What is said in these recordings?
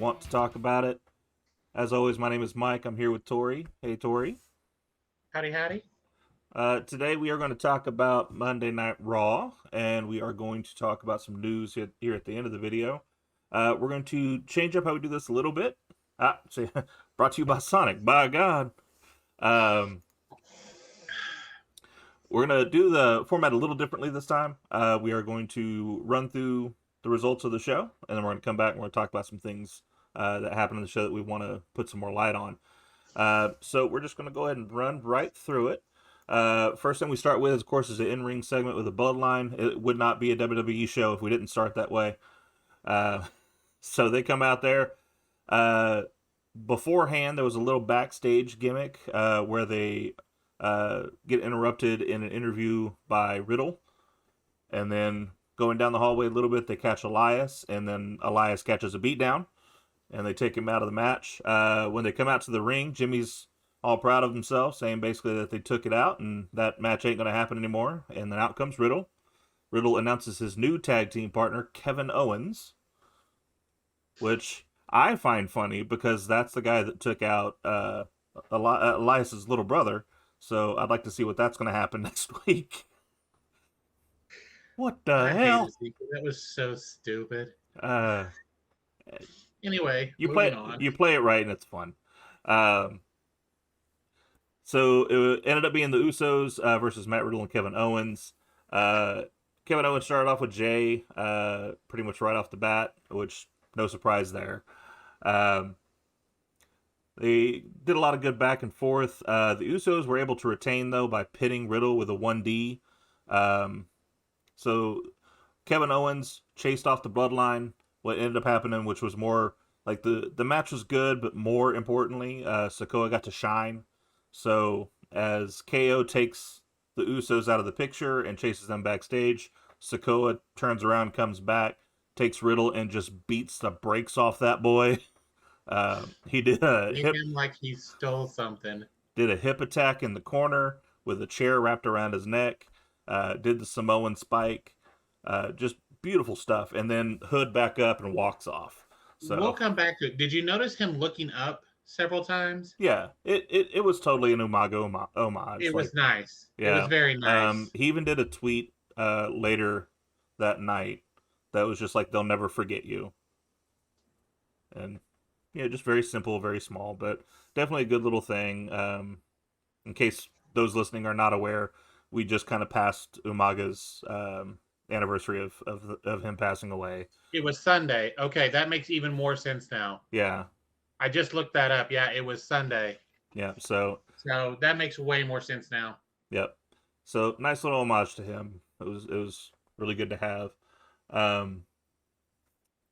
want to talk about it. As always, my name is Mike. I'm here with Tori. Hey, Tori. Howdy, howdy. Today we are going to talk about Monday Night Raw, and we are going to talk about some news here at the end of the video. We're going to change up how we do this a little bit. Brought to you by Sonic. By God. We're going to do the format a little differently this time. We are going to run through the results of the show, and then we're going to come back and we're going to talk about some things that happened in the show that we want to put some more light on. So we're just going to go ahead and run right through it. First thing we start with, of course, is the in-ring segment with the Bloodline. It would not be a WWE show if we didn't start that way. So they come out there. Beforehand, there was a little backstage gimmick where they get interrupted in an interview by Riddle. And then going down the hallway a little bit, they catch Elias. And then Elias catches a beatdown. And they take him out of the match. When they come out to the ring, Jimmy's all proud of himself, saying basically that they took it out and that match ain't going to happen anymore. And then out comes Riddle. Riddle announces his new tag team partner, Kevin Owens, which I find funny because that's the guy that took out Elias's little brother. So I'd like to see what that's going to happen next week. What the hell? That was so stupid. Uh, Anyway, you moving on. play it right and it's fun. So it ended up being the Usos versus Matt Riddle and Kevin Owens. Kevin Owens started off with Jay pretty much right off the bat, which no surprise there. They did a lot of good back and forth. The Usos were able to retain, though, by pitting Riddle with a 1D. So Kevin Owens chased off the Bloodline. What ended up happening, which was more like the match was good, but more importantly, Sikoa got to shine. So as KO takes the Usos out of the picture and chases them backstage, Sikoa turns around, comes back, takes Riddle, and just beats the brakes off that boy. He did him like he stole something. Did a hip attack in the corner with a chair wrapped around his neck. Did the Samoan spike. Just beautiful stuff. And then hood back up and walks off. So we'll come back to it. Did you notice him looking up several times? Yeah, it was totally an Umaga homage. It was nice. Yeah. It was very nice. He even did a tweet later that night that was just like, they'll never forget you. And yeah, just very simple, very small, but definitely a good little thing. In case those listening are not aware, we just kind of passed Umaga's anniversary of him passing away. It was Sunday. Okay, that makes even more sense now. Yeah. I just looked that up. Yeah, it was Sunday. Yeah, so that makes way more sense now. Yep. So nice little homage to him. It was really good to have.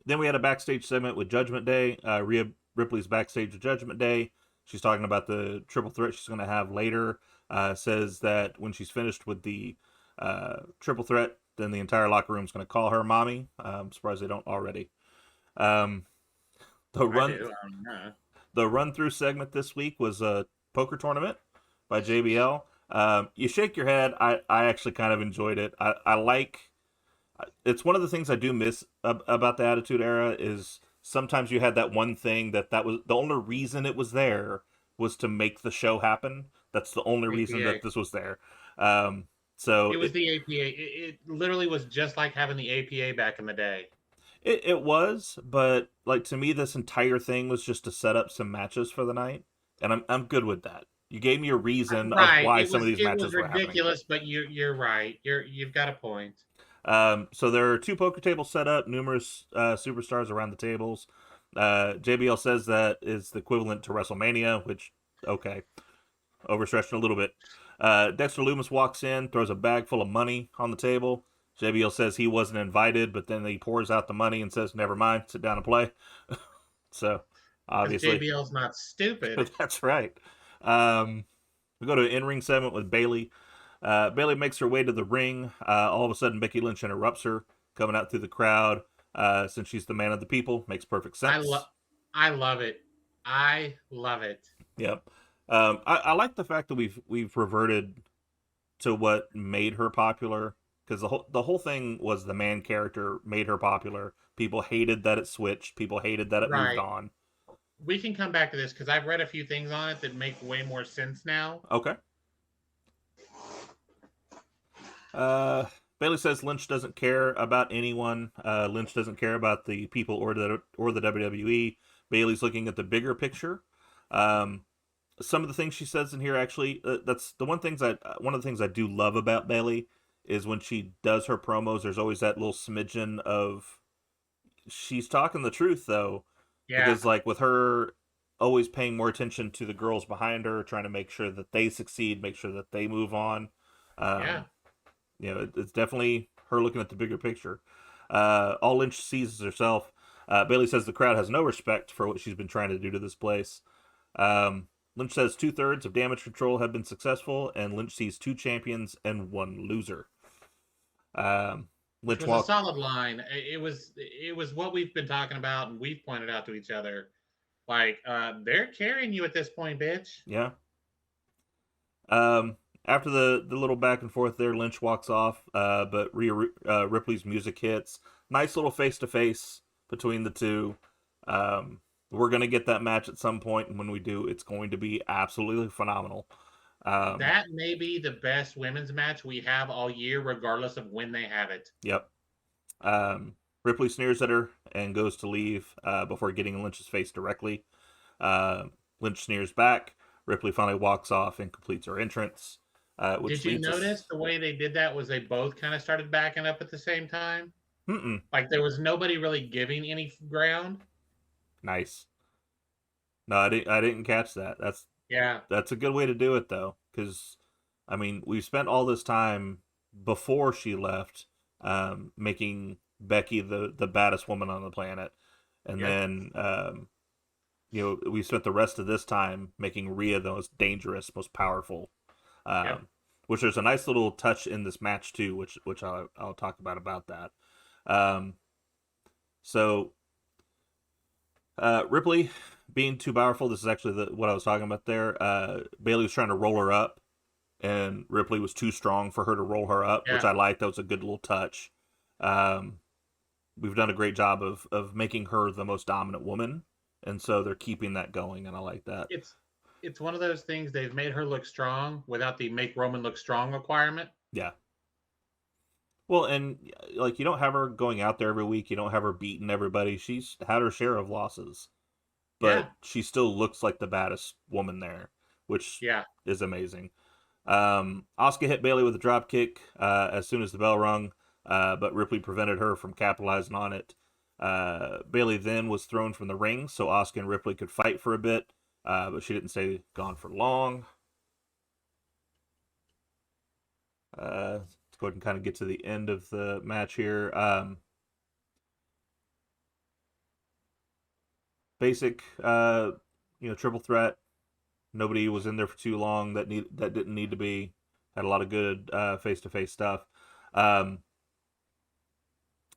Then we had a backstage segment with Judgment Day. Rhea Ripley's backstage with Judgment Day. She's talking about the triple threat she's going to have later. Says that when she's finished with the triple threat, then the entire locker room's going to call her mommy. I'm surprised they don't already. The run through segment this week was a poker tournament by JBL. You shake your head. I actually kind of enjoyed it. I like. It's one of the things I do miss about the Attitude Era is sometimes you had that one thing that was the only reason it was there was to make the show happen. That's the only reason that this was there. So it was the APA. It literally was just like having the APA back in the day. It was, but like to me, this entire thing was just to set up some matches for the night, and I'm good with that. You gave me a reason of why some of these matches were happening. It was ridiculous, but you're right. You've got a point. So there are two poker tables set up, numerous superstars around the tables. JBL says that is the equivalent to WrestleMania, which okay, overstretched a little bit. Dexter Lumis walks in, throws a bag full of money on the table. JBL says he wasn't invited, but then he pours out the money and says, never mind, sit down and play. So, obviously. JBL's not stupid. That's right. We go to an in-ring segment with Bayley. Bayley makes her way to the ring. All of a sudden, Becky Lynch interrupts her, coming out through the crowd. Since she's the man of the people, makes perfect sense. I love it. I love it. Yep. I like the fact that we've reverted to what made her popular, because the whole thing was the man character made her popular. People hated that it switched. People hated that it moved Right. on. We can come back to this because I've read a few things on it that make way more sense now. Okay. Uh, Bailey says Lynch doesn't care about anyone. Lynch doesn't care about the people or the WWE. Bailey's looking at the bigger picture. Um, some of the things she says in here actually, that's the one of the things I do love about Bailey is when she does her promos. There's always that little smidgen of she's talking the truth though, Yeah. because like with her always paying more attention to the girls behind her, trying to make sure that they succeed, make sure that they move on. Yeah. Um, it's definitely her looking at the bigger picture. All Lynch sees is herself. Bailey says the crowd has no respect for what she's been trying to do to this place. Lynch says 2/3 of damage control have been successful, and Lynch sees 2 champions and 1 loser. Which Lynch was a walk, solid line. It was what we've been talking about and we've pointed out to each other. Like, they're carrying you at this point, bitch. yeah. After the little back and forth there, Lynch walks off, but Ripley's music hits. Nice little face to face between the two. We're gonna get that match at some point, and when we do, it's going to be absolutely phenomenal. Um, That may be the best women's match we have all year, regardless of when they have it. yep. Ripley sneers at her and goes to leave before getting in Lynch's face directly. Uh, Lynch sneers back. Ripley finally walks off and completes her entrance, which Did you leads notice us. the way they did that was they both kind of started backing up at the same time? Mm-mm. Like there was nobody really giving any ground. Nice. No, I didn't catch that. Yeah. That's a good way to do it though, because I mean we've spent all this time before she left, making Becky the baddest woman on the planet, and Yep. then we spent the rest of this time making Rhea the most dangerous, most powerful. Yep. Which there's a nice little touch in this match too, which I'll talk about that. Um, so Ripley being too powerful. This is actually what I was talking about there. Bailey was trying to roll her up, and Ripley was too strong for her to roll her up, which Yeah. I liked. That was a good little touch. Um, we've done a great job of making her the most dominant woman, and so they're keeping that going, and I like that. It's it's one of those things they've made her look strong without the make Roman look strong requirement. Yeah. Well, and like you don't have her going out there every week. You don't have her beating everybody. She's had her share of losses, Yeah. but she still looks like the baddest woman there, which Yeah. is amazing. Asuka hit Bailey with a drop kick as soon as the bell rung, but Ripley prevented her from capitalizing on it. Bailey then was thrown from the ring so Asuka and Ripley could fight for a bit, but she didn't stay gone for long. Let's go ahead and kind of get to the end of the match here. Basic, triple threat. Nobody was in there for too long that didn't need to be. Had a lot of good face to face stuff. Um,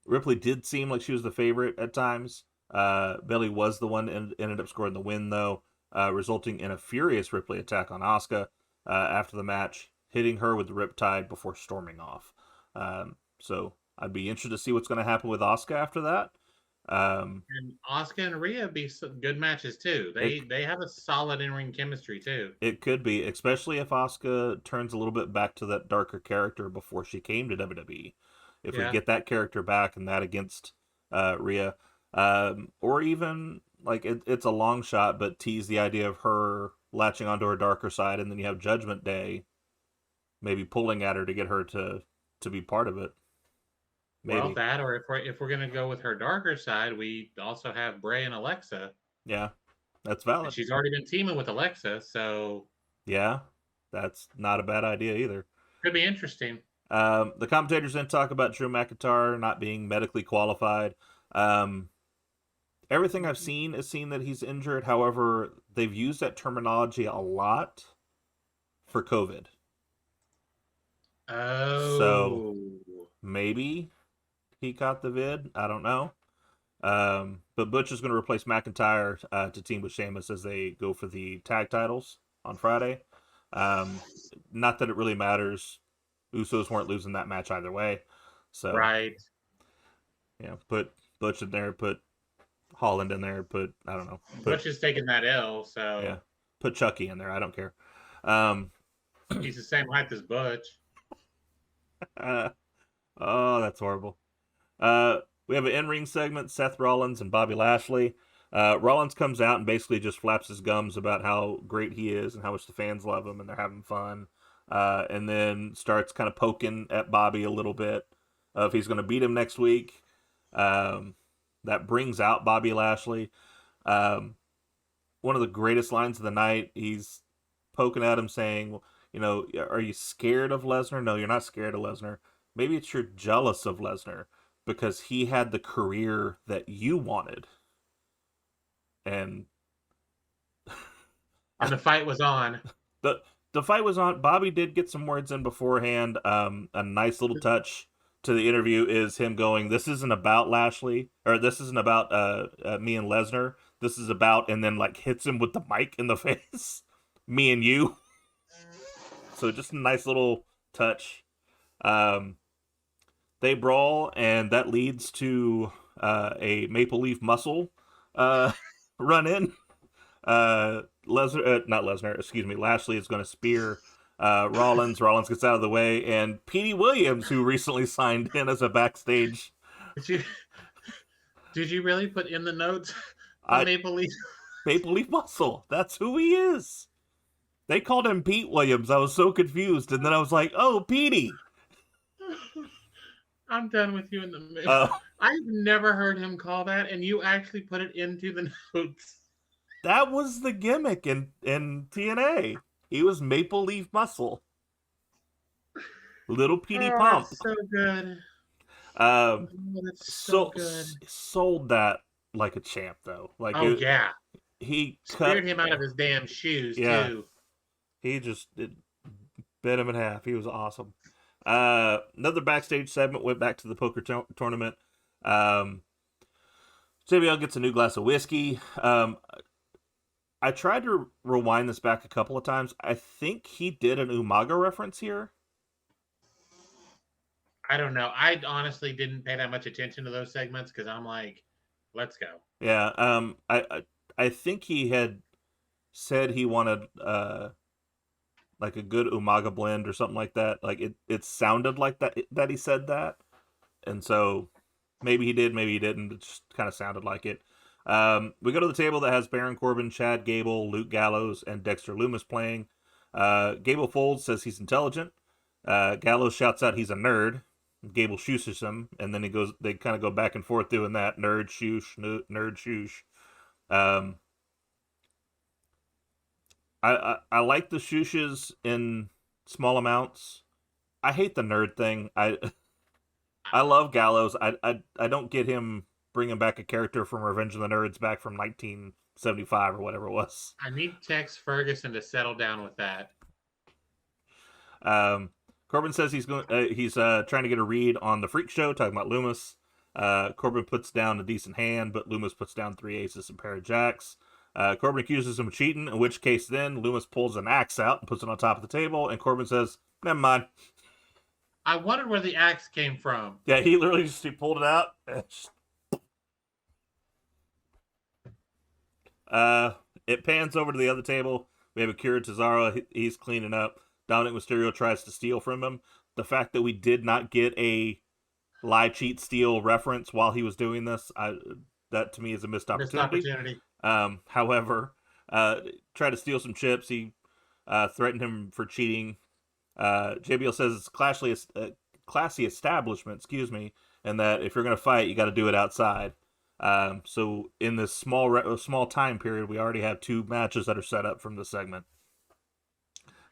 Ripley did seem like she was the favorite at times. Bailey was the one that ended up scoring the win though, resulting in a furious Ripley attack on Asuka after the match, hitting her with the Riptide before storming off. So I'd be interested to see what's going to happen with Asuka after that. And Asuka and Rhea be some good matches too. It They have a solid in ring chemistry too. It could be, especially if Asuka turns a little bit back to that darker character before she came to WWE. If we Yeah. get that character back and that against Rhea, or even like it's a long shot, but tease the idea of her latching onto her darker side, and then you have Judgment Day, maybe pulling at her to get her to be part of it. Well, Maybe, that or if we're gonna go with her darker side, we also have Bray and Alexa, yeah, that's and valid. she's already been teaming with Alexa, so Yeah, that's not a bad idea either. could be interesting. The commentators then talk about Drew McIntyre not being medically qualified. Um, Everything I've seen is seen that he's injured. However, they've used that terminology a lot for COVID. So Oh, maybe he caught the vid. I don't know. But Butch is going to replace McIntyre to team with Sheamus as they go for the tag titles on Friday. Um, Not that it really matters. Usos weren't losing that match either way. So right. yeah, put Butch in there, put Holland in there, put I don't know, put Butch is taking that L, yeah, so put Chucky in there. I don't care. Um, he's the same height as Butch. uh, oh, that's horrible. We have an in-ring segment: Seth Rollins and Bobby Lashley. Rollins comes out and basically just flaps his gums about how great he is and how much the fans love him and they're having fun. And then starts kind of poking at Bobby a little bit if he's going to beat him next week. That brings out Bobby Lashley. Um, One of the greatest lines of the night. He's poking at him, saying, are you scared of Lesnar? No, you're not scared of Lesnar. Maybe it's you're jealous of Lesnar because he had the career that you wanted. And And the fight was on. the the fight was on. Bobby did get some words in beforehand. A nice little touch to the interview is him going, "This isn't about Lashley, or this isn't about me and Lesnar. This is about," and then like hits him with the mic in the face, "Me and you." So just a nice little touch. Um, they brawl, and that leads to a Maple Leaf Muscle run in. Not Lesnar, excuse me. Lashley is going to spear Rollins. Rollins gets out of the way, and Petey Williams, who recently signed in as a backstage. Did you really put in the notes I, Maple Leaf? Maple Leaf Muscle. That's who he is. They called him Pete Williams. I was so confused, and then I was like, "Oh, Petey." I'm done with you in the middle. I've never heard him call that, and you actually put it into the notes. That was the gimmick in TNA. He was Maple Leaf Muscle. Little Petey Pump. That's so good. That's so good. Sold that like a champ, though. Like, yeah. He speared him out of his damn shoes, too. He just bit him in half. He was awesome. Another backstage segment went back to the poker tournament. JBL gets a new glass of whiskey. I tried to rewind this back a couple of times. I think he did an Umaga reference here. I don't know. I honestly didn't pay that much attention to those segments because I'm like, let's go. Yeah. I think he had said he wanted like a good Umaga blend or something like that. Like it sounded like that he said that, and so maybe he did, maybe he didn't. It just kind of sounded like it. We go to the table that has Baron Corbin, Chad Gable, Luke Gallows, and Dexter Lumis playing. Gable folds, says he's intelligent. Gallows shouts out he's a nerd. Gable shooshes him, and then they kind of go back and forth doing that. Nerd shoosh, nerd shoosh. I like the shooshes in small amounts. I hate the nerd thing. I love Gallows. I don't get him bringing back a character from Revenge of the Nerds back from 1975 or whatever it was. I need Tex Ferguson to settle down with that. Corbin says he's trying to get a read on the Freak Show, talking about Lumis. Corbin puts down a decent hand, but Lumis puts down 3 aces and a pair of jacks. Corbin accuses him of cheating, in which case then Lumis pulls an axe out and puts it on top of the table, and Corbin says, "Never mind." I wondered where the axe came from. Yeah, he literally he pulled it out. It pans over to the other table. We have Akira Tozawa. He's cleaning up. Dominic Mysterio tries to steal from him. The fact that we did not get a lie, cheat, steal reference while he was doing this, that to me is a missed opportunity. However, tried to steal some chips. He threatened him for cheating. JBL says it's classy establishment, and that if you're going to fight, you got to do it outside. So in this small time period, we already have 2 matches that are set up from the segment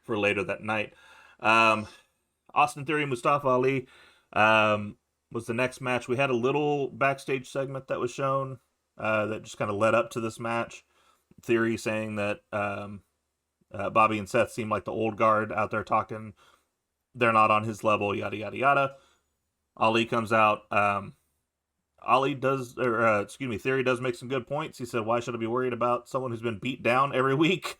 for later that night. Austin Theory and Mustafa Ali was the next match. We had a little backstage segment that was shown that just kind of led up to this match. Theory saying that Bobby and Seth seem like the old guard out there talking. They're not on his level, yada, yada, yada. Ali comes out. Theory does make some good points. He said, "Why should I be worried about someone who's been beat down every week?"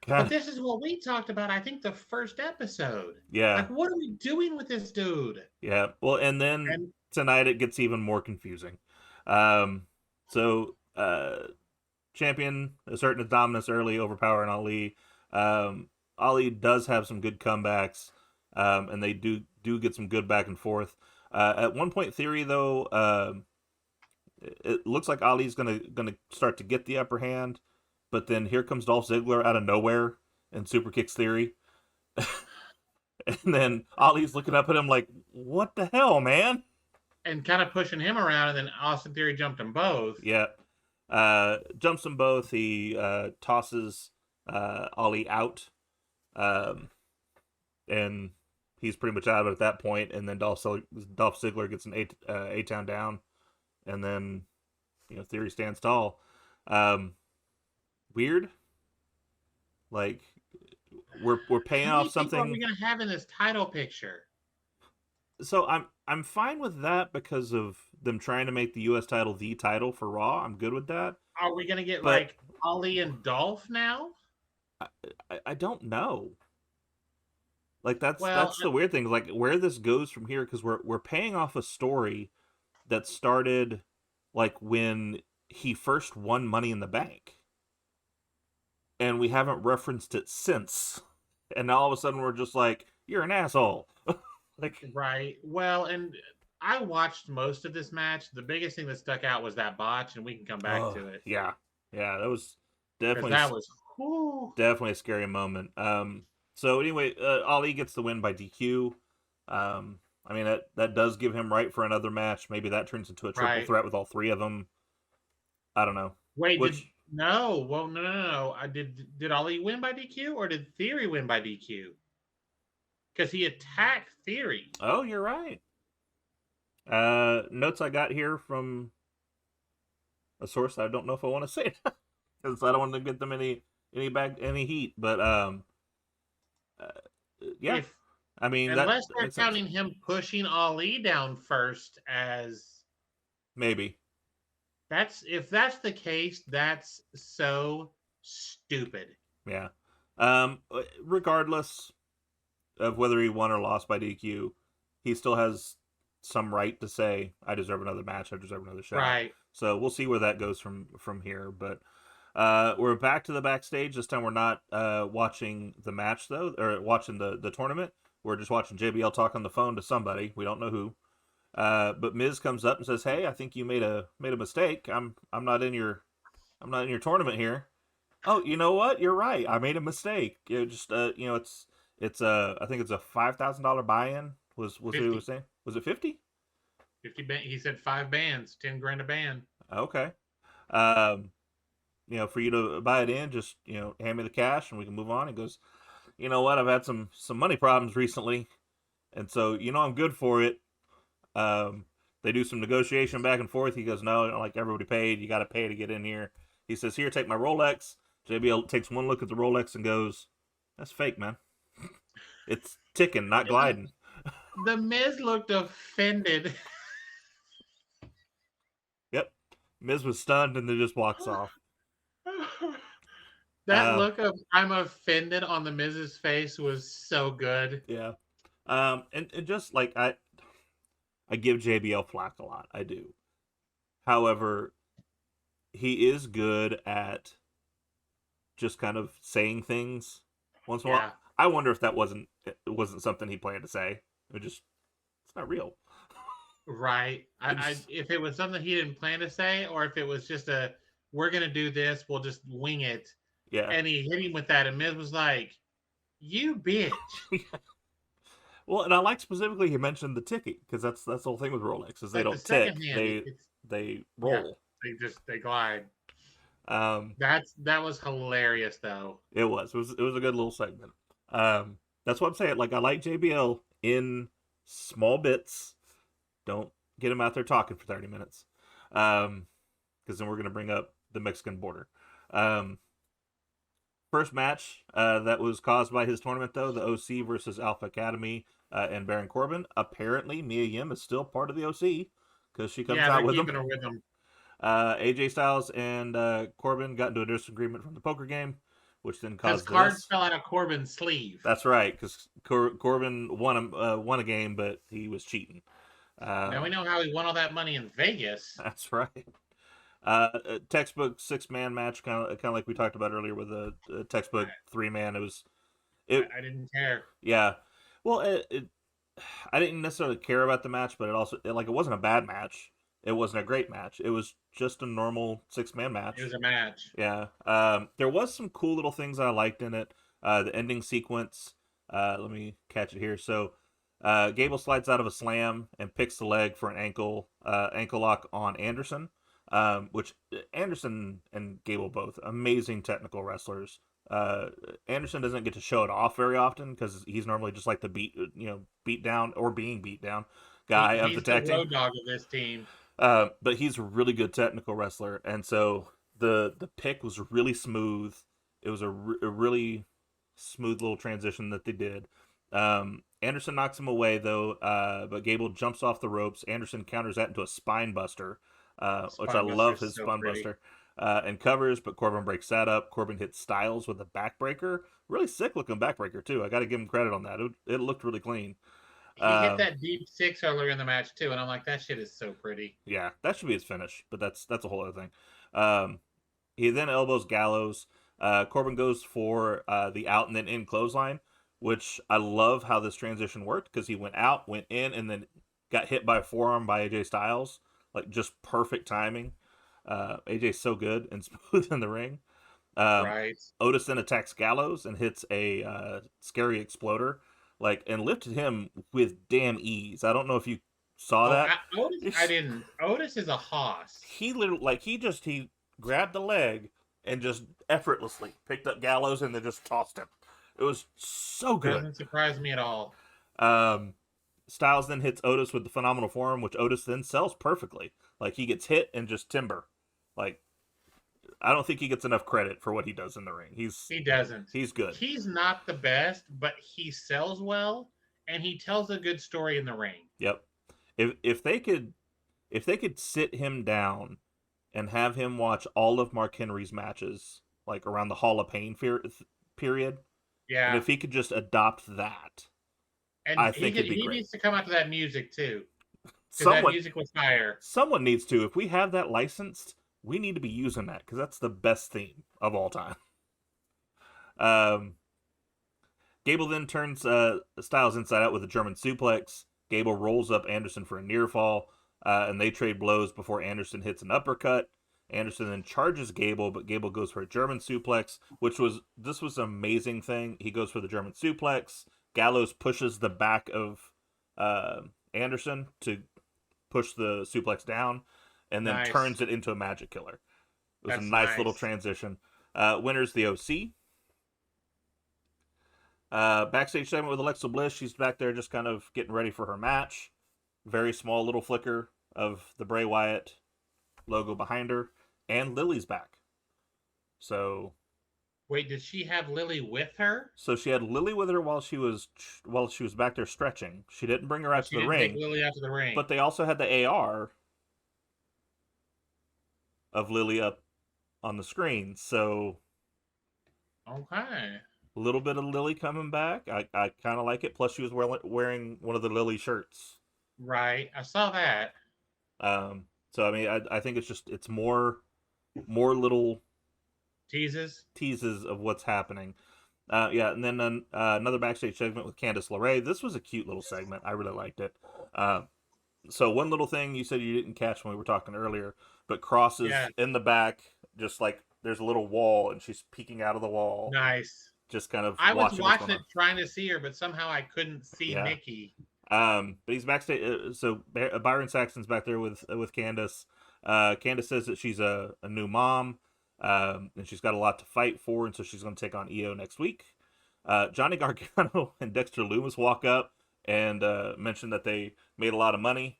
God. But this is what we talked about, I think, the first episode. Yeah. Like, what are we doing with this dude? Yeah. Well, and then tonight it gets even more confusing. Um, so champion asserting his dominance early, overpowering Ali. Ali does have some good comebacks, and they do get some good back and forth. At one point, Theory though, it looks like Ali's gonna start to get the upper hand, but then here comes Dolph Ziggler out of nowhere and super kicks Theory, and then Ali's looking up at him like, "What the hell, man?" And kind of pushing him around, and then Austin Theory jumped them both. Yeah. Jumps them both. He tosses Ali out, um, and he's pretty much out of it at that point. And then Dolph Ziggler gets an A-Town down, and then Theory stands tall. Weird. Like we're paying How many off people are something. we gonna have in this title picture? So I'm fine with that because of them trying to make the U.S. title the title for Raw. I'm good with that. Are we gonna get But like Ali and Dolph now? I don't know. Like that's Well, the weird thing. Like where this goes from here, because we're paying off a story that started like when he first won Money in the Bank, and we haven't referenced it since. And now all of a sudden we're just like, you're an asshole. Like right. Well, and I watched most of this match. The biggest thing that stuck out was that botch, and we can come back oh to it yeah, yeah, that was because definitely that was whew. definitely a scary moment. So anyway, Ali gets the win by DQ. I mean that does give him right for another match. Maybe that turns into a triple Right. threat with all three of them. I don't know. Wait, did Which no? Well, no. I did Ali win by DQ or did Theory win by DQ? Because he attacked Theory. oh, you're right. Notes I got here from a source I don't know if I want to say because I don't want to get them any heat. But uh, yeah, If I mean that unless they're makes sense. counting him pushing Ali down first as Maybe. if that's the case, that's so stupid. Yeah. Regardless of whether he won or lost by DQ, he still has some right to say, "I deserve another match. I deserve another shot." Right. So we'll see where that goes from here. But we're back to the backstage. This time we're not watching the match though, or watching the tournament. We're just watching JBL talk on the phone to somebody. We don't know who. But Miz comes up and says, "Hey, I think you made a mistake. I'm not in your tournament here." Oh, you know what? You're right. I made a mistake. Just it's I think it's a $5,000 buy-in. Was what he 50. was saying? Was it 50? 50 he said 5 bands, 10 grand a band. Okay. Um, for you to buy it in, just hand me the cash and we can move on. He goes, you know what? I've had some money problems recently, and so I'm good for it. They do some negotiation back and forth. He goes, no, like everybody paid. You got to pay to get in here. He says, here, take my Rolex. JBL takes one look at the Rolex and goes, that's fake, man. It's ticking, not gliding. The Miz looked offended. Yep. Miz was stunned and then just walks off. That look of I'm offended on the Miz's face was so good. Yeah. And just like I give JBL flack a lot. I do. However, he is good at just kind of saying things once in a while. I wonder if that wasn't something he planned to say. It's not real. Right. I if it was something he didn't plan to say, or if it was just we're gonna do this, we'll just wing it. Yeah. And he hit him with that, and Miz was like, "You bitch." Well, and I like specifically he mentioned the ticking because that's the whole thing with Rolex is they don't tick, they roll. Yeah, they glide. That was hilarious though. It was a good little segment. That's what I'm saying. Like I like JBL in small bits. Don't get him out there talking for 30 minutes, because then we're gonna bring up the Mexican border. First match that was caused by his tournament though, the OC versus Alpha Academy and Baron Corbin. Apparently, Mia Yim is still part of the OC because she comes out with him. Her with them. AJ Styles and Corbin got into a disagreement from the poker game, which then caused cards fell out of Corbin's sleeve. That's right, because Corbin won a game, but he was cheating. Now we know how he won all that money in Vegas. That's right. A textbook 6-man match, kind of like we talked about earlier with a I, textbook 3-man. It I didn't care. yeah. Well, I didn't necessarily care about the match, but it wasn't a bad match. It wasn't a great match. It was just a normal 6-man It match. was a match. Yeah. There was some cool little things I liked in it. The ending sequence. Let me catch it here. So, Gable slides out of a slam and picks the leg for an ankle lock on Anderson. Which Anderson and Gable both amazing technical wrestlers. Anderson doesn't get to show it off very often because he's normally just like the beat down or being beat down guy of the He's the tag team. road dog of this team. But he's a really good technical wrestler, and so the pick was really smooth. It was a really smooth little transition that they did. Anderson knocks him away though, but Gable jumps off the ropes. Anderson counters that into a spine buster, which I love his So spine pretty. buster, and covers. But Corbin breaks that up. Corbin hits Styles with a backbreaker, really sick looking backbreaker too. I got to give him credit on that. It looked really clean. He hit Um, that deep six earlier in the match too, and I'm like, that shit is so pretty. yeah, that should be his finish, but that's a whole other thing. Um, he then elbows Gallows. Corbin goes for the out and then in clothesline, which I love how this transition worked because he went out, went in, and then got hit by a forearm by AJ Styles. Like, just perfect timing. AJ's so good and smooth in the ring. Um, Right. Otis then attacks Gallows and hits a scary exploder, and lifted him with damn ease. I don't know if you saw Oh, that. Otis, I didn't. Otis is a hoss. He literally, he grabbed the leg and just effortlessly picked up Gallows and then just tossed him. It was so good. Doesn't surprise me at all. Um, Styles then hits Otis with the phenomenal form, which Otis then sells perfectly. Like, he gets hit and just timber. Like, I don't think he gets enough credit for what he does in the ring. He doesn't. He's good. He's not the best, but he sells well and he tells a good story in the ring. Yep. If they could sit him down and have him watch all of Mark Henry's matches, like around the Hall of Pain period, and Yeah. if he could just adopt that, And I think it'd be he great. needs to come out to that music too. Because that Someone music was fire. someone needs to. If we have that licensed, we need to be using that because that's the best theme of all time. Um, Gable then turns Styles inside out with a German suplex. Gable rolls up Anderson for a near fall, and they trade blows before Anderson hits an uppercut. Anderson then charges Gable, but Gable goes for a German suplex, this was an amazing thing. He goes for the German suplex. Gallows pushes the back of Anderson to push the suplex down, and then Nice. turns it into a magic killer. It was That's a nice little nice. transition. Winner's the OC. Backstage segment with Alexa Bliss. She's back there just kind of getting ready for her match. Very small little flicker of the Bray Wyatt logo behind her. And Lily's back. So Wait, did she have Lily with her? she had Lily with her while she was back there stretching. She didn't bring her out She to the didn't take ring, Lily out to the ring. but they also had the AR of Lily up on the screen. So Okay. a little bit of Lily coming back. I kind of like it. Plus, she was wearing one of the Lily shirts. Right. I saw that. So I mean, I think it's more little Jesus. teases of what's happening. Yeah, and then another backstage segment with Candice LeRae. This was a cute little segment. I really liked it. So one little thing you said you didn't catch when we were talking earlier, but Cross is in the back, just like there's a little wall, and she's peeking out of the wall, Nice. just kind of I was watching what's watching going it trying to see her, but somehow I couldn't see Yeah. Nikki. But he's backstage. So Byron Saxton's back there with Candice. Candice says that she's a new mom, and she's got a lot to fight for, and so she's going to take on EO next week. Johnny Gargano and Dexter Loomis walk up and mention that they made a lot of money,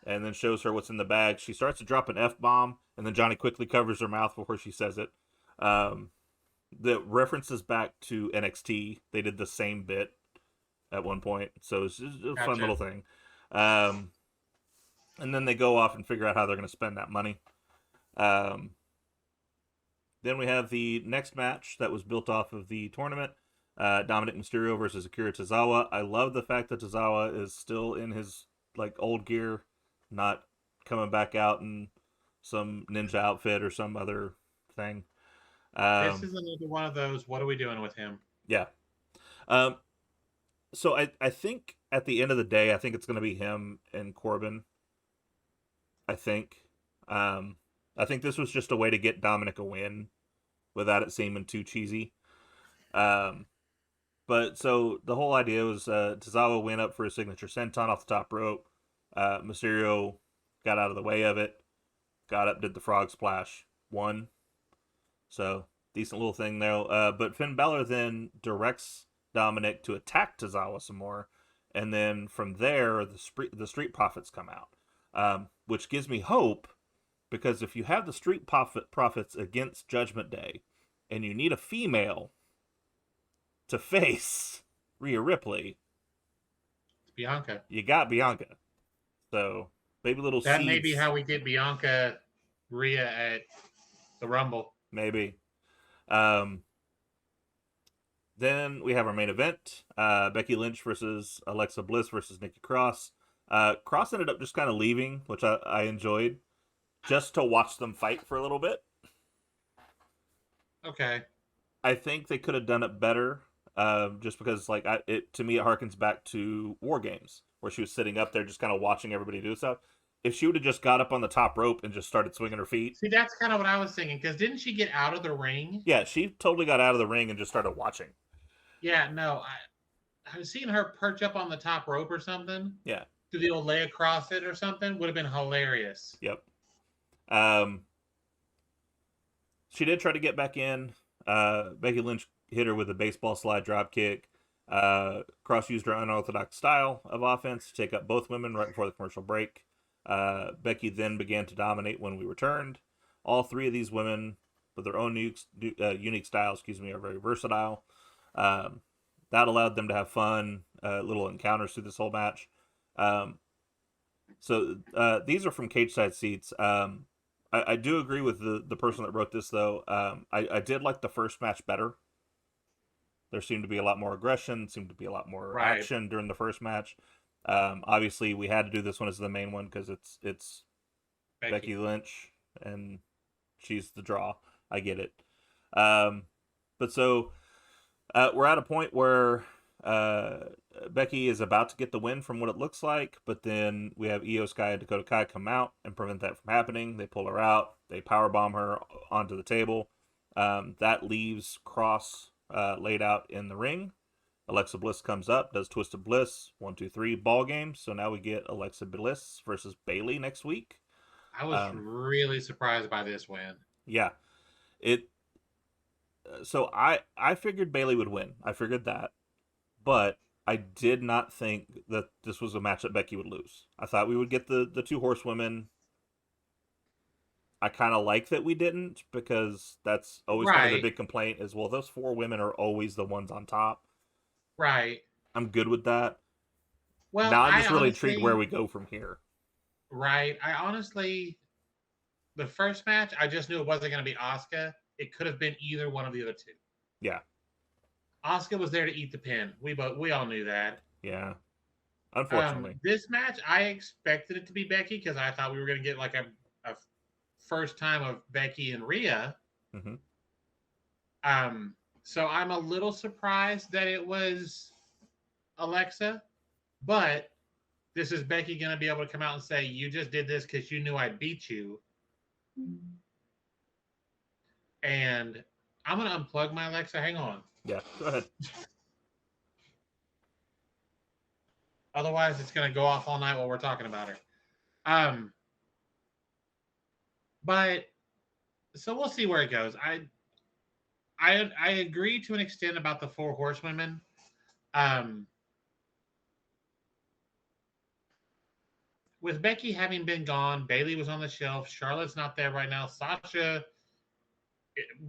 and then shows her what's in the bag. She starts to drop an F-bomb, and then Johnny quickly covers her mouth before she says it. The references back to NXT. They did the same bit at one point, so it's just a fun little thing. And then they go off and figure out how they're going to spend that money. Then we have the next match that was built off of the tournament. Dominic Mysterio versus Akira Tozawa. I love the fact that Tozawa is still in his like old gear, not coming back out in some ninja outfit or some other thing. This Um, is another one of those. What are we doing with him? yeah. Um, so I think at the end of the day, I think it's going to be him and Corbin. I think. Um, I think this was just a way to get Dominic a win without it seeming too cheesy. Um, but so the whole idea was Tozawa went up for a signature senton off the top rope. Mysterio got out of the way of it, got up, did the frog splash, won. So decent little thing there. But Finn Balor then directs Dominic to attack Tozawa some more, and then from there the Street Profits come out, which gives me hope because if you have the Profits against Judgment Day, and you need a female to face Rhea Ripley, It's Bianca. you got Bianca. So maybe little That may be seeds, how we get Bianca Rhea at the Rumble. maybe. Um, Then we have our main event: Becky Lynch versus Alexa Bliss versus Nikki Cross. Cross ended up just kind of leaving, which I enjoyed, just to watch them fight for a little bit. Okay. I think they could have done it better, just because it to me it harkens back to War Games where she was sitting up there just kind of watching everybody do stuff. If she would have just got up on the top rope and just started swinging her feet, See, that's kind of what I was thinking. Because didn't she get out of the ring? yeah, she totally got out of the ring and just started watching. Yeah, no. I was seeing her perch up on the top rope or something. Yeah. Do the old lay across it or something would have been hilarious. Yep. She did try to get back in. Becky Lynch hit her with a baseball slide drop kick. Cross used her unorthodox style of offense to take up both women right before the commercial break. Becky then began to dominate when we returned. All three of these women, with their own unique styles, are very versatile. That allowed them to have fun, little encounters through this whole match. So these are from Cage Side Seats. I do agree with the person that wrote this, though. I did like the first match better. There seemed to be a lot more aggression, seemed to be a lot more Right. action during the first match. Obviously, we had to do this one as the main one because it's Becky Lynch, and she's the draw. I get it. But so we're at a point where Becky is about to get the win from what it looks like, but then we have Io Sky and Dakota Kai come out and prevent that from happening. They pull her out. They powerbomb her onto the table. That leaves Cross laid out in the ring. Alexa Bliss comes up, does Twisted Bliss, 1, 2, 3 ball game. So now we get Alexa Bliss versus Bayley next week. I was really surprised by this win. Yeah, it. So I figured Bayley would win. I figured that, but I did not think that this was a match that Becky would lose. I thought we would get the two horsewomen. I kind of like that we didn't because that's always kind of the Right. big complaint is, well, those four women are always the ones on top. Right. I'm good with that. Well, Now I'm I just really intrigued where honestly, we go from here. right. I honestly, the first match, I just knew it wasn't going to be Asuka. It could have been either one of the other two. Yeah, Asuka was there to eat the pin. We all knew that. yeah. Unfortunately, This match, I expected it to be Becky because I thought we were going to get like a first time of Becky and Rhea. mm-hmm. So I'm a little surprised that it was Alexa, but this is Becky going to be able to come out and say, "You just did this because you knew I beat you," and I'm going to unplug my Alexa. Hang on. Yeah. Go ahead. Otherwise, it's going to go off all night while we're talking about her. But so we'll see where it goes. I agree to an extent about the four horsewomen. With Becky having been gone, Bayley was on the shelf. Charlotte's not there right now. Sasha,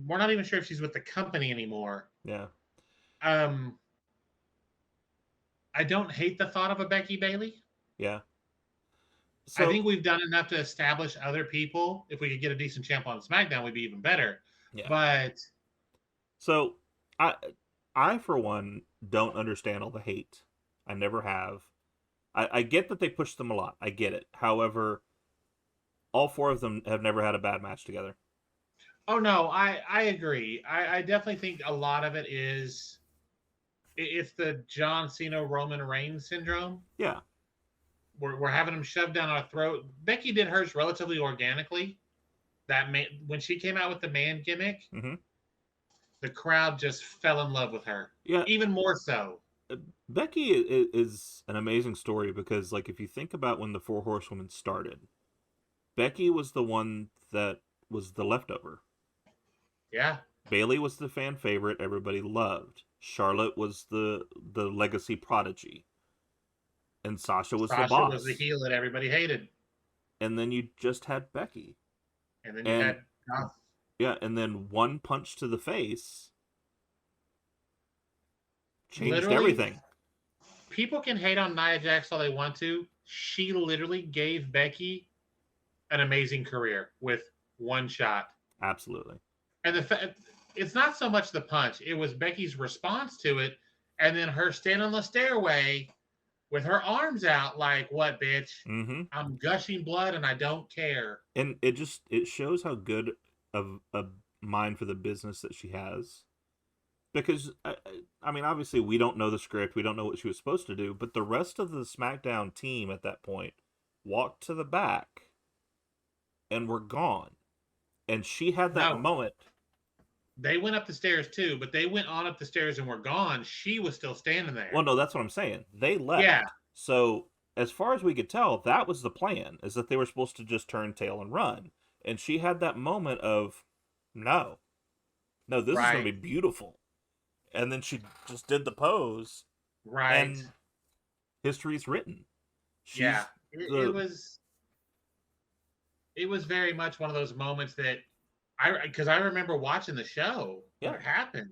we're not even sure if she's with the company anymore. Yeah. I don't hate the thought of a Becky Bayley. Yeah. So, I think we've done enough to establish other people. If we could get a decent champ on SmackDown, we'd be even better. Yeah. But so I for one don't understand all the hate. I never have. I get that they pushed them a lot. I get it. However, all four of them have never had a bad match together. Oh no, I agree. I definitely think a lot of it is it's the John Cena Roman Reigns syndrome. Yeah. We're having them shoved down our throat. Becky did hers relatively organically. When she came out with the man gimmick, Mm-hmm. the crowd just fell in love with her. Yeah. Even more so. Becky is an amazing story because, like, if you think about when the Four Horsewomen started, Becky was the one that was the leftover. Yeah. Bailey was the fan favorite everybody loved. Charlotte was the legacy prodigy. And Sasha was the Sasha was the boss. heel that everybody hated. And then you just had Becky. And then you And had yeah, and then one punch to the face changed literally everything. people can hate on Nia Jax all they want to. She literally gave Becky an amazing career with one shot. Absolutely. And it's not so much the punch; it was Becky's response to it, and then her standing on the stairway with her arms out, like, "What, bitch? Mm-hmm. I'm gushing blood, and I don't care." And it shows how good of a mind for the business that she has. Because I mean, obviously, we don't know the script, we don't know what she was supposed to do, but the rest of the SmackDown team at that point walked to the back and were gone. And she had that No, moment. they went up the stairs too, but they went on up the stairs and were gone. She was still standing Well, there. no, that's what I'm saying. They Yeah, left. So, as far as we could tell, that was the plan, is that they were supposed to just turn tail and run. And she had that moment of, no, no, this is going right, to be beautiful. And then she just did the pose, right. and history's written. Yeah, She's it the was very much one of those moments that I remember watching the show when yeah. it happened,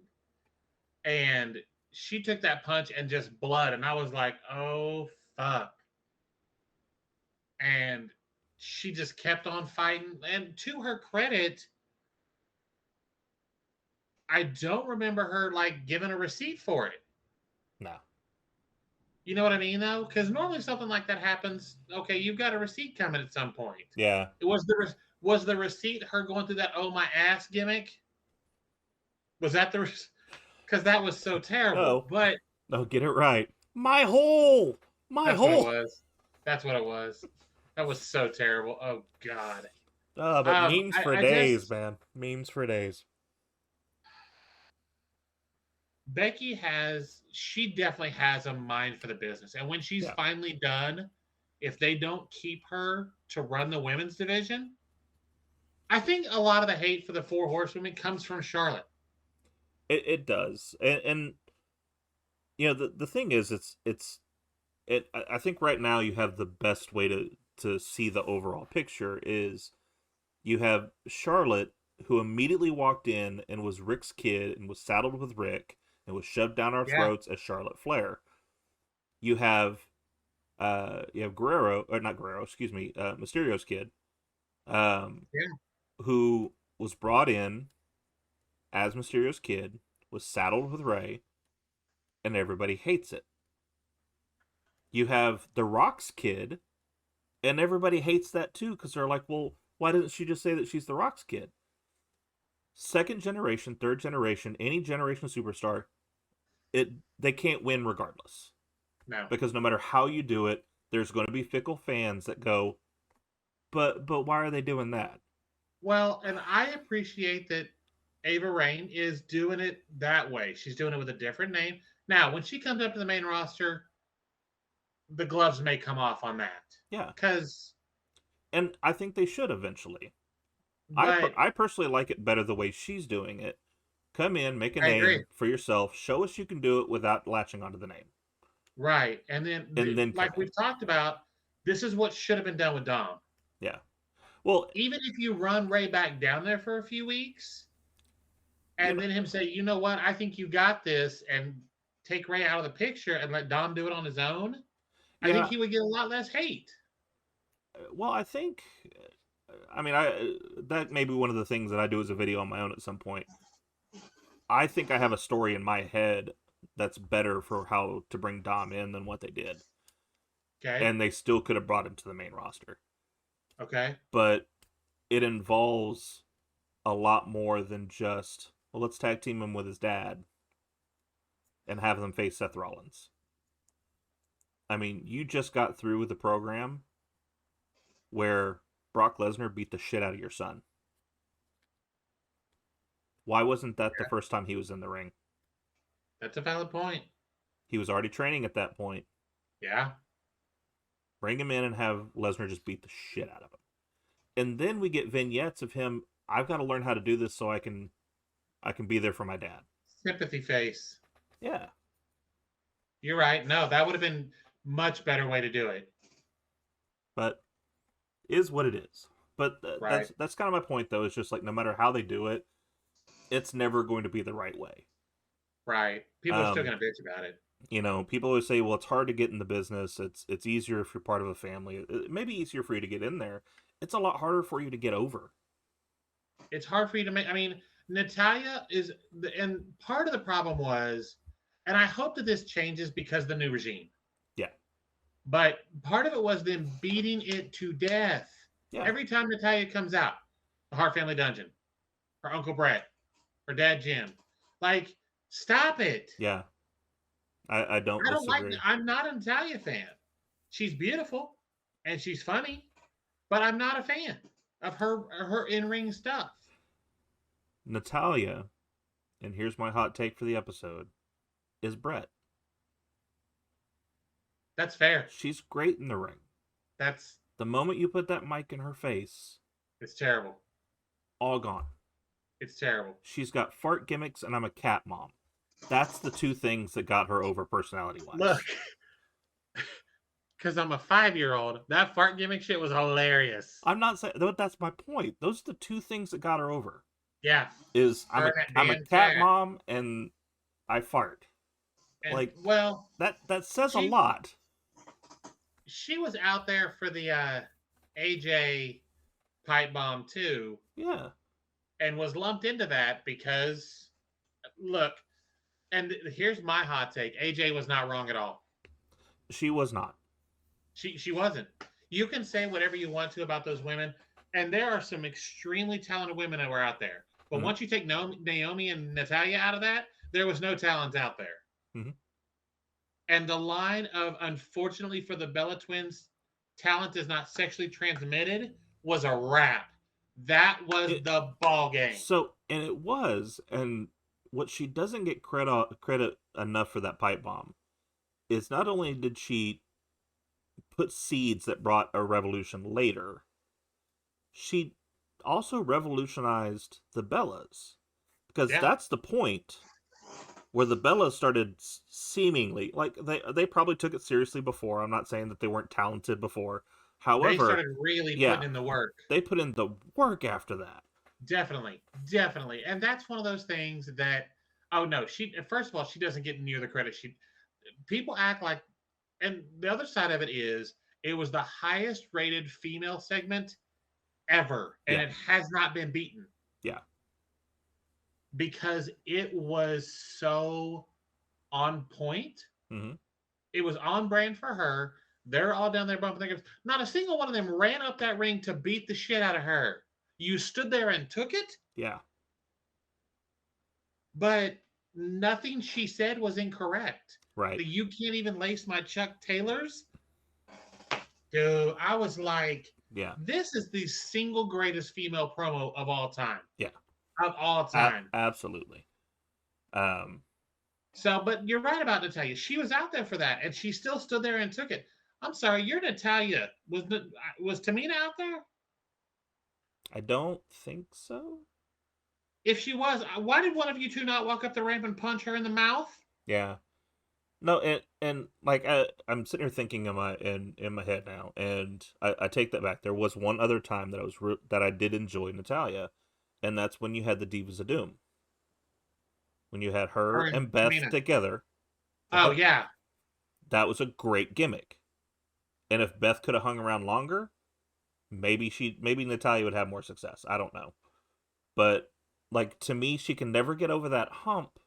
and she took that punch and just blood, and I was like, oh fuck, and she just kept on fighting, and to her credit, I don't remember her like giving a receipt for it. No. You know what I mean, though? Because normally something like that happens. Okay, you've got a receipt coming at some point. Yeah. It was the receipt her going through that "oh my ass" gimmick? Was that the? Because that was so terrible. No. But No, get it right. My hole. My that's what it hole. was. That's what it was. That was so terrible. Oh God. But memes for I days, just man. Memes for days. Becky has she definitely has a mind for the business, and when she's Yeah. finally done, if they don't keep her to run the women's division, I think a lot of the hate for the Four Horsewomen comes from Charlotte. It does. And you know, the thing is, I think right now you have the best way to see the overall picture is you have Charlotte, who immediately walked in and was Rick's kid and was saddled with Rick and was shoved down our Yeah, throats as Charlotte Flair. You have Guerrero, or not Guerrero, excuse me, Mysterio's kid, um, yeah. who was brought in as Mysterio's kid, was saddled with Ray, and everybody hates it. You have The Rock's kid, and everybody hates that too because they're like, well, why doesn't she just say that she's The Rock's kid? Second generation, third generation, any generation of superstar, they can't win regardless. No. Because no matter how you do it, there's going to be fickle fans that go, but why are they doing that? Well, and I appreciate that Ava Rain is doing it that way. She's doing it with a different name. Now, when she comes up to the main roster, the gloves may come off on that. Yeah, Because, and I think they should eventually. but I personally like it better the way she's doing it. Come in, make a I agree. name for yourself, show us you can do it without latching onto the name, Right. And then, and then come like in. we've talked about, this is what should have been done with Dom. Yeah. Well, Even if you run Ray back down there for a few weeks you and know, then him say, you know what, I think you got this, and take Ray out of the picture and let Dom do it on his own, I think yeah. he would get a lot less hate. Well, I think, I mean, I that may be one of the things that I do as a video on my own at some point. I think I have a story in my head that's better for how to bring Dom in than what they did. Okay. and they still could have brought him to the main roster. Okay. But it involves a lot more than just, well, let's tag team him with his dad and have them face Seth Rollins. I mean, you just got through with the program where Brock Lesnar beat the shit out of your son. Why wasn't that the Yeah. first time he was in the ring? That's a valid point. He was already training at that point. Yeah. Bring him in and have Lesnar just beat the shit out of him. And then we get vignettes of him, I've got to learn how to do this so I can be there for my dad. Sympathy face. Yeah. You're right. No, that would have been much better way to do it. But is what it is. But Right. that's kind of my point, though. It's just like no matter how they do it, it's never going to be the right way. Right. People are still going to bitch about it. You know, people always say, well, it's hard to get in the business. It's easier if you're part of a family. It may be easier for you to get in there. It's a lot harder for you to get over. It's hard for you to make. I mean, Natalia is, and part of the problem was, and I hope that this changes because of the new regime. Yeah. But part of it was them beating it to death. Yeah. Every time Natalia comes out, the Hart Family Dungeon, her Uncle Brett, her dad Jim, like, stop it. Yeah. I don't disagree. I'm not a Natalia fan. She's beautiful and she's funny, but I'm not a fan of her in-ring stuff. Natalia, and here's my hot take for the episode, is Brett. That's fair. She's great in the ring. That's the moment you put that mic in her face, it's terrible. All gone. It's terrible. She's got fart gimmicks, and I'm a cat mom. That's the two things that got her over personality-wise. Look, because I'm a 5-year-old, that fart gimmick shit was hilarious. I'm not saying that's my point. Those are the two things that got her over. Yeah. Is I'm a cat mom and I fart. And, like, well, that says a lot. She was out there for the AJ pipe bomb too. Yeah. And was lumped into that because, look, and here's my hot take: AJ was not wrong at all. She was not. She wasn't. You can say whatever you want to about those women, and there are some extremely talented women that were out there. But once you take Naomi and Natalia out of that, there was no talent out there. Mm-hmm. And the line of, unfortunately for the Bella Twins, talent is not sexually transmitted was a wrap. That was the ball game. So, and it was, and what she doesn't get credit enough for that pipe bomb is not only did she put seeds that brought a revolution later, she also revolutionized the Bellas. Because that's the point where the Bellas started seemingly, like, they probably took it seriously before. I'm not saying that they weren't talented before. However, they started really putting in the work. They put in the work after that. Definitely. And that's one of those things that, oh no, first of all, she doesn't get near the credit. People act like, and the other side of it is, it was the highest rated female segment ever, and it has not been beaten. Yeah. Because it was so on point. Mm-hmm. It was on brand for her. They're all down there bumping their gums. Not a single one of them ran up that ring to beat the shit out of her. You stood there and took it? Yeah. But nothing she said was incorrect. Right. You can't even lace my Chuck Taylors? Dude, I was like, yeah, this is the single greatest female promo of all time. Yeah. Of all time. Absolutely. So, but you're right about Natalia. She was out there for that, and she still stood there and took it. I'm sorry, you're Natalia. Was Tamina out there? I don't think so. If she was, why did one of you two not walk up the ramp and punch her in the mouth? Yeah. No, and like I'm sitting here thinking in my head now, and I take that back. There was one other time that that I did enjoy Natalia, and that's when you had the Divas of Doom. When you had her and Beth Tamina together. Oh yeah, that was a great gimmick. And if Beth could have hung around longer, maybe Natalia would have more success. I don't know, but like, to me, she can never get over that hump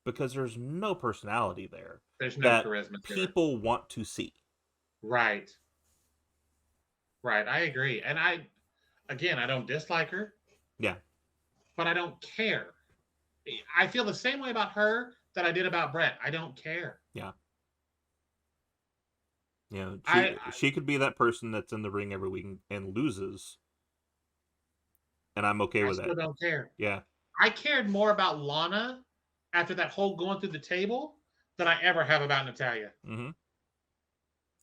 because there's no personality there. There's no charisma. People want to see. Right. Right. I agree. And I don't dislike her, Yeah, but I don't care. I feel the same way about her that I did about Brett. I don't care. yeah. You know, I she could be that person that's in the ring every week and loses, and I'm okay I with still it. don't care. Yeah. I cared more about Lana after that whole going through the table than I ever have about Natalia. Mm-hmm.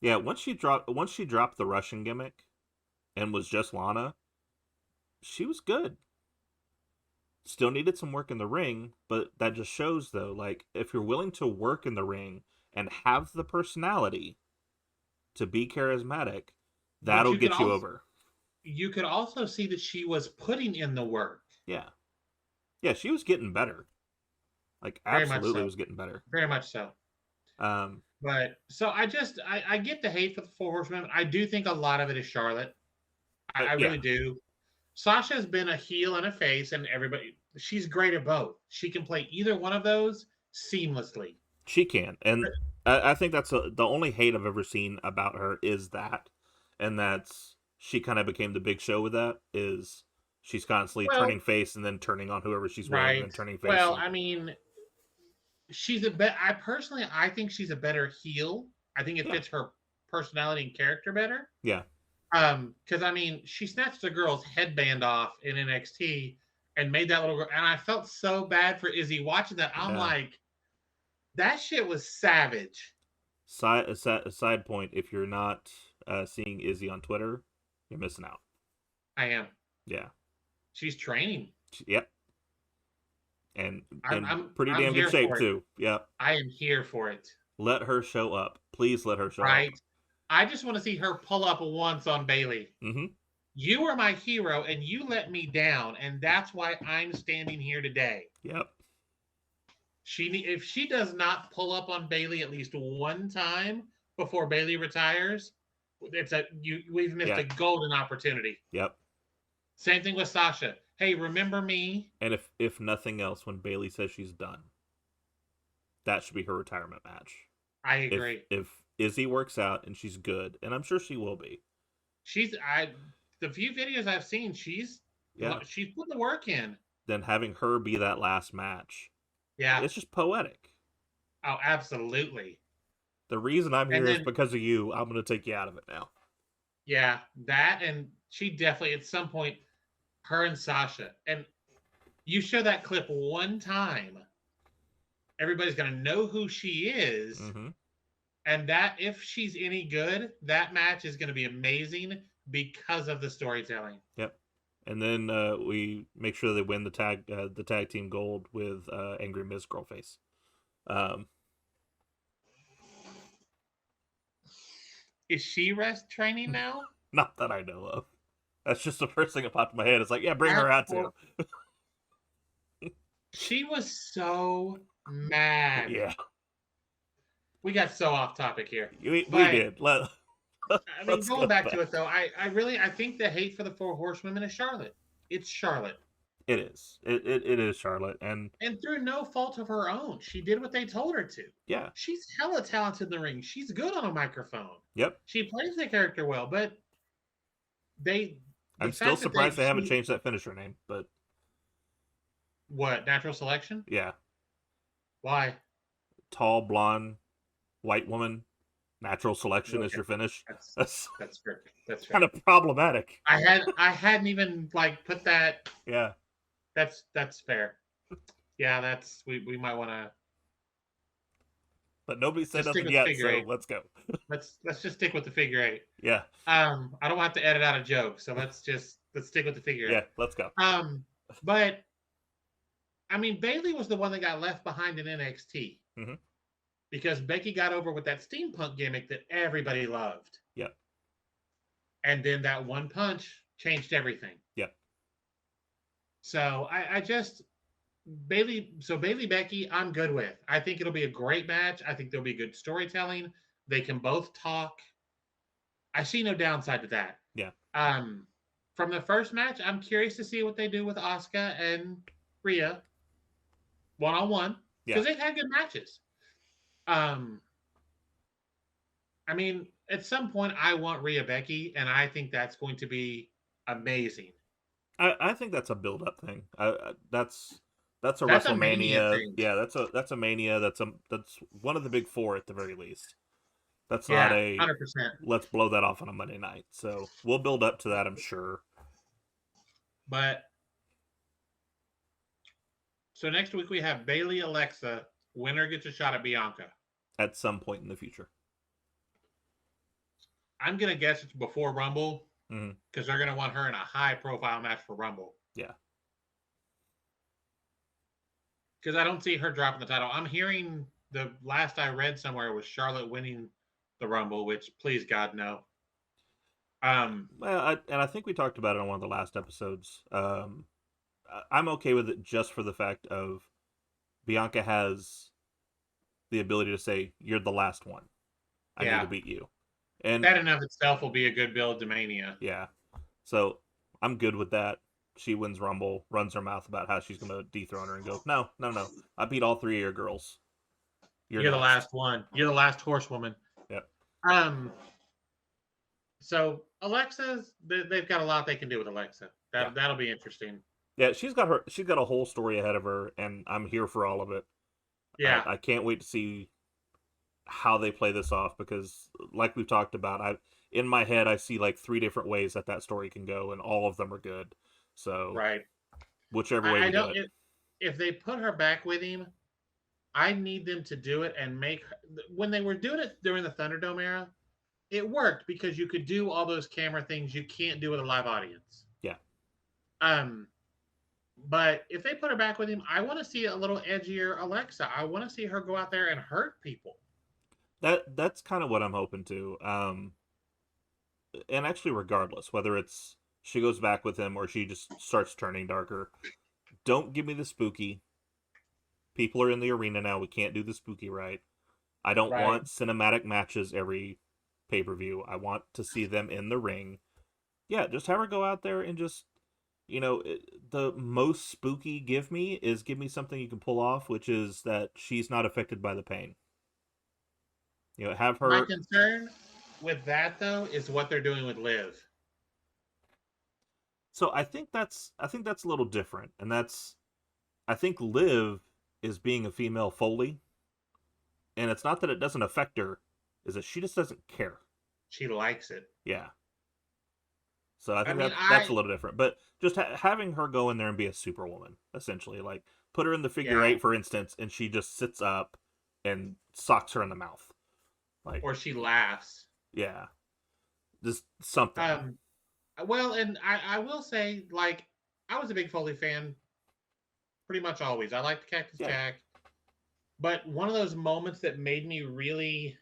Yeah. Once she dropped the Russian gimmick and was just Lana, she was good. Still needed some work in the ring, but that just shows though, like if you're willing to work in the ring and have the personality to be charismatic, But that'll get you over. you could also see that she was putting in the work. Yeah. Yeah, she was getting better. Like Very much absolutely so. was getting better. Very much so. Um But so I get the hate for the Four Horsemen. I do think a lot of it is Charlotte. I yeah, really do. Sasha's been a heel and a face, and everybody she's great at both. She can play either one of those seamlessly. she can. And I think that's the only hate I've ever seen about her is that. And that's she kind of became the big show with that is she's constantly turning Well, face and then turning on whoever she's with and then right. turning face Well, and I mean, I think she's a better heel. I think it yeah. fits her personality and character better. Yeah. Because I mean, she snatched a girl's headband off in NXT and made that little girl, and I felt so bad for Izzy watching that. I'm Yeah. like, that shit was savage. Side point: if you're not seeing Izzy on Twitter, you're missing out. I am. Yeah. She's training. Yep. And I'm in I'm pretty I'm damn good here shape for it. too. Yep. I am here for it. Let her show up. Please let her show up. Right? I just want to see her pull up once on Bailey. Mm-hmm. You are my hero, and you let me down, and that's why I'm standing here today. Yep. If she does not pull up on Bailey at least one time before Bailey retires, we've missed Yeah. a golden opportunity. Yep. Same thing with Sasha. Hey, remember me? And if nothing else, when Bailey says she's done, that should be her retirement match. I agree. If Izzy works out and she's good, and I'm sure she will be. The few videos I've seen, she's putting the work in. Then having her be that last match, Yeah. it's just poetic. Oh, absolutely. The reason I'm And here is then because of you. I'm going to take you out of it now. yeah, that and she definitely at some point, her and Sasha, and you show that clip one time, everybody's gonna know who she is, Mm-hmm. and that if she's any good, that match is gonna be amazing because of the storytelling. Yep. And then we make sure they win the tag team gold with Angry Miz Girlface. Is she rest training now? Not that I know of. That's just the first thing that popped in my head. It's like, yeah, bring her out too. She was so mad. Yeah. We got so off topic here. We did. I mean, going back to it though, I think the hate for the Four Horsewomen is Charlotte. It's Charlotte. It is. It is Charlotte, and through no fault of her own, she did what they told her to. yeah. She's hella talented in the ring. She's good on a microphone. Yep. She plays the character well, but I'm still surprised they haven't changed that finisher name, but what, natural selection? yeah. Why? Tall, blonde, white woman, natural selection is your finish. That's fair. That's fair. Kind of problematic. I hadn't even like put that. Yeah. That's fair. Yeah, we might want to. But nobody said nothing yet, so let's go. Let's just stick with the figure eight. Yeah. I don't have to edit out a joke, so let's stick with the figure eight. Yeah, let's go. But I mean, Bailey was the one that got left behind in NXT because Becky got over with that steampunk gimmick that everybody loved. Yep. And then that one punch changed everything. Yep. So I just Bailey Becky, I'm good with. I think it'll be a great match. I think there'll be good storytelling. They can both talk. I see no downside to that. Yeah. From the first match, I'm curious to see what they do with Asuka and Rhea one-on-one because they've had good matches. I I mean, at some point, I want Rhea Becky, and I think that's going to be amazing. I think that's a build up thing. That's a That's a mania WrestleMania. thing. Yeah, that's a Mania. That's one of the big four at the very least. That's not Yeah, a 100%. let's blow that off on a Monday night. So we'll build up to that, I'm sure, But so next week we have Bailey Alexa. Winner gets a shot at Bianca. at some point in the future. I'm gonna guess it's before Rumble Hmm. because they're gonna want her in a high profile match for Rumble. Yeah. Because I don't see her dropping the title. I'm hearing the last I read somewhere was Charlotte winning the Rumble, which please God no. Well, I think we talked about it on one of the last episodes. I'm okay with it just for the fact of Bianca has the ability to say, "You're the last one. I need to Yeah, beat you," and that in of itself will be a good build to Mania. yeah, so I'm good with that. She wins Rumble, runs her mouth about how she's going to dethrone her, and go, "No, no, no! I beat all three of your girls. You're You're the next." last one. You're the last horsewoman. Yep. Um, so Alexa's they've got a lot they can do with Alexa. Yeah. That'll be interesting. Yeah, she's got a whole story ahead of her, and I'm here for all of it. Yeah, I can't wait to see how they play this off because, like we've talked about, I in my head I see like three different ways that story can go, and all of them are good. So right. whichever way I we do don't. it, If they put her back with him, I need them to do it and make her, when they were doing it during the Thunderdome era, it worked because you could do all those camera things you can't do with a live audience. yeah, Um, but if they put her back with him, I want to see a little edgier Alexa. I want to see her go out there and hurt people. that's kind of what I'm hoping to. And actually, regardless whether it's she goes back with him or she just starts turning darker, don't give me the spooky. People are in the arena now. We can't do the spooky right. I don't Right. want cinematic matches every pay per view. I want to see them in the ring. Yeah, just have her go out there and just, the most spooky give me something you can pull off, which is that she's not affected by the pain. Have My her. concern with that though is what they're doing with Liv. So I think that's a little different, and I think Liv is being a female Foley, and it's not that it doesn't affect her, is that she just doesn't care. She likes it. Yeah. So I I think mean, that's a little different, but just having her go in there and be a superwoman, essentially, like put her in the figure yeah, eight, for instance, and she just sits up and socks her in the mouth, like or she laughs. yeah, just something. Um, well, and I will say, like, I was a big Foley fan pretty much always. I liked Cactus Yeah, Jack, but one of those moments that made me really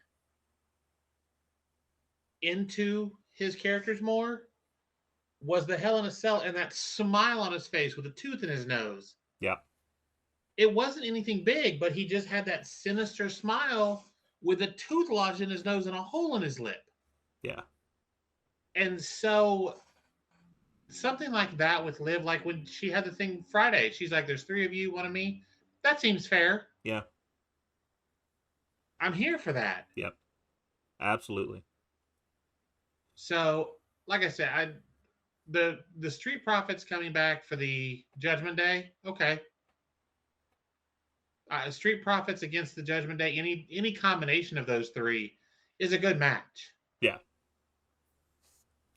into his characters more was the Hell in a Cell and that smile on his face with a tooth in his nose. yeah, It wasn't anything big, but he just had that sinister smile with a tooth lodged in his nose and a hole in his lip. yeah, And so something like that with Liv, like when she had the thing Friday, she's like, "There's three of you, one of me." That seems fair. yeah, I'm here for that. yep, absolutely. So, like I said, the Street Profits coming back for the Judgment Day. Okay, Street Profits against the Judgment Day. Any combination of those three is a good match. Yeah,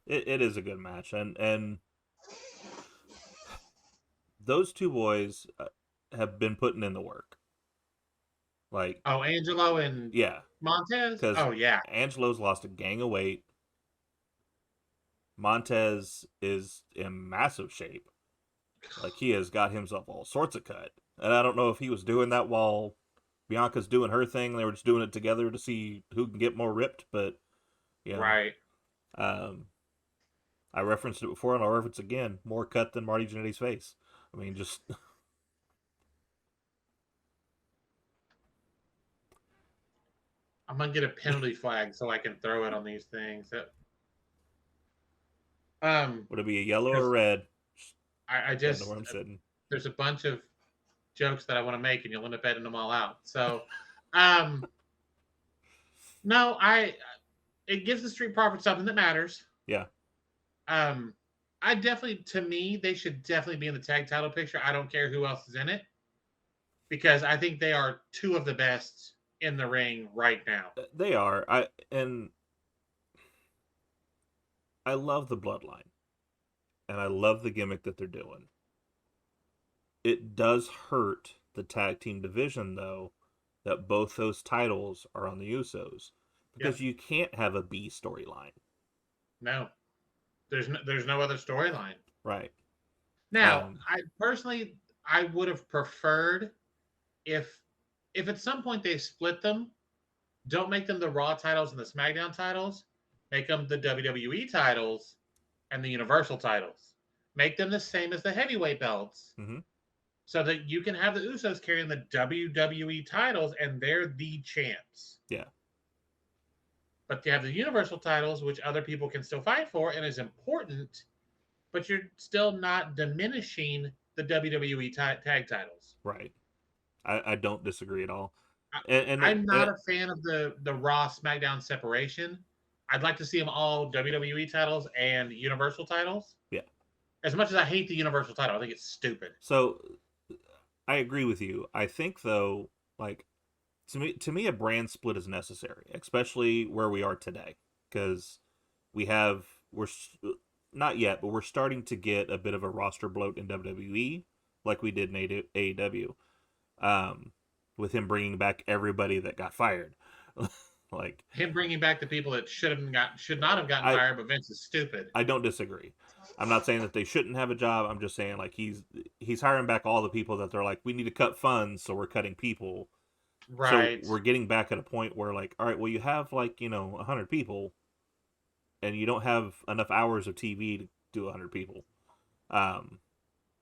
it is a good match, and those two boys have been putting in the work. Like, Oh, Angelo and yeah, Montez. because Oh yeah, Angelo's lost a gang of weight. Montez is in massive shape. Like, he has got himself all sorts of cut. And I don't know if he was doing that while Bianca's doing her thing. They were just doing it together to see who can get more ripped. But, you know, right. um, I referenced it before and I'll reference it again. More cut than Marty Jannetty's face. I mean, just. I'm gonna get a penalty flag so I can throw it on these things. Would it be a yellow or Because red? I Don't know just where I'm sitting. there's a bunch of jokes that I want to make, and you'll end up editing them all out. So, um, no, it gives the Street Profits something that matters. Yeah. Um, I definitely, to me, they should definitely be in the tag title picture. I don't care who else is in it because I think they are two of the best in the ring right now. They are. I love the bloodline and I love the gimmick that they're doing. It does hurt the tag team division though that both those titles are on the Usos Yeah, because you can't have a B storyline. no, there's no other storyline. Right. Now, Um I personally, I would have preferred if at some point they split them, don't make them the Raw titles and the SmackDown titles, make them the WWE titles and the Universal titles. Make them the same as the heavyweight belts mhm. so that you can have the Usos carrying the WWE titles and they're the champs. Yeah. But you have the Universal titles, which other people can still fight for and is important, but you're still not diminishing the WWE tag titles. Right. I don't disagree at all. I, And I'm not a fan of the Raw SmackDown separation. I'd like to see them all WWE titles and Universal titles. yeah. As much as I hate the Universal title, I think it's stupid. So I agree with you. I think though, like to me a brand split is necessary, especially where we are today because we're not yet, but we're starting to get a bit of a roster bloat in WWE like we did in AEW. Um with him bringing back everybody that got fired. like Him bringing back the people that should not have gotten I fired, but Vince is stupid. I don't disagree. I'm not saying that they shouldn't have a job. I'm just saying like he's hiring back all the people that they're like we need to cut funds, so we're cutting people. So Right. we're getting back at a point where like all right, well you have like 100 people, and you don't have enough hours of TV to do 100 people. Um,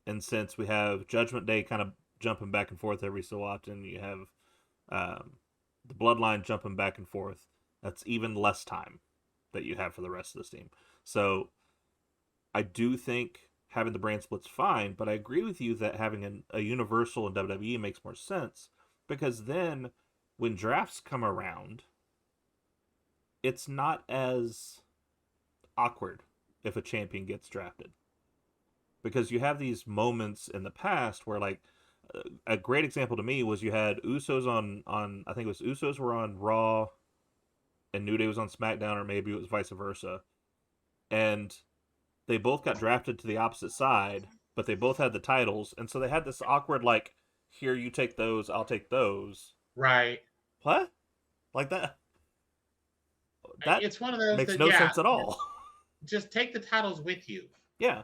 and since we have Judgment Day kind of jumping back and forth every so often, you have um, the Bloodline jumping back and forth. That's even less time that you have for the rest of this team. So I do think having the brand split's fine, but I agree with you that having a Universal in WWE makes more sense because then when drafts come around, it's not as awkward if a champion gets drafted because you have these moments in the past where like a great example to me was you had Usos on I think it was Usos were on Raw and New Day was on SmackDown, or maybe it was vice versa, and they both got drafted to the opposite side, but they both had the titles, and so they had this awkward like, here you take those, I'll take those. Right. What? Like that It's one of those makes that, no yeah, sense at all. just take the titles with you. Yeah.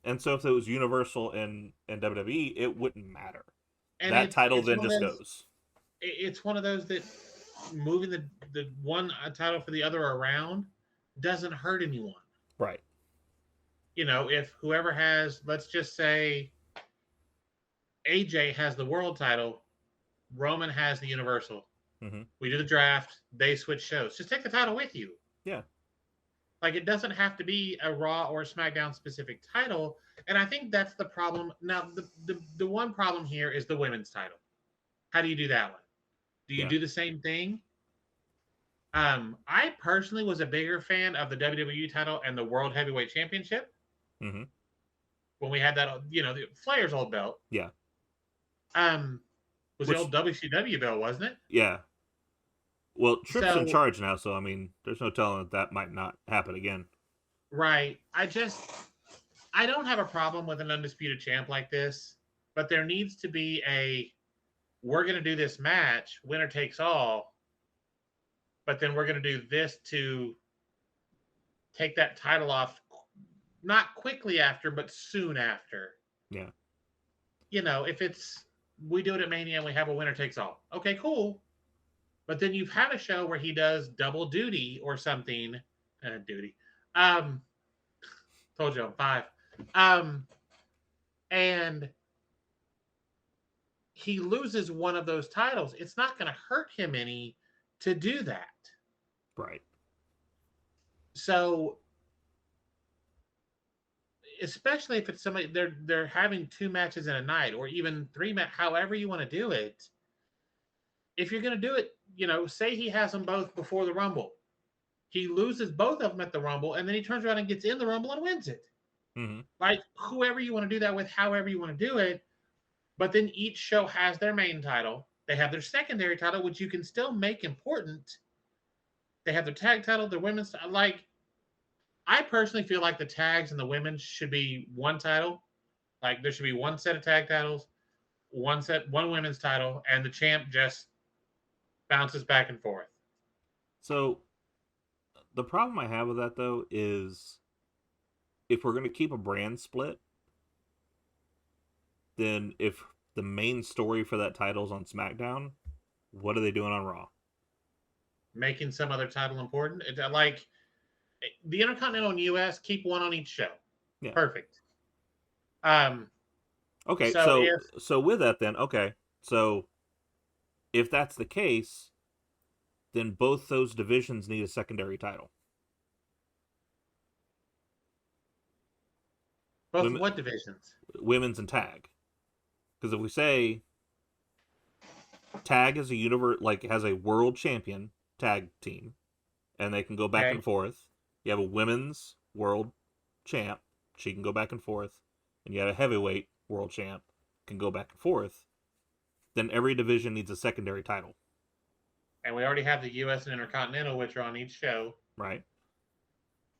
And so if it was Universal and WWE, it wouldn't matter. And That title it's then one of just those goes. it's one of those that moving the one title for the other around doesn't hurt anyone. Right. If whoever has, let's just say AJ has the world title, Roman has the Universal. Mm-hmm. We do the draft, they switch shows. Just take the title with you. Yeah. Like it doesn't have to be a Raw or a SmackDown specific title. And I think that's the problem. Now, the one problem here is the women's title. How do you do that one? Do you Yeah. do the same thing? I personally was a bigger fan of the WWE title and the World Heavyweight Championship Mm-hmm. when we had that, the Flair's old belt. Yeah. Was Which, the old WCW belt, wasn't it? yeah. Well, Tripp's in So, charge now, so I mean, there's no telling that might not happen again. right. I don't have a problem with an undisputed champ like this, but there needs to be we're going to do this match, winner takes all, but then we're going to do this to take that title off, not quickly after, but soon after. Yeah. If we do it at Mania and we have a winner takes all, okay, cool. But then you've had a show where he does double duty or something, duty. Told you I'm 5. And he loses one of those titles. It's not going to hurt him any to do that. Right. So, especially if it's somebody they're having 2 matches in a night or even 3 however you want to do it. If you're going to do it, say he has them both before the Rumble. He loses both of them at the Rumble, and then he turns around and gets in the Rumble and wins it. Mm-hmm. Like, whoever you want to do that with, however you want to do it. But then each show has their main title. They have their secondary title, which you can still make important. They have their tag title, their women's. Like, I personally feel like the tags and the women should be one title. Like, there should be one set of tag titles, one women's title, and the champ just bounces back and forth. So the problem I have with that though is if we're going to keep a brand split, then if the main story for that title is on SmackDown, what are they doing on Raw? Making some other title important. Like the Intercontinental and US, keep one on each show. Yeah. Perfect. Okay, So if so with that then, okay. So if that's the case, then both those divisions need a secondary title. both Women, what divisions? women's and tag. Because if we say tag is a universe, like has a world champion tag team, and they can go back Okay. and forth. You have a women's world champ, she can go back and forth, and you have a heavyweight world champ, can go back and forth. Then every division needs a secondary title, And we already have the US and Intercontinental, which are on each show. right?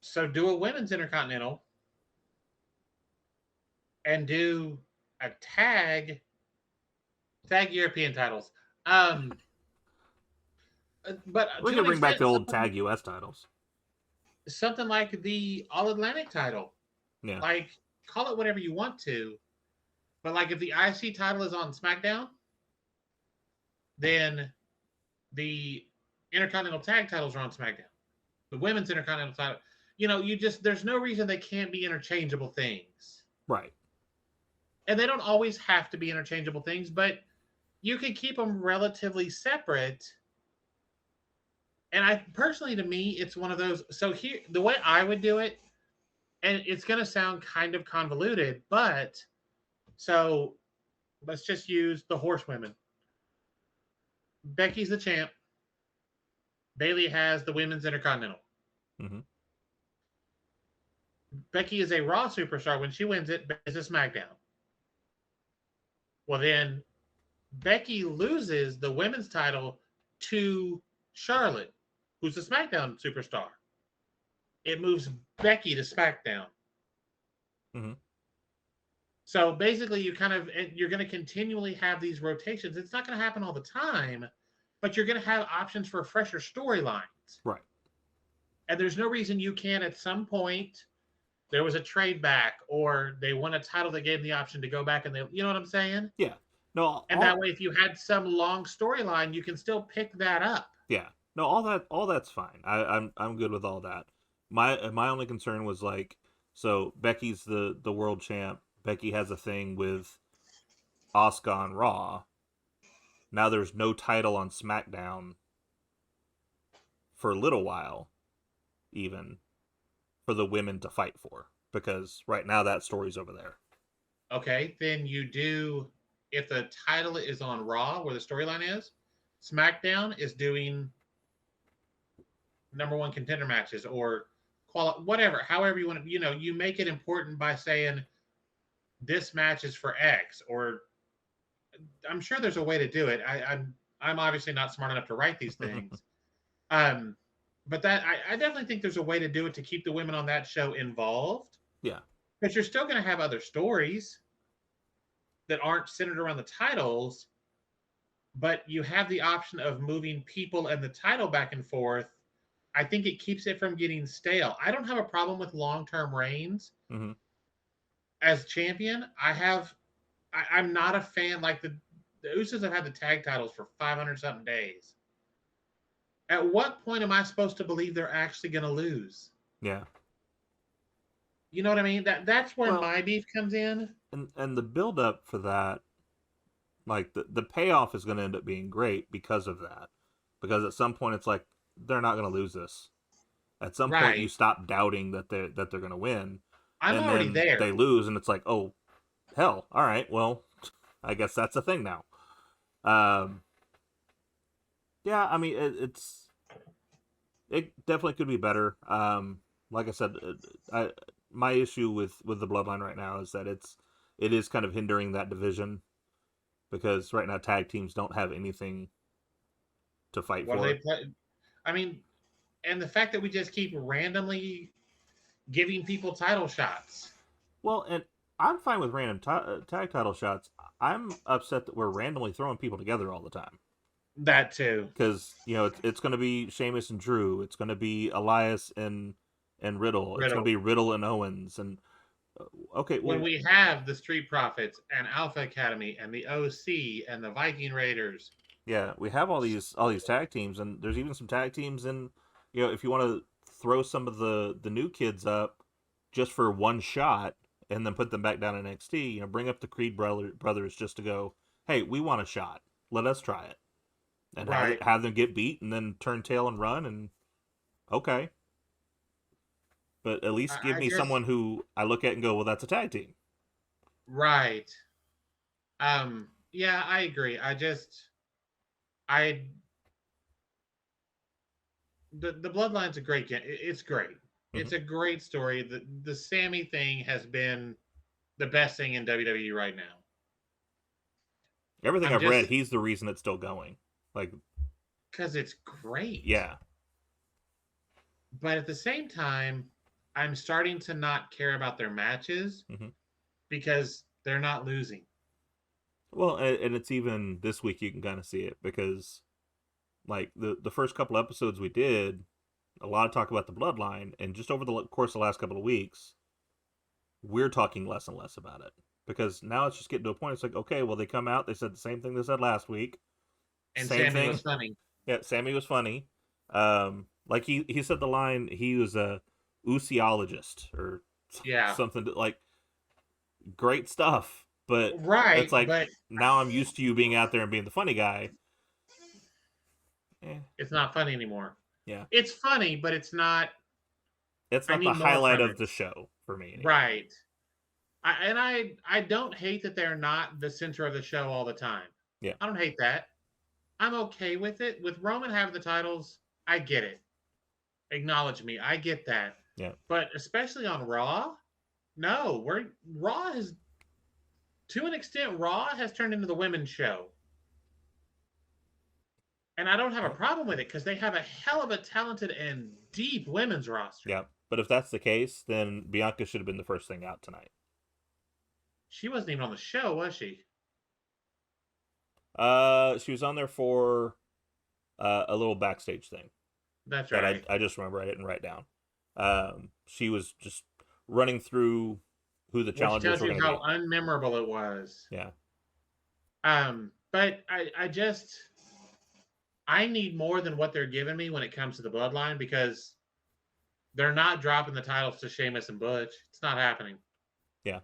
So do a women's Intercontinental and do a tag European titles. But We to can an bring back extent, the old tag US titles. something like the All Atlantic title. Yeah. Like, call it whatever you want to. But like if the IC title is on SmackDown, then the Intercontinental Tag titles are on SmackDown. The women's Intercontinental title. There's no reason they can't be interchangeable things. Right. And they don't always have to be interchangeable things, but you can keep them relatively separate. And I personally, to me, it's one of those. So here, the way I would do it, and it's going to sound kind of convoluted, but so let's just use the horsewomen. Becky's the champ. Bayley has the women's Intercontinental. Mm-hmm. Becky is a Raw superstar. When she wins it, it's a SmackDown. Well, then Becky loses the women's title to Charlotte, who's a SmackDown superstar. It moves Becky to SmackDown. Mm-hmm. So basically, you're going to continually have these rotations. It's not going to happen all the time, but you're going to have options for fresher storylines. Right. And there's no reason you can't at some point. There was a trade back, or they won a title that gave them the option to go back, and you know what I'm saying? Yeah. No. And that way, if you had some long storyline, you can still pick that up. Yeah. No. All that's fine. I'm good with all that. My only concern was like, so Becky's the world champ. Becky has a thing with Asuka on Raw. Now there's no title on SmackDown for a little while, even for the women to fight for, because right now that story's over there. Okay, then you do, if the title is on Raw, where the storyline is, SmackDown is doing number one contender matches or whatever, however you want to, you make it important by saying this match is for X, or I'm sure there's a way to do it. I'm obviously not smart enough to write these things. But that I definitely think there's a way to do it to keep the women on that show involved. Yeah. But you're still going to have other stories that aren't centered around the titles, but you have the option of moving people and the title back and forth. I think it keeps it from getting stale. I don't have a problem with long-term reigns as champion. I'm not a fan, like the Usos have had the tag titles for 500 something days. At what point am I supposed to believe they're actually going to lose? Yeah. You know what I mean? That's where my beef comes in. And the build up for that, like the payoff is going to end up being great because of that. Because at some point it's like they're not going to lose this. At some point you stop doubting that they're going to win. I'm and already then there. They lose and it's like, oh, hell, all right, well, I guess that's a thing now. Yeah, I mean it definitely could be better. Like I said, my issue with the Bloodline right now is that it is kind of hindering that division because right now tag teams don't have anything to fight What do they for. play? I mean, and the fact that we just keep randomly giving people title shots. Well, and I'm fine with random tag title shots. I'm upset that we're randomly throwing people together all the time. That too. Because it's going to be Sheamus and Drew. It's going to be Elias and Riddle. It's going to Riddle. be Riddle and Owens. And okay, When well, we have the Street Profits and Alpha Academy and the OC and the Viking Raiders. yeah, we have all these tag teams, and there's even some tag teams in. If you want to throw some of the new kids up just for one shot and then put them back down in NXT, bring up the Creed brothers just to go, hey, we want a shot. Let us try it. And Right. have them get beat and then turn tail and run, and okay. But at least give I me just someone who I look at and go, well, that's a tag team. right. Yeah, I agree. I the Bloodline's a great game. It's great. Mm-hmm. It's a great story. The Sammy thing has been the best thing in WWE right now. Everything I'm I've read, just he's the reason it's still going. Like, because it's great. yeah. But at the same time, I'm starting to not care about their matches Mm-hmm. because they're not losing. Well, and it's even this week you can kind of see it because, like, the first couple episodes we did, a lot of talk about the bloodline, and just over the course of the last couple of weeks, we're talking less and less about it because now it's just getting to a point. It's like, okay, well, they come out, they said the same thing they said last week, And same Sammy thing. was funny. Yeah, Sammy was funny. Like he said the line, he was a ooseologist or Yeah. something like great stuff. But it's Right, like but now I'm used to you being out there and being the funny guy. Eh, it's not funny anymore. yeah, It's funny, but it's not. it's I not the need more highlight from of it. the show for me anyway. Right. I don't hate that they're not the center of the show all the time. Yeah, I don't hate that. I'm okay with it. With Roman having the titles, I get it. Acknowledge me. I get that. yeah. But especially on Raw, no, we're Raw has to an extent Raw has turned into the women's show. And I don't have a Well, problem with it because they have a hell of a talented and deep women's roster. yeah. But if that's the case, then Bianca should have been the first thing out tonight. She wasn't even on the show, was she? She was on there for a little backstage thing That's that right. I just remember I didn't write down. She was just running through who the Which challengers tells were you going to how be. unmemorable it was. Yeah, But I need more than what they're giving me when it comes to the bloodline because they're not dropping the titles to Sheamus and Butch. It's not happening. yeah.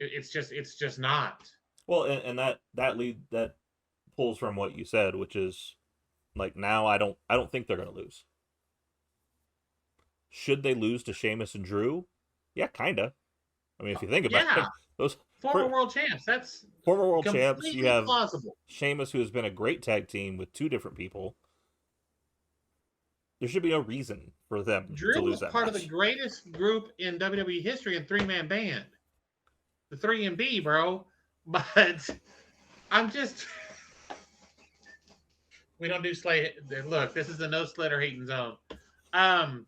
It's just not. Well, and that pulls from what you said, which is like now I don't think they're going to lose. Should they lose to Sheamus and Drew? Yeah, kinda. I mean, if you think about Yeah, it, those former world champs. That's former world champs. You completely have plausible. Sheamus, who has been a great tag team with two different people. There should be no reason for them to Drew lose was that part of the match. greatest group in WWE history in three-man band, the 3 and B, bro. But I'm just we don't do Slay. Look, this is a no Slater hating zone. Um,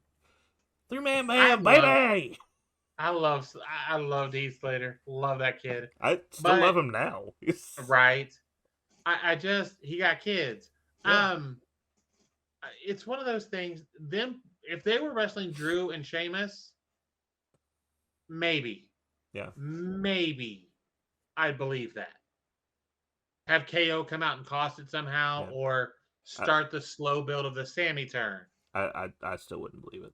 3-man I band, love, baby. I love Heath Slater. Love that kid. I still But love him now. right, I just he got kids. Yeah, Um, it's one of those things. Them if they were wrestling Drew and Sheamus, maybe, yeah. maybe I'd believe that. Have KO come out and cost it somehow, Yeah. or I, start the slow build of the Sammy turn. I still wouldn't believe it,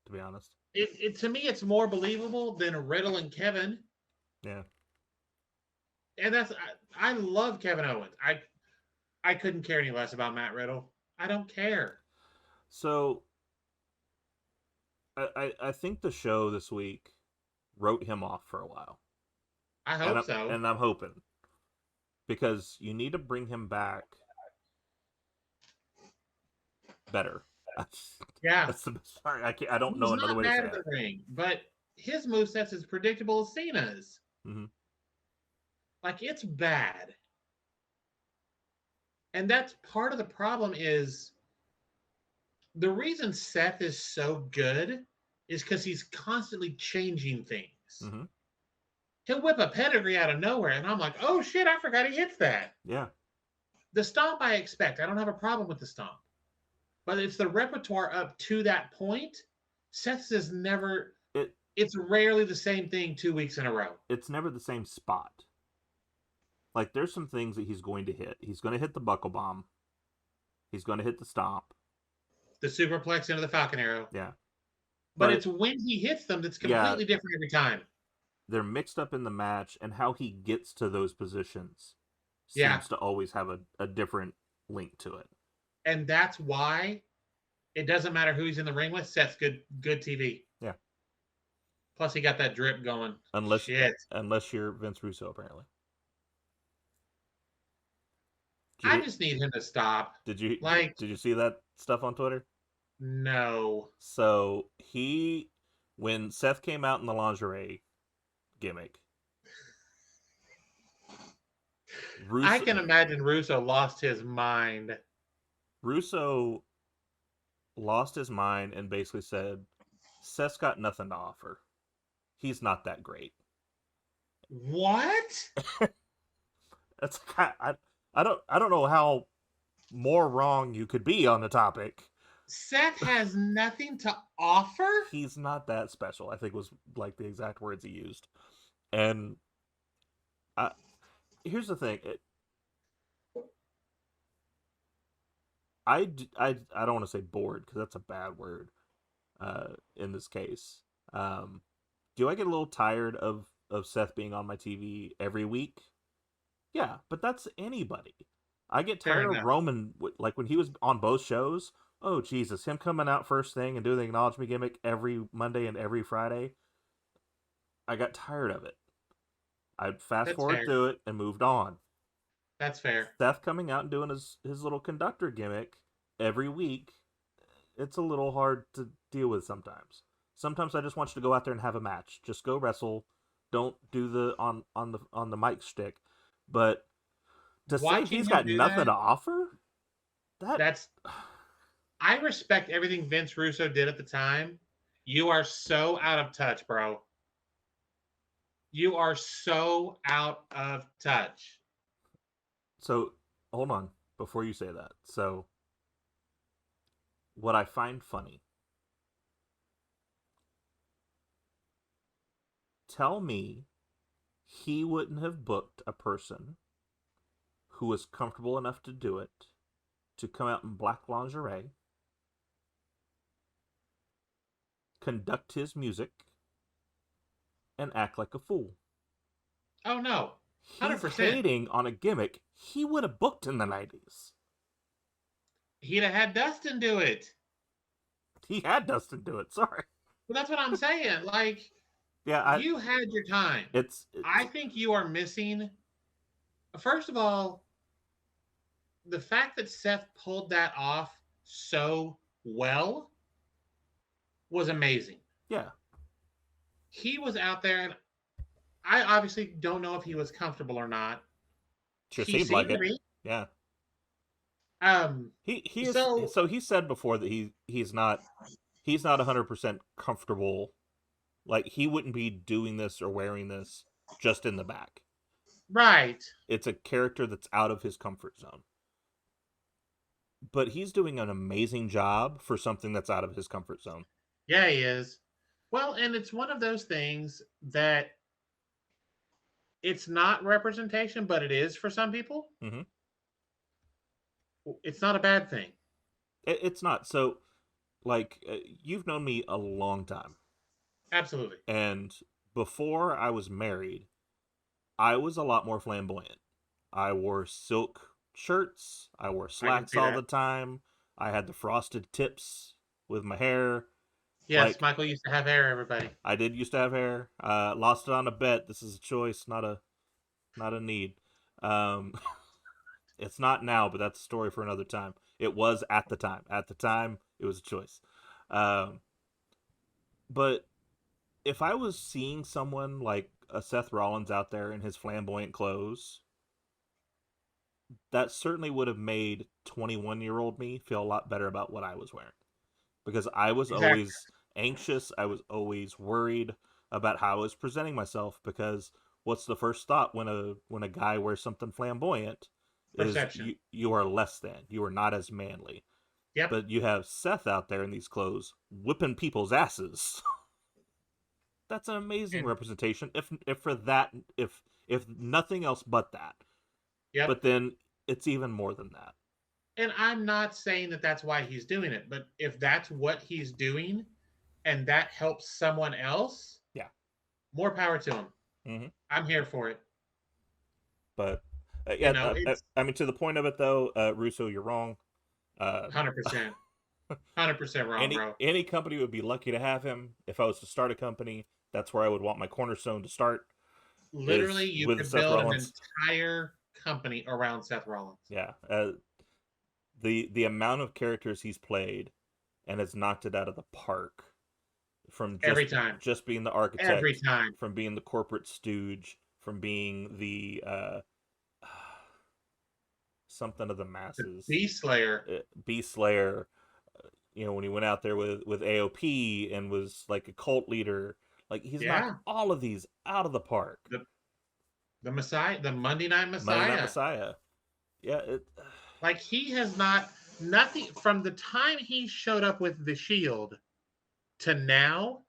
to be honest. It to me, it's more believable than Riddle and Kevin, Yeah. and I love Kevin Owens. I couldn't care any less about Matt Riddle. I don't care. So I think the show this week wrote him off for a while, I and hope so. I'm hoping because you need to bring him back better. Yeah. That's the best part. I don't know He's another not way to bad say in the it. ring, but his moveset's as predictable as Cena's. Mm-hmm. Like, it's bad. And that's part of the problem is the reason Seth is so good is because he's constantly changing things. Mm-hmm. He'll whip a pedigree out of nowhere, and I'm like, oh shit, I forgot he hits that. Yeah. The stomp I expect. I don't have a problem with the stomp. But it's the repertoire up to that point. Seth's is never, It it's rarely the same thing 2 weeks in a row. it's never the same spot. Like there's some things that he's going to hit. He's going to hit the buckle bomb. He's going to hit the stomp. The superplex into the Falcon Arrow. Yeah. But But it's when he hits them that's yeah, completely different every time. they're mixed up in the match, and how he gets to those positions Yeah. seems to always have a different link to it. And that's why it doesn't matter who he's in the ring with. Seth's good TV. Yeah. Plus, he got that drip going. Unless Shit. unless you're Vince Russo, apparently. Did I you just need him to stop. did you Like, did you see that stuff on Twitter? no. So when Seth came out in the lingerie gimmick, I Russo, can imagine Russo lost his mind. Russo lost his mind and basically said, "Seth's got nothing to offer. He's not that great." What? That's I don't know how more wrong you could be on the topic. Seth has nothing to offer? He's not that special, I think was like the exact words he used. And I, here's the thing. I don't want to say bored because that's a bad word in this case. Do I get a little tired of Seth being on my TV every week? Yeah, but that's anybody. I get I tired of know. Roman, like when he was on both shows. Oh Jesus, him coming out first thing and doing the acknowledgement gimmick every Monday and every Friday. I got tired of it. I'd fast That's forward fair. through it and moved on. That's fair. Seth coming out and doing his little conductor gimmick every week, it's a little hard to deal with sometimes. Sometimes I just want you to go out there and have a match. Just go wrestle. Don't do the on the mic shtick. But to say Watching he's him got do nothing that, to offer, that that's I respect everything Vince Russo did at the time. You are so out of touch, bro. You are so out of touch. so hold on before you say that. So what I find funny, tell me he wouldn't have booked a person who was comfortable enough to do it to come out in black lingerie, conduct his music, and act like a fool. Oh no. He's 100%. hating on a gimmick he would have booked in the 90s. He'd have had Dustin do it. He had Dustin do it, sorry. But that's what I'm saying. Like, Yeah, you had your time. it's I think you are missing. First of all, the fact that Seth pulled that off so well was amazing. yeah, He was out there, and I obviously don't know if he was comfortable or not. sure He seemed like seemed to it. be. Yeah. Um, He is so so he said before that he's not 100% comfortable, like he wouldn't be doing this or wearing this just in the back. right. It's a character that's out of his comfort zone. But he's doing an amazing job for something that's out of his comfort zone. Yeah, he is. Well, and it's one of those things that it's not representation, but it is for some people. Mm-hmm. It's not a bad thing. It's not. So, like, you've known me a long time. Absolutely. And before I was married, I was a lot more flamboyant. I wore silk shirts. I wore slacks all the time. I had the frosted tips with my hair. Yes, like, Michael used to have hair, everybody. I did used to have hair. Lost it on a bet. This is a choice, not a need. It's not now, but that's a story for another time. It was at the time. At the time, it was a choice. Um, but if I was seeing someone like a Seth Rollins out there in his flamboyant clothes, that certainly would have made 21-year-old me feel a lot better about what I was wearing. Because I was Exactly. always anxious, I was always worried about how I was presenting myself, because what's the first thought when a guy wears something flamboyant is Perception. you are less than. You are not as manly. Yep. But you have Seth out there in these clothes whipping people's asses. That's an amazing And representation. If for that, if nothing else but that. yep. But then it's even more than that. And I'm not saying that that's why he's doing it, but if that's what he's doing and that helps someone else, Yeah. more power to him. Hmm. I'm here for it. But You yeah, know, it's I mean, to the point of it though, Russo, you're wrong. Uh, 100%. 100% wrong, any bro. any company would be lucky to have him. If I was to start a company, that's where I would want my cornerstone to start, Literally, is you with could Seth build an Rollins. entire company around Seth Rollins. Yeah, the amount of characters he's played and has knocked it out of the park, from Every time. just being the Every architect, time. from being the corporate stooge, from being the something of the The masses, Beast Slayer. Beast Slayer. When he went out there with AOP and was like a cult leader, like he's knocked Yeah. all of these out of the park. The the Messiah, the Monday Night Monday Night Messiah. Messiah. Yeah, Like he has not nothing from the time he showed up with the Shield to now.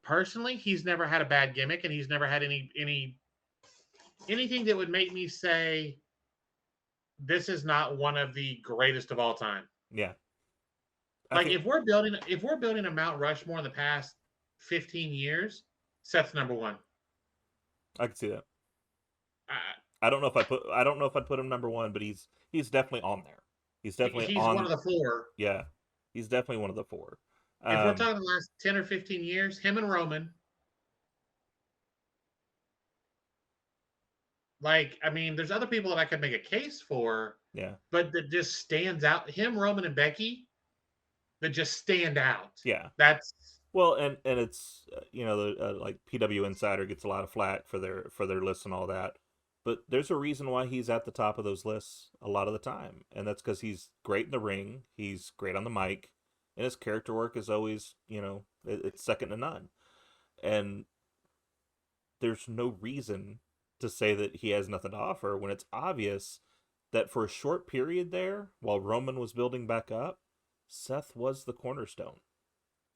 Personally, he's never had a bad gimmick, and he's never had anything that would make me say this is not one of the greatest of all time. yeah. I Like think if we're building a Mount Rushmore in the past 15 years, Seth's number one. I can see that. Uh, I don't know if I'd put him number one, but he's definitely on there. He's definitely he's one on. of the four. Yeah, he's definitely one of the four. If we're Um, talking the last 10 or 15 years, him and Roman, like, I mean, there's other people that I could make a case for, yeah, but that just stands out. Him, Roman, and Becky, that just stand out. yeah. That's Well, and it's the like PW Insider gets a lot of flack for their lists and all that, but there's a reason why he's at the top of those lists a lot of the time, and that's because he's great in the ring, he's great on the mic, and his character work is always it's second to none, and there's no reason to say that he has nothing to offer when it's obvious that for a short period there, while Roman was building back up, Seth was the cornerstone.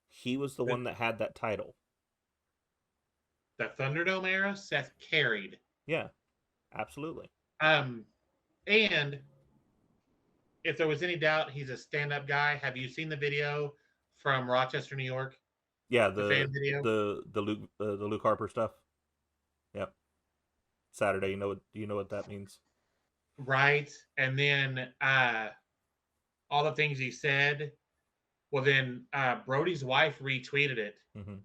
He was the the, one that had that title. the Thunderdome era. Seth carried. Yeah, absolutely. Um, and if there was any doubt, he's a stand-up guy. Have you seen the video from Rochester, New York? Yeah, The fan video, the Luke Harper stuff. Yep. Saturday. You know what that means? right? And then all the things he said. Well, then Brody's wife retweeted it Mm-hmm.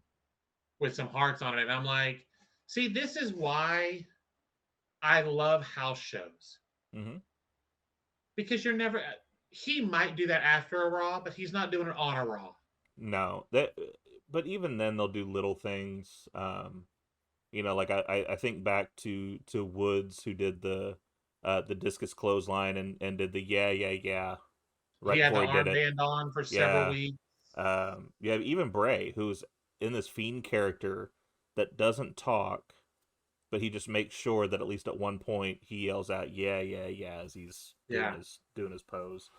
with some hearts on it, and I'm like, see, this is why I love house shows Mm-hmm. because you're never. He might do that after a Raw, but he's not doing it on a Raw. No, that. But even then, they'll do little things. Like I think back to Woods, who did the discus clothesline and did the yeah He right had the before he did it. armband on for several Yeah. weeks. You have even Bray, who's in this fiend character that doesn't talk, but he just makes sure that at least at one point he yells out yeah as he's Yeah, doing his pose.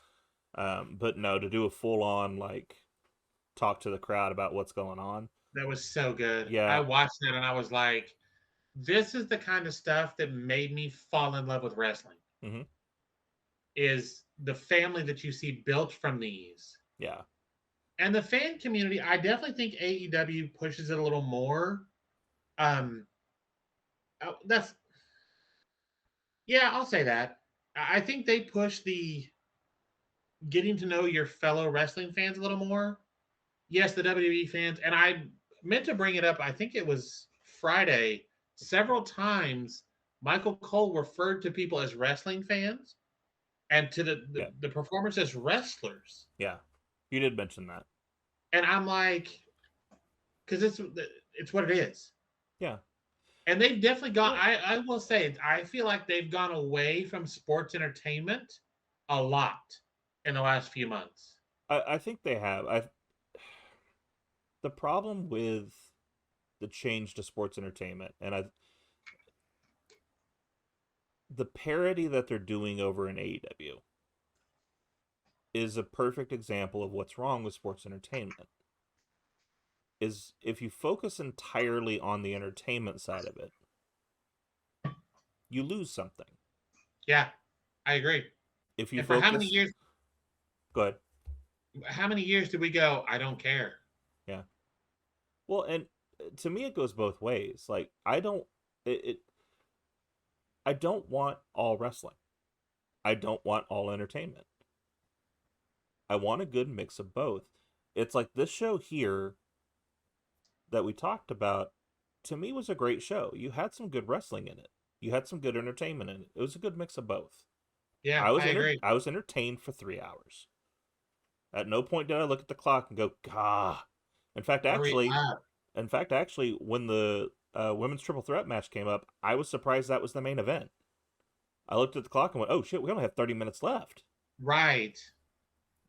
But no, to do a full on like talk to the crowd about what's going on. that was so good. I Yeah. watched it and I was like, this is the kind of stuff that made me fall in love with wrestling. Hmm. Is the family that you see built from these. Yeah. And the fan community, I definitely think AEW pushes it a little more. Um, that's yeah, I'll say that. I think they push the getting to know your fellow wrestling fans a little more. Yes, the WWE fans, and I meant to bring it up. I think it was Friday. Several times, Michael Cole referred to people as wrestling fans and to the, the, Yeah. the performers as wrestlers. Yeah. You did mention that. And I'm like, because it's what it is. Yeah. And they've definitely gone. Well, I will say, I feel like they've gone away from sports entertainment a lot in the last few months. I think they have. The problem with the change to sports entertainment, and the parody that they're doing over in AEW is a perfect example of what's wrong with sports entertainment. Is if you focus entirely on the entertainment side of it, you lose something. Yeah, I agree. If you And for focus, go ahead. how many years did we go? I don't care. Yeah. Well, and to me, it goes both ways. Like I don't want all wrestling. I don't want all entertainment. I want a good mix of both. It's like this show here that we talked about, to me, was a great show. You had some good wrestling in it. You had some good entertainment in it. It was a good mix of both. Yeah, I agree. I was entertained for 3 hours. At no point did I look at the clock and go, "Gah." In fact, Hurry actually, up. when the women's triple threat match came up, I was surprised that was the main event. I looked at the clock and went, "Oh shit, we only have 30 minutes left." Right.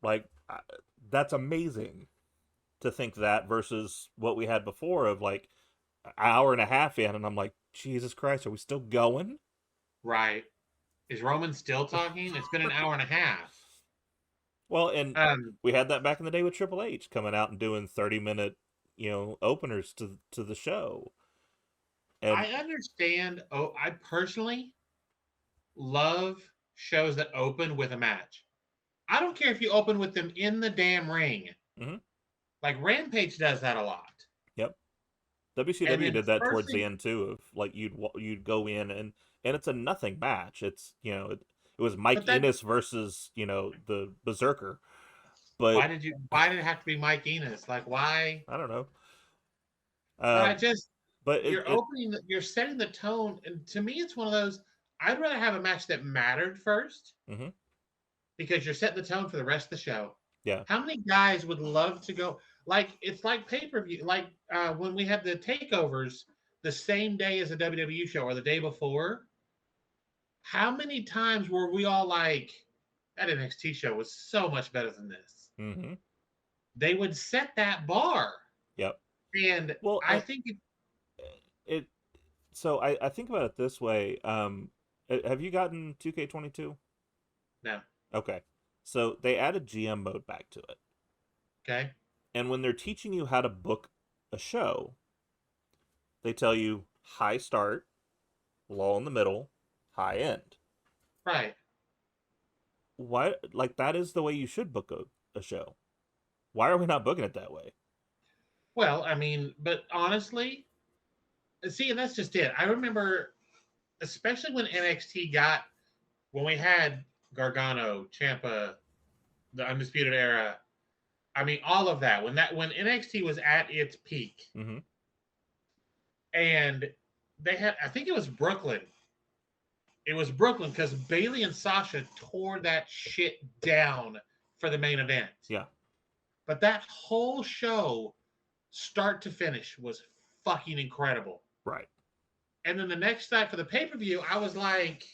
Like, that's amazing to think that versus what we had before of like an hour and a half in, and I'm like, Jesus Christ, are we still going? Right. Is Roman still talking? It's been an hour and a half. Well, and Um, we had that back in the day with Triple H coming out and doing 30-minute, openers to the show. And I understand. Oh, I personally love shows that open with a match. I don't care if you open with them in the damn ring. mhm, Like Rampage does that a lot. yep, And WCW then did that first towards the thing, end too. Of like you'd go in and it's a nothing match. It's it was Mike but that Ennis versus the Berserker, but why did it have to be Mike Enos? Like why? I don't know. But I Um, just but you're setting the tone, and to me, it's one of those. I'd rather have a match that mattered first mhm, because you're setting the tone for the rest of the show. yeah, How many guys would love to go? Like it's like pay per view. Like when we had the takeovers the same day as the WWE show or the day before. How many times were we all like, that NXT show was so much better than this? mhm, They would set that bar, yep. and Well, I think it so I think about it this way. Have you gotten 2K22? no, Okay. So they added GM mode back to it. okay, And when they're teaching you how to book a show, they tell you high start, low in the middle, high end. right. Why, like, that is the way you should book a show. Why are we not booking it that way? Well, I mean, but honestly, see, and that's just it. I remember, especially when NXT got when we had Gargano, Champa, the Undisputed Era. I mean, all of that when NXT was at its peak, Mm-hmm. and they had, I think it was Brooklyn. It was Brooklyn because Bailey and Sasha tore that shit down for the main event. Yeah. But that whole show, start to finish, was fucking incredible. Right. And then the next night for the pay per view, I was like,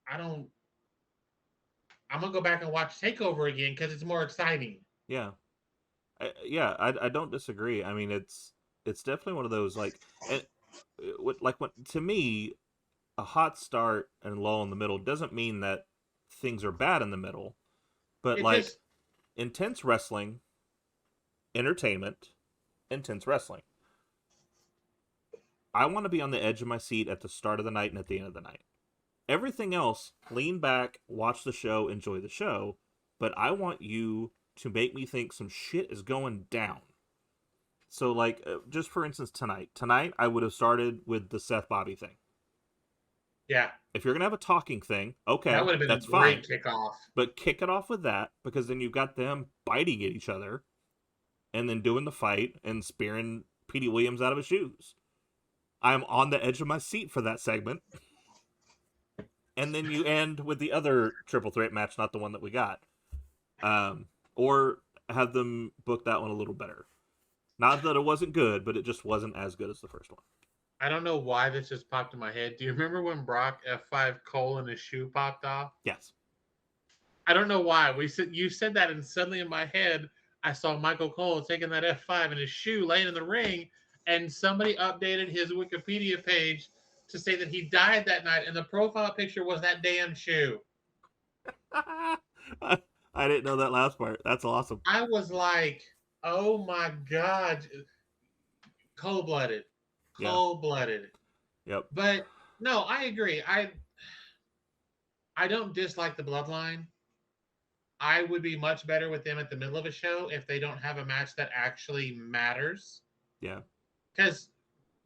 I don't. I'm gonna go back and watch Takeover again because it's more exciting. Yeah. I don't disagree. I mean, it's definitely one of those like, and what to me, a hot start and low in the middle doesn't mean that things are bad in the middle, but It like just intense wrestling, entertainment, intense wrestling. I want to be on the edge of my seat at the start of the night and at the end of the night. Everything else, lean back, watch the show, enjoy the show, but I want you to make me think some shit is going down. So, like, just for instance, tonight I would have started with the Seth Bobby thing. yeah, If you're gonna have a talking thing, that okay, would have been a that's great fine. kickoff. But kick it off with that because then you've got them biting at each other and then doing the fight and spearing Petey Williams out of his shoes. I'm on the edge of my seat for that segment. and then you end with the other triple threat match, not the one that we got. Or have them book that one a little better. Not that it wasn't good, but it just wasn't as good as the first one. I don't know why this just popped in my head. Do you remember when Brock F5 Cole and his shoe popped off? Yes. I don't know why. You said that, and suddenly in my head, I saw Michael Cole taking that F5 and his shoe laying in the ring, and somebody updated his Wikipedia page to say that he died that night, and the profile picture was that damn shoe. I didn't know that last part. That's awesome. I was like, oh my God. Cold blooded. Yeah. Cold blooded. Yep. But no, I agree. I don't dislike the bloodline. I would be much better with them at the middle of a show if they don't have a match that actually matters. Yeah. Because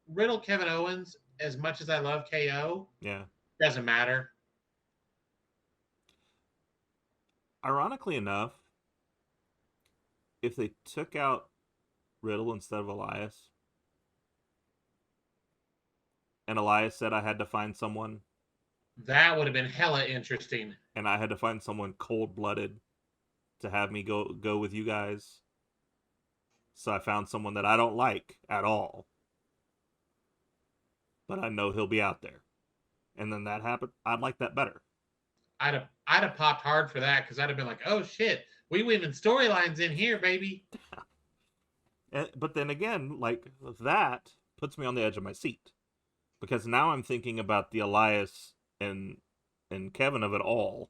Riddle, Kevin Owens, as much as I love KO, Yeah. doesn't matter. Ironically enough, if they took out Riddle instead of Elias, and Elias said I had to find someone, that would have been hella interesting. and I had to find someone cold-blooded to have me go with you guys. So I found someone that I don't like at all, but I know he'll be out there. And then that happened. I'd like that better. I'd have popped hard for that because I'd have been like, oh shit, we weaving storylines in here, baby. But then again, like, that puts me on the edge of my seat, because now I'm thinking about the Elias and Kevin of it all,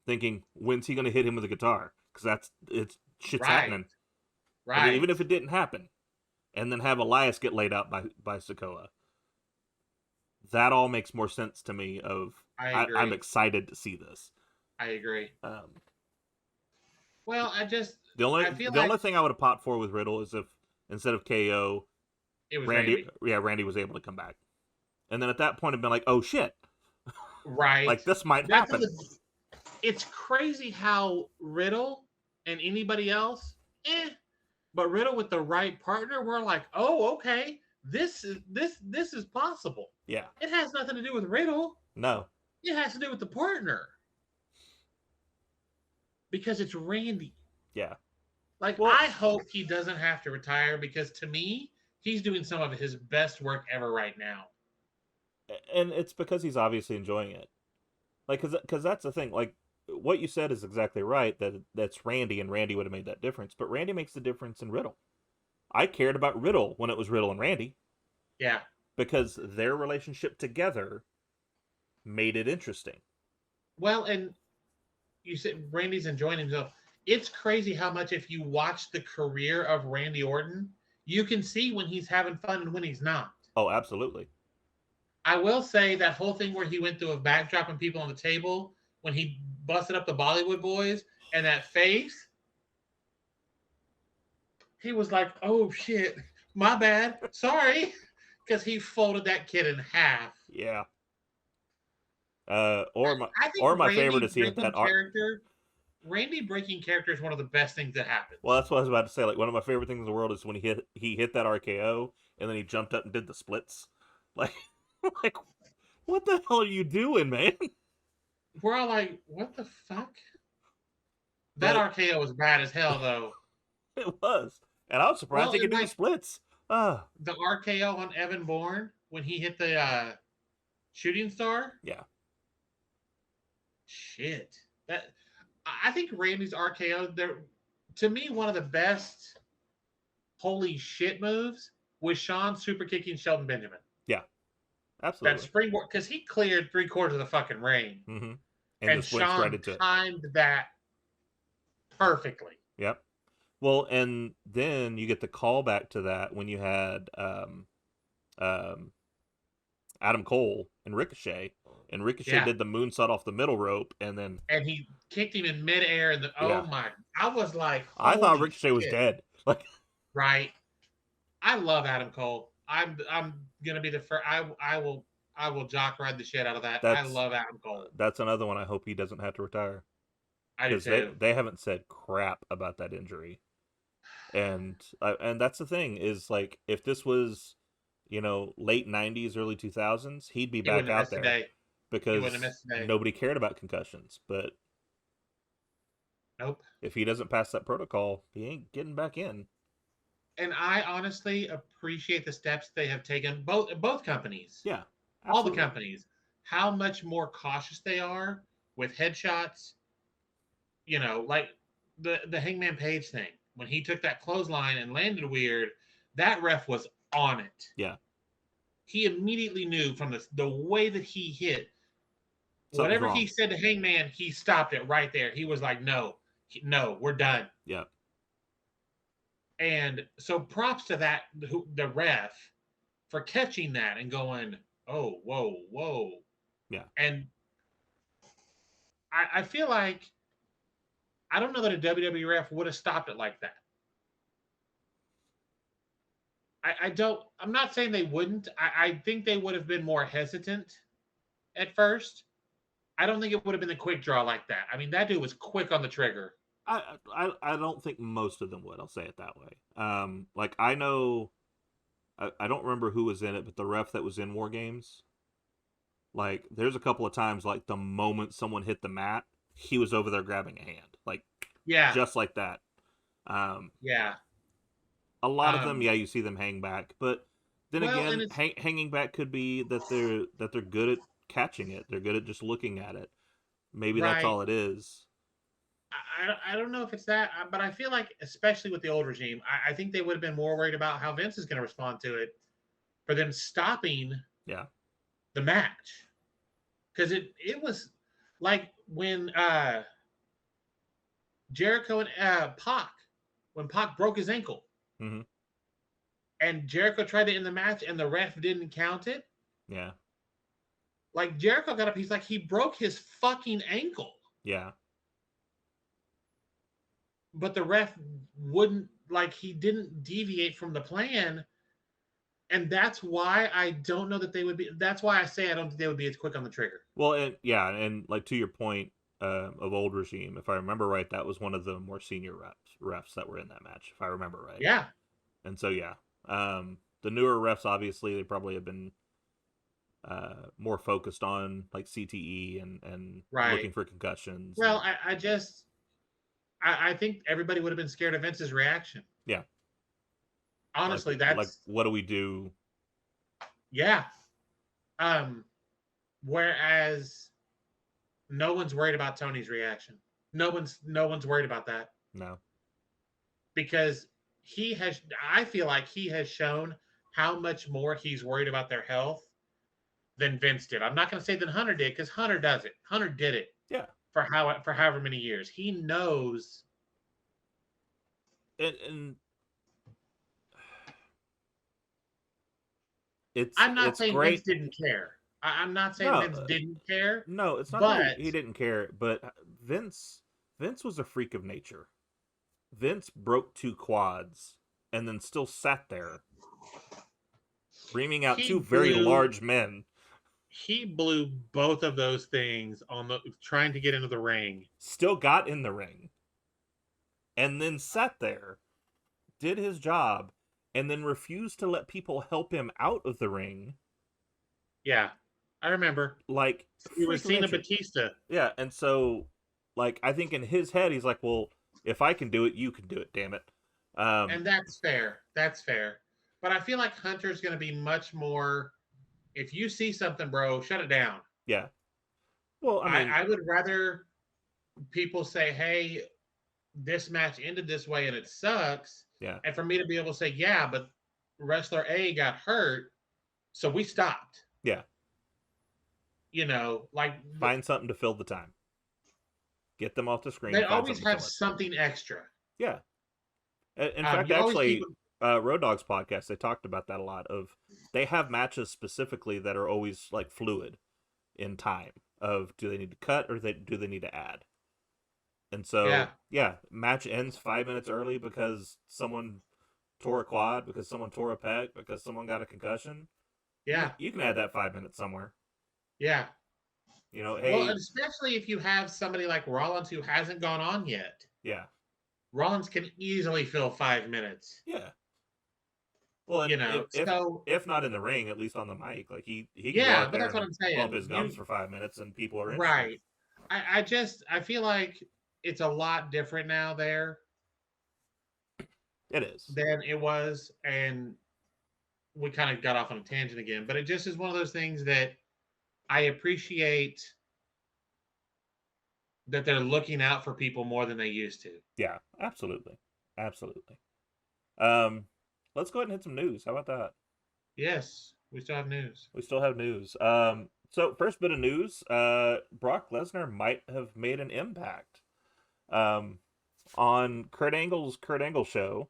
thinking, when's he going to hit him with a guitar? Because shit's happening. Right. I mean, even if it didn't happen, and then have Elias get laid out by Sikoa, that all makes more sense to me. I'm excited to see this. I agree. Well, the only thing I would have popped for with Riddle is if instead of KO, it was Randy. Yeah, Randy was able to come back, and then at that point, I'd been like, oh shit, right? Like, this might happen. It's crazy how Riddle and anybody else, but Riddle with the right partner, we're like, oh, okay, this is possible. Yeah, it has nothing to do with Riddle. No, it has to do with the partner because it's Randy. Yeah. Like, I hope he doesn't have to retire, because to me, he's doing some of his best work ever right now. And it's because he's obviously enjoying it. Like, because that's the thing. Like, what you said is exactly right, that's Randy, and Randy would have made that difference. But Randy makes the difference in Riddle. I cared about Riddle when it was Riddle and Randy. Yeah. Because their relationship together made it interesting. Well, and you said Randy's enjoying himself. It's crazy how much, if you watch the career of Randy Orton, you can see when he's having fun and when he's not. Oh, absolutely. I will say that whole thing where he went through a backdrop and people on the table, when he busted up the Bollywood boys, and that face, he was like, oh shit, my bad, sorry, because he folded that kid in half. Yeah. Or my favorite is he hit that character. Randy breaking character is one of the best things that happens. Well, that's what I was about to say. Like, one of my favorite things in the world is when he hit that RKO and then he jumped up and did the splits. Like, what the hell are you doing, man? We're all like, what the fuck? That RKO was bad as hell, though. It was, and I was surprised he could do the splits. The RKO on Evan Bourne when he hit the shooting star. Yeah. Shit. I think Randy's RKO, to me, one of the best holy shit moves was Sean super kicking Shelton Benjamin. Yeah, absolutely. That springboard, because he cleared 3/4 of the fucking ring. Mm-hmm. And Sean right into timed that perfectly. Yep. Well, and then you get the callback to that when you had Adam Cole and Ricochet. And Ricochet did the moonsault off the middle rope, and he kicked him in midair. And I was like, I thought Ricochet was dead. Like, right. I love Adam Cole. I'm gonna be the first. I will jock ride the shit out of that. I love Adam Cole. That's another one. I hope he doesn't have to retire. I do too. They haven't said crap about that injury, and that's the thing is, like, if this was, late 90s, early 2000s, he'd be back out there. Today. He wouldn't have because missed today. nobody cared about concussions. But Nope. if he doesn't pass that protocol, he ain't getting back in. And I honestly appreciate the steps they have taken, both companies, Yeah, all the absolutely. companies, how much more cautious they are with headshots. Like the Hangman Page thing when he took that clothesline and landed weird, that ref was on it. Yeah, He immediately knew from the way that he hit. something's Whatever he wrong. said to Hangman, he stopped it right there. He was like, "No, no, we're done." Yeah, And so props to the ref for catching that and going, "Oh, whoa, whoa." yeah. And I feel like I don't know that a WWE ref would have stopped it like that. I don't. I'm not saying they wouldn't. I think they would have been more hesitant at first. I don't think it would have been a quick draw like that. I mean, that dude was quick on the trigger. I don't think most of them would. I'll say it that way. Like I know, I don't remember who was in it, but the ref that was in War Games, like there's a couple of times, like the moment someone hit the mat, he was over there grabbing a hand, like Yeah, just like that. Um, yeah. a lot of them, Um, yeah, you see them hang back, but then well, and again, it's hanging back could be that they're good at catching it. They're good at just looking at it. Maybe that's right. all it is. I don't know if it's that, but I feel like, especially with the old regime, I think they would have been more worried about how Vince is going to respond to it for them stopping Yeah. the match because it was like when Jericho and Pac when Pac broke his ankle Mm-hmm. and Jericho tried to end the match and the ref didn't count it. Yeah. Like Jericho got up, he's like he broke his fucking ankle, Yeah. but the ref wouldn't like he didn't deviate from the plan. And that's why I don't know that they would be. That's why I say I don't think they would be as quick on the trigger. Well, and yeah, and like to your point of old regime, if I remember right, that was one of the more senior refs that were in that match, if I remember right. Yeah, And so yeah, the newer refs obviously they probably have been more focused on like CTE and right. looking for concussions Well, and I think everybody would have been scared of Vince's reaction. yeah, Honestly, like that's what do we do? yeah. Um, whereas no one's worried about Tony's reaction. No one's worried about that No. because he has. I feel like he has shown how much more he's worried about their health than Vince did. I'm not going to say than Hunter did because Hunter does it. Hunter did it Yeah. for however many years. He knows. And it's I'm not it's saying Vince great. didn't care. I'm not saying No, Vince didn't care, no, it's not that but he didn't care, but Vince Vince was a freak of nature. Vince broke two quads and then still sat there, reaming out two he very blew large men. he blew both of those things on the trying to get into the ring. Still got in the ring, and then sat there, did his job, and then refused to let people help him out of the ring. Yeah, I remember. Like, He was freak of Cena nature. Batista, Yeah, and so, like, I think in his head, he's like, well, if I can do it, you can do it, damn it. and that's fair. That's fair. But I feel like Hunter's going to be much more. If you see something, bro, shut it down. Yeah. Well, I mean, I would rather people say, "Hey, this match ended this way and it sucks," yeah, and for me to be able to say, "Yeah, but wrestler A got hurt, so we stopped." yeah. Like Find something to fill the time. Get them off the screen. they Find always something to have fill it. something extra. Yeah. In fact, You always keep actually, Road Dogs podcast they talked about that a lot. Of they have matches specifically that are always like fluid in time. Of do they need to cut or do they need to add? And yeah, so yeah, match ends 5 minutes early because someone tore a quad, because someone tore a pec, because someone got a concussion. yeah, You can add that 5 minutes somewhere. yeah. Well, Hey, and especially if you have somebody like Rollins who hasn't gone on yet. yeah, Rollins can easily fill 5 minutes. yeah. Well, and you know. So if not in the ring, at least on the mic, like he can go yeah, out but there that's what and I'm bump saying. his gums for 5 minutes, and people are interested. Right. I feel like it's a lot different now there It is. than it was, and we kind of got off on a tangent again. But it just is one of those things that I appreciate that they're looking out for people more than they used to. Yeah, absolutely, absolutely. Um, let's go ahead and hit some news. How about that? Yes, we still have news. We still have news. So first bit of news, Brock Lesnar might have made an impact. Um, on Kurt Angle show,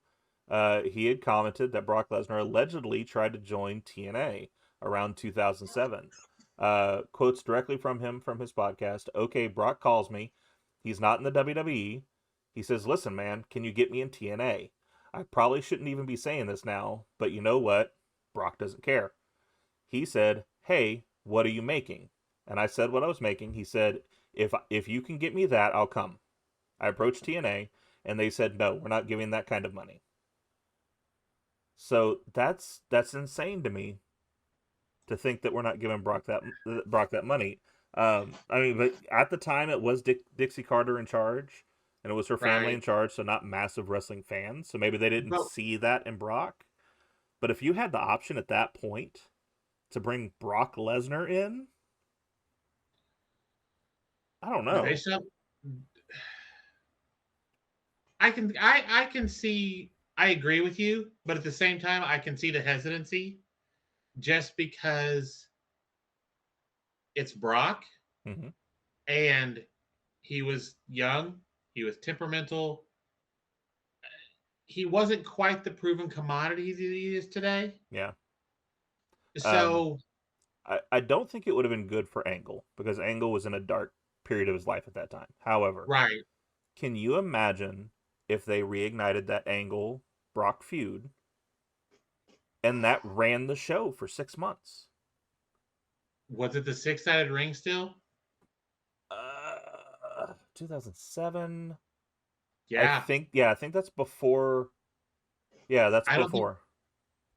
he had commented that Brock Lesnar allegedly tried to join TNA around 2007. Quotes directly from him from his podcast. Okay, Brock calls me. He's not in the WWE. He says, "Listen, man, can you get me in TNA? I probably shouldn't even be saying this now, but you know what? Brock doesn't care." He said, "Hey, what are you making?" And I said what I was making. He said, "If you can get me that, I'll come." I approached TNA, and they said, "No, we're not giving that kind of money." So that's insane to me to think that we're not giving Brock that money. I mean, but at the time it was Dixie Carter in charge, and it was her family in Right. charge, so not massive wrestling fans. So maybe they didn't But see that in Brock. But if you had the option at that point to bring Brock Lesnar in, I don't do they know. still I can see I agree with you, but at the same time I can see the hesitancy just because it's Brock Mm-hmm. and he was young, he was temperamental. He wasn't quite the proven commodity that he is today. Yeah. Um, So, I don't think it would have been good for Angle because Angle was in a dark period of his life at that time. However, right. can you imagine if they reignited that Angle Brock feud and that ran the show for 6 months? Was it the six-sided ring still? 2007. Yeah. I think that's before. Yeah, that's I don't think before.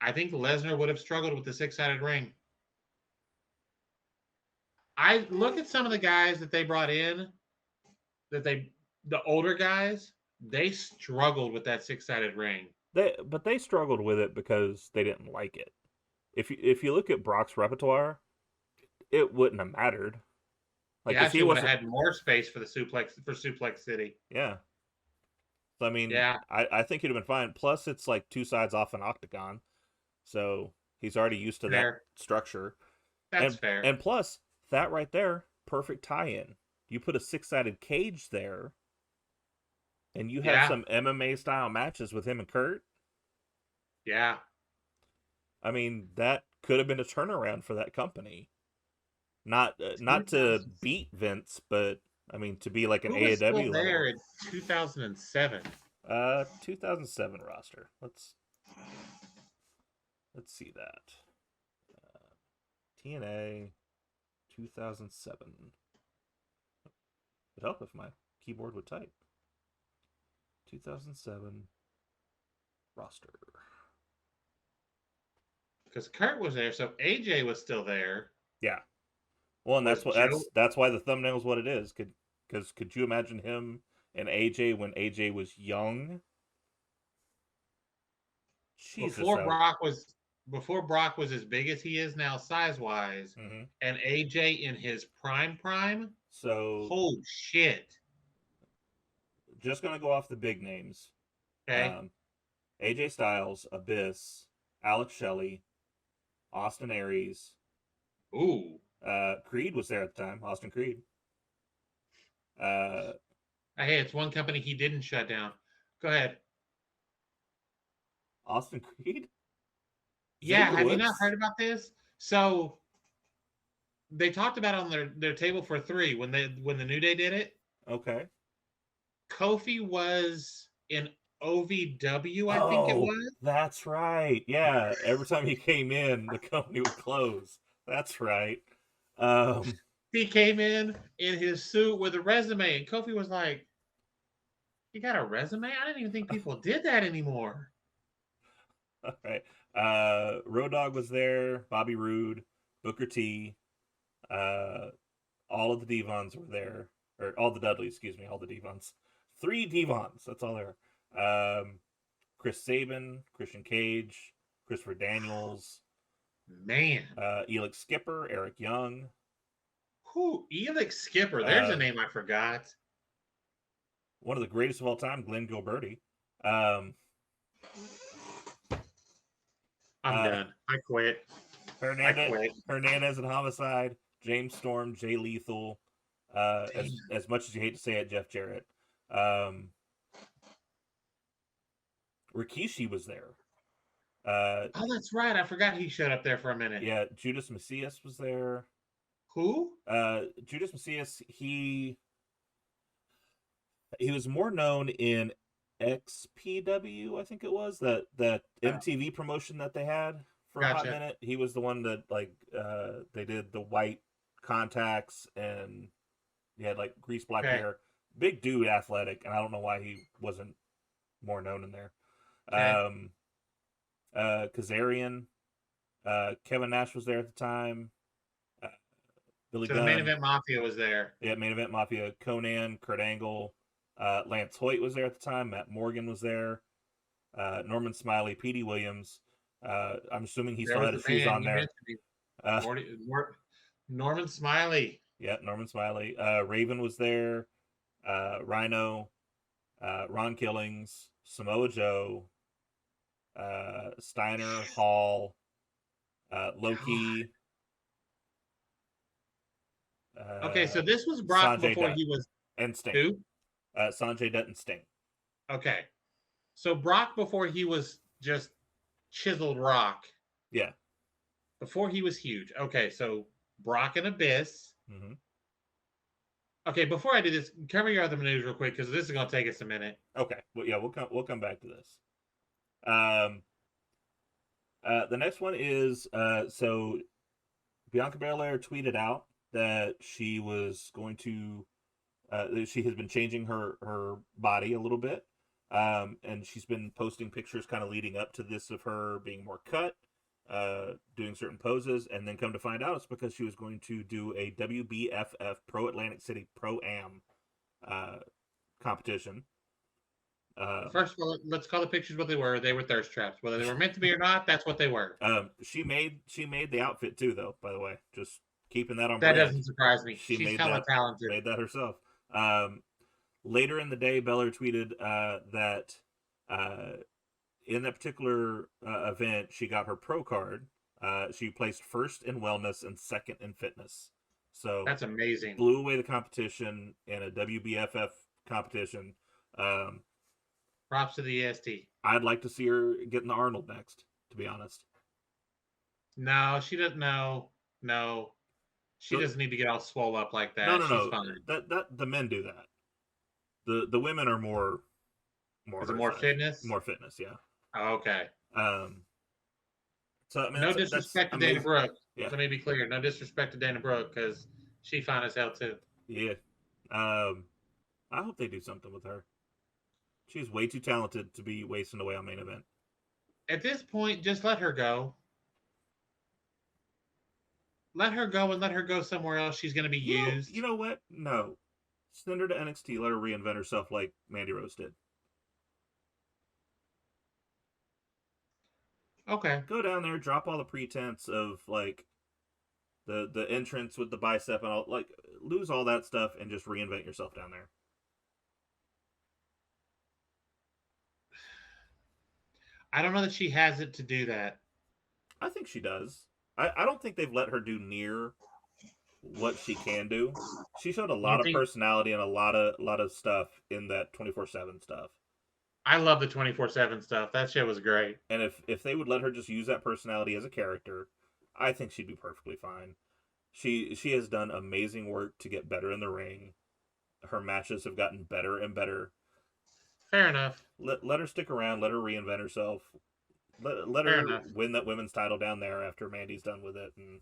I think Lesnar would have struggled with the six-sided ring. I look at some of the guys that they brought in, that they the older guys, they struggled with that six-sided ring. But they struggled with it because they didn't like it. If you look at Brock's repertoire, it wouldn't have mattered. He Like, cause he actually would have wasn't. had more space for the Suplex City. Yeah. So, I mean, Yeah, I think he'd have been fine. Plus, it's like two sides off an octagon, so he's already used to that fair. structure. That's And fair. and plus, that right there, perfect tie-in. You put a six-sided cage there, and you have Yeah, some MMA style matches with him and Kurt. yeah. I mean, that could have been a turnaround for that company. Not to 2000. beat Vince, but I mean to be like an Who was still AEW there level. in 2007? 2007 roster. Let's see that. TNA 2007. It'd help if my keyboard would type. 2007 roster. Because Kurt was there, so AJ was still there. Yeah. Well, and Was that's what Joe? that's why the thumbnail's what it is. Could you imagine him and AJ when AJ was young? Jesus, before that would. Brock was before Brock was as big as he is now size wise, Mm-hmm. and AJ in his prime. So Holy shit! just gonna go off the big names. Okay. Um, AJ Styles, Abyss, Alex Shelley, Austin Aries, Ooh. Creed was there at the time. Austin Creed. Uh, Hey, it's one company he didn't shut down. Go ahead. Austin Creed, Yeah, Xavier have you not Woods. heard about this? So they talked about it on their table for three when the New Day did it. Okay. Kofi was in OVW, I think it Oh, was. that's right. Yeah, every time he came in, the company would close. That's right. Um, He came in his suit with a resume, and Kofi was like, "You got a resume? I didn't even think people did that anymore." all right. Road Dogg was there. Bobby Roode, Booker T. Uh, all of the Devons were there, or all the Dudleys, excuse me, all the Devons. 3 Devons. That's all there. Chris Sabin, Christian Cage, Christopher Daniels, Man. Elix Skipper, Eric Young. Who? Elix Skipper. There's a Uh, name I forgot. one of the greatest of all time, Glenn Gilberti. Um, I'm done. I quit. I quit. Hernandez and Homicide, James Storm, Jay Lethal, as much as you hate to say it, Jeff Jarrett. Rikishi was there. Oh, that's right. I forgot he showed up there for a minute. Yeah, Judas Macias was there. Who? Judas Macias, he was more known in XPW, I think it was, that MTV promotion that they had for a hot minute. He was the one that they did the white contacts and he had like grease black hair. Big dude, athletic, and I don't know why he wasn't more known in there. Kazarian, Kevin Nash was there at the time. Billy Gunn. The Main Event Mafia was there. Yeah, Main Event Mafia. Conan, Kurt Angle, Lance Hoyt was there at the time. Matt Morgan was there. Norman Smiley, Petey Williams. I'm assuming he still had his shoes on there. Norman Smiley. Yeah, Norman Smiley. Raven was there. Rhino, Ron Killings, Samoa Joe, Steiner, Hall, Loki. Okay, so this was Brock Sanjay before Dutt he was and Sting. Who? Sanjay Dutt and Sting. Okay, so Brock before he was just chiseled rock. Yeah. Before he was huge. Okay, so Brock and Abyss. Mm-hmm. Okay, before I do this, cover your other news real quick because this is going to take us a minute. Okay, well, yeah, we'll come back to this. The next one is so Bianca Belair tweeted out that she was going to she has been changing her body a little bit, and she's been posting pictures kind of leading up to this of her being more cut, doing certain poses, and then come to find out it's because she was going to do a WBFF Pro Atlantic City Pro-Am competition. First of all, let's call the pictures what they were. They were thirst traps. Whether they were meant to be or not, that's what they were. She made the outfit too, though. By the way, just keeping that on. That brand. doesn't surprise me. She's hella talented. Made that herself. Later in the day, Belair tweeted that in that particular event, she got her pro card. She placed first in wellness and second in fitness. So that's amazing. Blew away the competition in a WBFF competition. Props to the EST. I'd like to see her getting the Arnold next, to be honest. No, she doesn't. No. She doesn't need to get all swole up like that. No. Fine. That the men do that. The women are more. Is it more fitness? More fitness, yeah. Oh, okay. So I mean, no disrespect to Dana Brooke. Yeah. Let me be clear. No disrespect to Dana Brooke because she fine as hell too. Yeah. I hope they do something with her. She's way too talented to be wasting away on main event. At this point, just let her go. Let her go and let her go somewhere else. She's going to be used. You know what? No. Send her to NXT. Let her reinvent herself like Mandy Rose did. Okay. Go down there, drop all the pretense of like the entrance with the bicep and all, like lose all that stuff and just reinvent yourself down there. I don't know that she has it to do that. I think she does. I don't think they've let her do near what she can do. She showed a lot of personality and a lot of stuff in that 24/7 stuff. I love the 24/7 stuff. That shit was great. And if they would let her just use that personality as a character, I think she'd be perfectly fine. She has done amazing work to get better in the ring. Her matches have gotten better and better. Fair enough. Let her stick around. Let her reinvent herself. Let her win that women's title down there after Mandy's done with it, and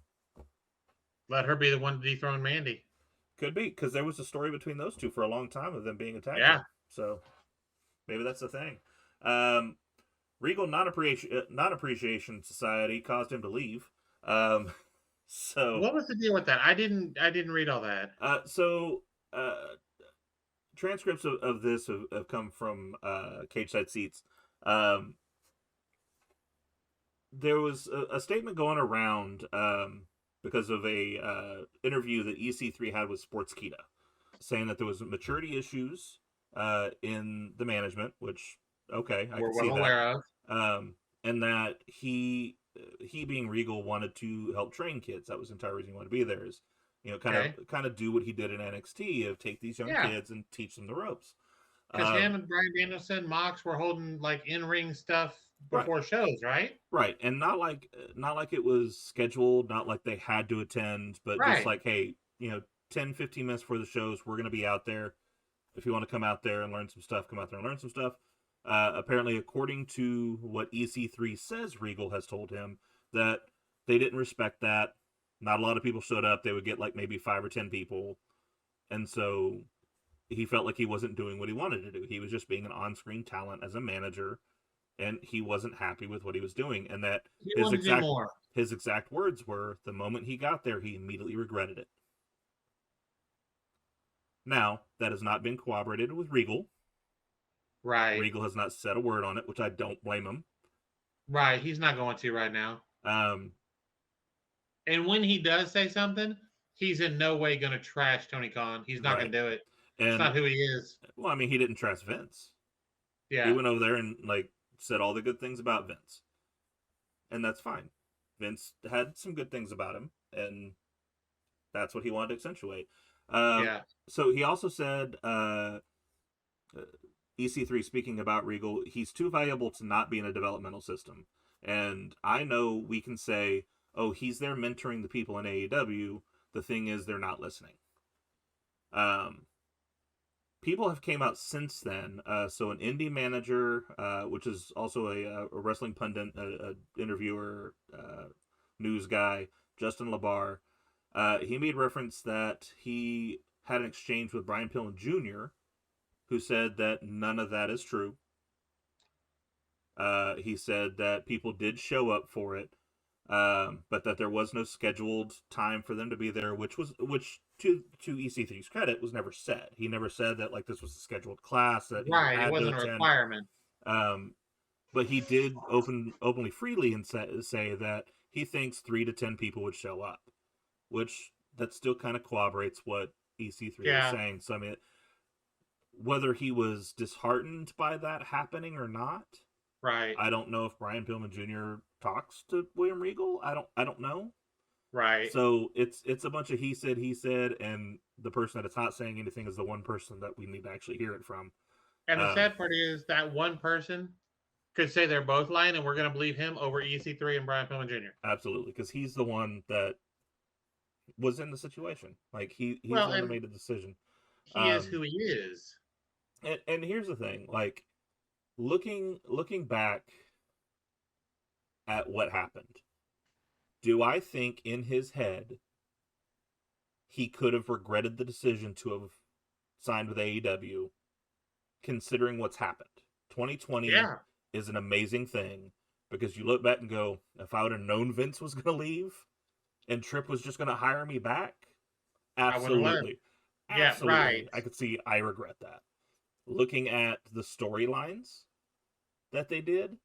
let her be the one to dethrone Mandy. Could be, because there was a story between those two for a long time of them being attacked. Yeah. So maybe that's the thing. Regal non appreciation society caused him to leave. Um, so What was the deal with that? I didn't read all that. so transcripts of this have come from Cage Side Seats. Um, there was a statement going around because of a interview that EC3 had with Sportskeeda, saying that there was maturity issues in the management, which okay, I We're could well see that, aware of. and that he being Regal wanted to help train kids. That was the entire reason he wanted to be there. Is Okay. kind of do what he did in NXT of take these young Yeah. kids and teach them the ropes. Because Um, him and Brian Danielson, Mox were holding like in ring stuff right, before shows, right? right, and not like it was scheduled, not like they had to attend, but just Right. like hey, 10-15 minutes before the shows, we're gonna be out there. If you want to come out there and learn some stuff, come out there and learn some stuff. Apparently, according to what EC3 says, Regal has told him that they didn't respect that. Not a lot of people showed up. They would get like maybe 5 or 10 people, and so he felt like he wasn't doing what he wanted to do. He was just being an on-screen talent as a manager, and he wasn't happy with what he was doing. And that He his wanted to do exact more. his exact words were, "The moment he got there, he immediately regretted it." Now that has not been corroborated with Regal. Right. Regal has not said a word on it, which I don't blame him. Right. He's not going to right now. Um, And when he does say something, he's in no way going to trash Tony Khan. He's not going right. to do it. It's And not who he is. well, I mean, he didn't trust Vince. He Yeah. went over there and like said all the good things about Vince, and that's fine. Vince had some good things about him, and that's what he wanted to accentuate. Um, Yeah. so he also said, EC3 speaking about Regal, he's too valuable to not be in a developmental system. And I know we can say, oh, he's there mentoring the people in AEW. The thing is, they're not listening. Um, People have came out since then. So an indie manager, which is also a wrestling pundit, a interviewer, news guy, Justin LaBar, he made reference that he had an exchange with Brian Pillman Jr., who said that none of that is true. He said that people did show up for it, but that there was no scheduled time for them to be there, which to EC3's credit was never said. He never said that like this was a scheduled class that you Right. It had to wasn't a attend. requirement. Um, but he did openly freely and say that he thinks 3 to 10 people would show up, which that still kind of corroborates what EC3 was Yeah. saying. So I mean, whether he was disheartened by that happening or not, Right. I don't know if Brian Pillman Jr. talks to William Regal. I don't know. Right. So it's a bunch of he said, and the person that is not saying anything is the one person that we need to actually hear it from. And the Um, sad part is that one person could say they're both lying, and we're going to believe him over EC3 and Brian Pillman Jr. Absolutely, because he's the one that was in the situation. Like he's Well, the one that and made the decision. he is Um, who he is. and here's the thing, like looking back at what happened, do I think in his head he could have regretted the decision to have signed with AEW, considering what's happened? 2020 Yeah. is an amazing thing because you look back and go, if I would have known Vince was going to leave and Tripp was just going to hire me back, I wouldn't have left. absolutely. Yeah. Right. Absolutely. I could see I regret that. Looking at the storylines that they did,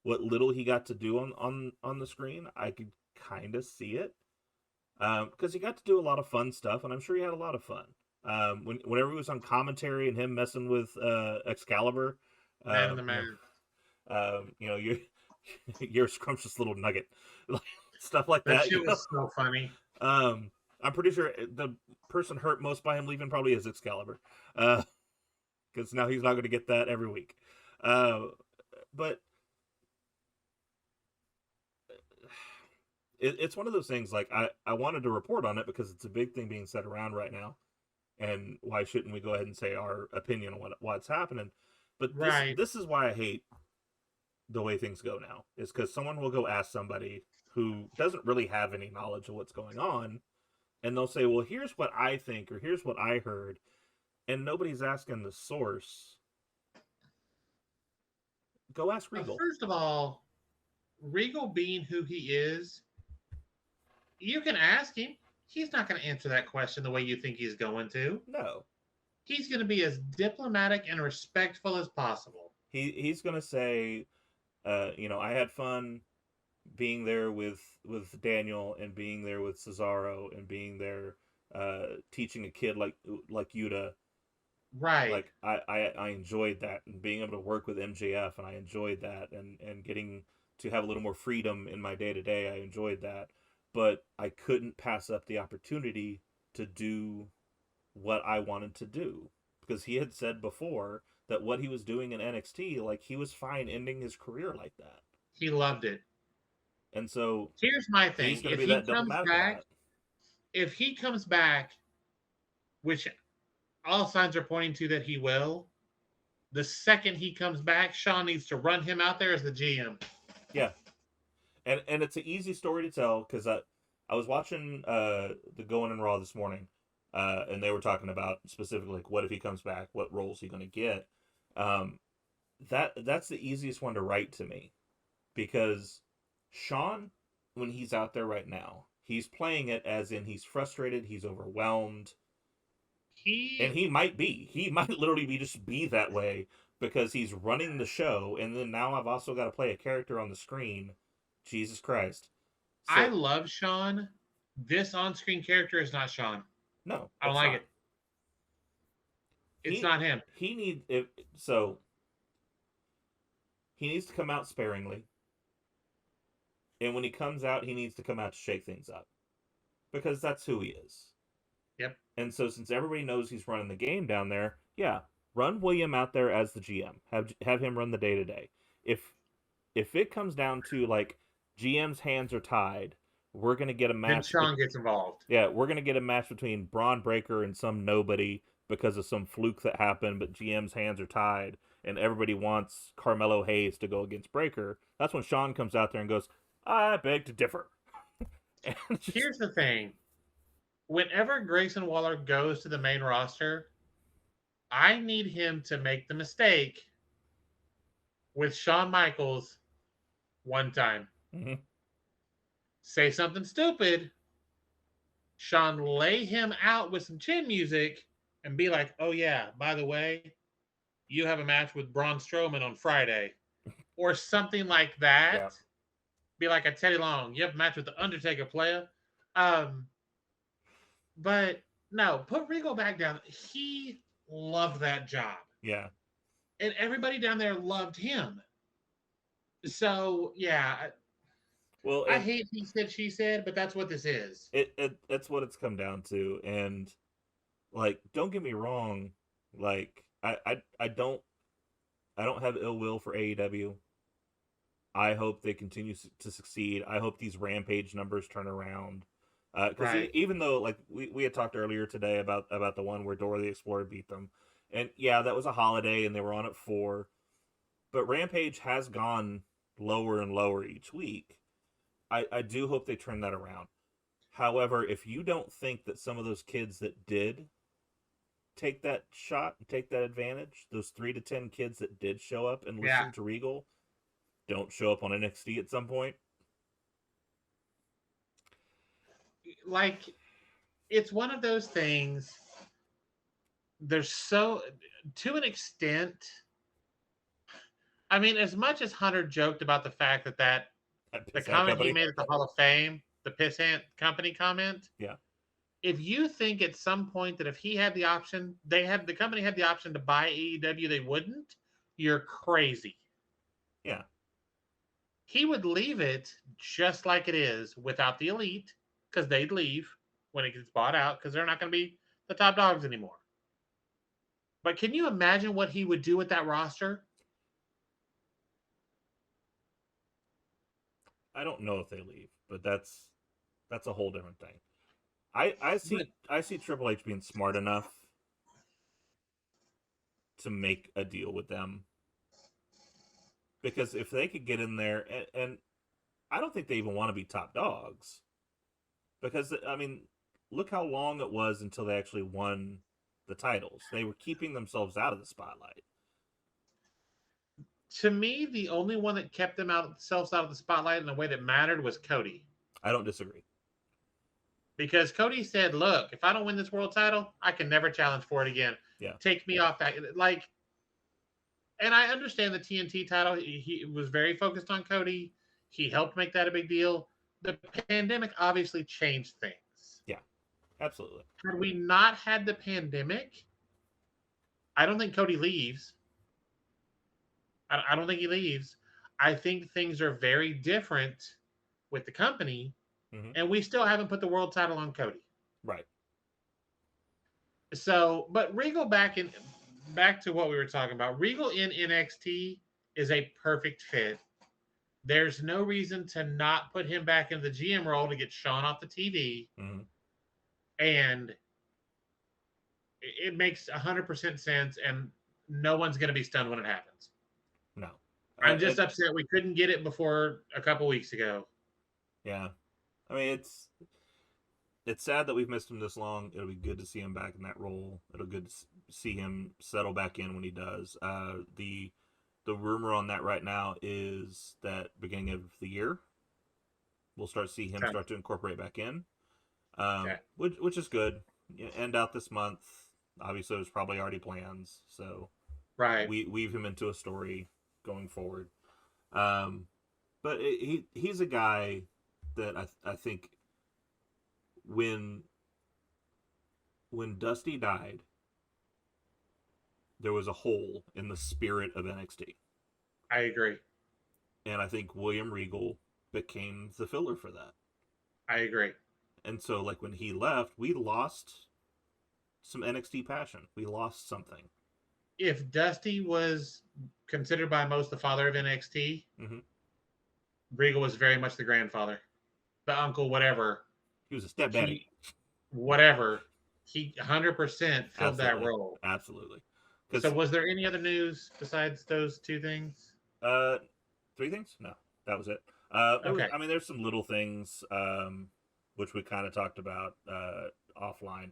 what little he got to do on the screen, I could kind of see it. Because he got to do a lot of fun stuff, and I'm sure he had a lot of fun. Whenever he was on commentary and him messing with Excalibur, Man in the you man. you're you're a scrumptious little nugget, stuff like That that. shit was so funny. I'm pretty sure the person hurt most by him leaving probably is Excalibur, because now he's not going to get that every week. But it's one of those things. Like I wanted to report on it because it's a big thing being said around right now, and why shouldn't we go ahead and say our opinion on what's happening? But this Right. this is why I hate the way things go now. Is because someone will go ask somebody who doesn't really have any knowledge of what's going on, and they'll say, "Well, here's what I think," or "Here's what I heard," and nobody's asking the source Go ask Regal. First of all, Regal being who he is, you can ask him. He's not going to answer that question the way you think he's going to. No, He's going to be as diplomatic and respectful as possible. he's gonna say, I had fun being there with Daniel and being there with Cesaro and being there, teaching a kid like you to Right. like I enjoyed that, and being able to work with MJF, and I enjoyed that, and getting to have a little more freedom in my day to day. I enjoyed that, but I couldn't pass up the opportunity to do what I wanted to do, because he had said before that what he was doing in NXT, like, he was fine ending his career like that. He loved it. And so Here's my he's thing. going to be that diplomatic about it. If he comes back, which all signs are pointing to that he will, the second he comes back, Sean needs to run him out there as the GM. Yeah, and it's an easy story to tell, because I was watching the Going in Raw this morning, and they were talking about specifically, like, what if he comes back, what roles he going to get. Um, that's the easiest one to write to me, because Sean, when he's out there right now, he's playing it as in he's frustrated, he's overwhelmed, and He, he might literally be that way because he's running the show, and then now I've also got to play a character on the screen. Jesus Christ. I So love Sean. This on-screen character is not Sean. no, I don't it's like not. it. It's He not him. he need if so he needs to come out sparingly, and when he comes out, he needs to come out to shake things up, because that's who he is. Yep. And so, since everybody knows he's running the game down there, yeah, run William out there as the GM. Have him run the day to day. If if it comes down to, like, GM's hands are tied, we're gonna get a Then match. Sean gets involved. Yeah, we're gonna get a match between Braun Breaker and some nobody because of some fluke that happened, but GM's hands are tied, and everybody wants Carmelo Hayes to go against Breaker. That's when Sean comes out there and goes, "I beg to differ." And Here's the thing. Whenever Grayson Waller goes to the main roster, I need him to make the mistake with Shawn Michaels one time. Mhm. Say something stupid. Shawn lay him out with some chin music and be like, oh, yeah, by the way, you have a match with Braun Strowman on Friday. Or something like Yeah, that. Be like a Teddy Long. You have a match with The Undertaker, player. Um, but no, put Regal back down. He loved that job. yeah. And everybody down there loved him. So, yeah, Well, I and hate he said, she said, but that's what this is. it's what it's come down to. And, like, don't get me wrong, like, I don't have ill will for AEW. I hope they continue to succeed. I hope these Rampage numbers turn around. Because Right. even though, like, we had talked earlier today about the one where Dora the Explorer beat them, and yeah, that was a holiday and they were on at 4, but Rampage has gone lower and lower each week. I do hope they turn that around. However, if you don't think that some of those kids that did take that shot and take that advantage, those 3 to 10 kids that did show up and Yeah. listen to Regal, don't show up on NXT at some point. Like, it's one of those things. There's so, to an extent, I mean, as much as Hunter joked about the fact that That the Pissant comment he Company. made at the Hall of Fame, the Pissant Company comment, Yeah. if you think at some point that if he had the option, the company had the option to buy AEW, they wouldn't, you're crazy. Yeah. He would leave it just like it is without the elite, because they'd leave when it gets bought out because they're not going to be the top dogs anymore. But can you imagine what he would do with that roster? I don't know if they leave, but that's a whole different thing. I see Triple H being smart enough to make a deal with them, because if they could get in there, and I don't think they even want to be top dogs, because, I mean, look how long it was until they actually won the titles. They were keeping themselves out of the spotlight. To me, the only one that kept themselves out of the spotlight in a way that mattered was Cody. I don't disagree. Because Cody said, "Look, if I don't win this world title, I can never challenge for it again. Yeah. Take me off that." Like, and I understand the TNT title. He was very focused on Cody. He helped make that a big deal. The pandemic obviously changed things. Yeah. Absolutely. Had we not had the pandemic, I don't think Cody leaves. I don't think he leaves. I think things are very different with the company, Mm-hmm. and we still haven't put the world title on Cody. Right. So, but Regal back to what we were talking about. Regal in NXT is a perfect fit. There's no reason to not put him back in the GM role to get Sean off the TV, Mm-hmm. and it makes 100% sense. And no one's going to be stunned when it happens. No. I'm just upset we couldn't get it before a couple weeks ago. Yeah. I mean, it's sad that we've missed him this long. It'll be good to see him back in that role. It'll be good to see him settle back in when he does. The rumor on that right now is that beginning of the year, we'll start to see him start to incorporate back in, which is good. End out this month. Obviously, there's probably already plans, so right. We weave him into a story going forward. But he's a guy that I think when Dusty died, there was a hole in the spirit of NXT. I agree. And I think William Regal became the filler for that. I agree. And so, like, when he left, we lost some NXT passion. We lost something. If Dusty was considered by most the father of NXT, mm-hmm. Regal was very much the grandfather, the uncle, whatever. He was a stepdaddy. Whatever. He 100% filled that role. Absolutely. So was there any other news besides those two things? 3 things? No, that was it. Okay. I mean, there's some little things, which we kind of talked about offline.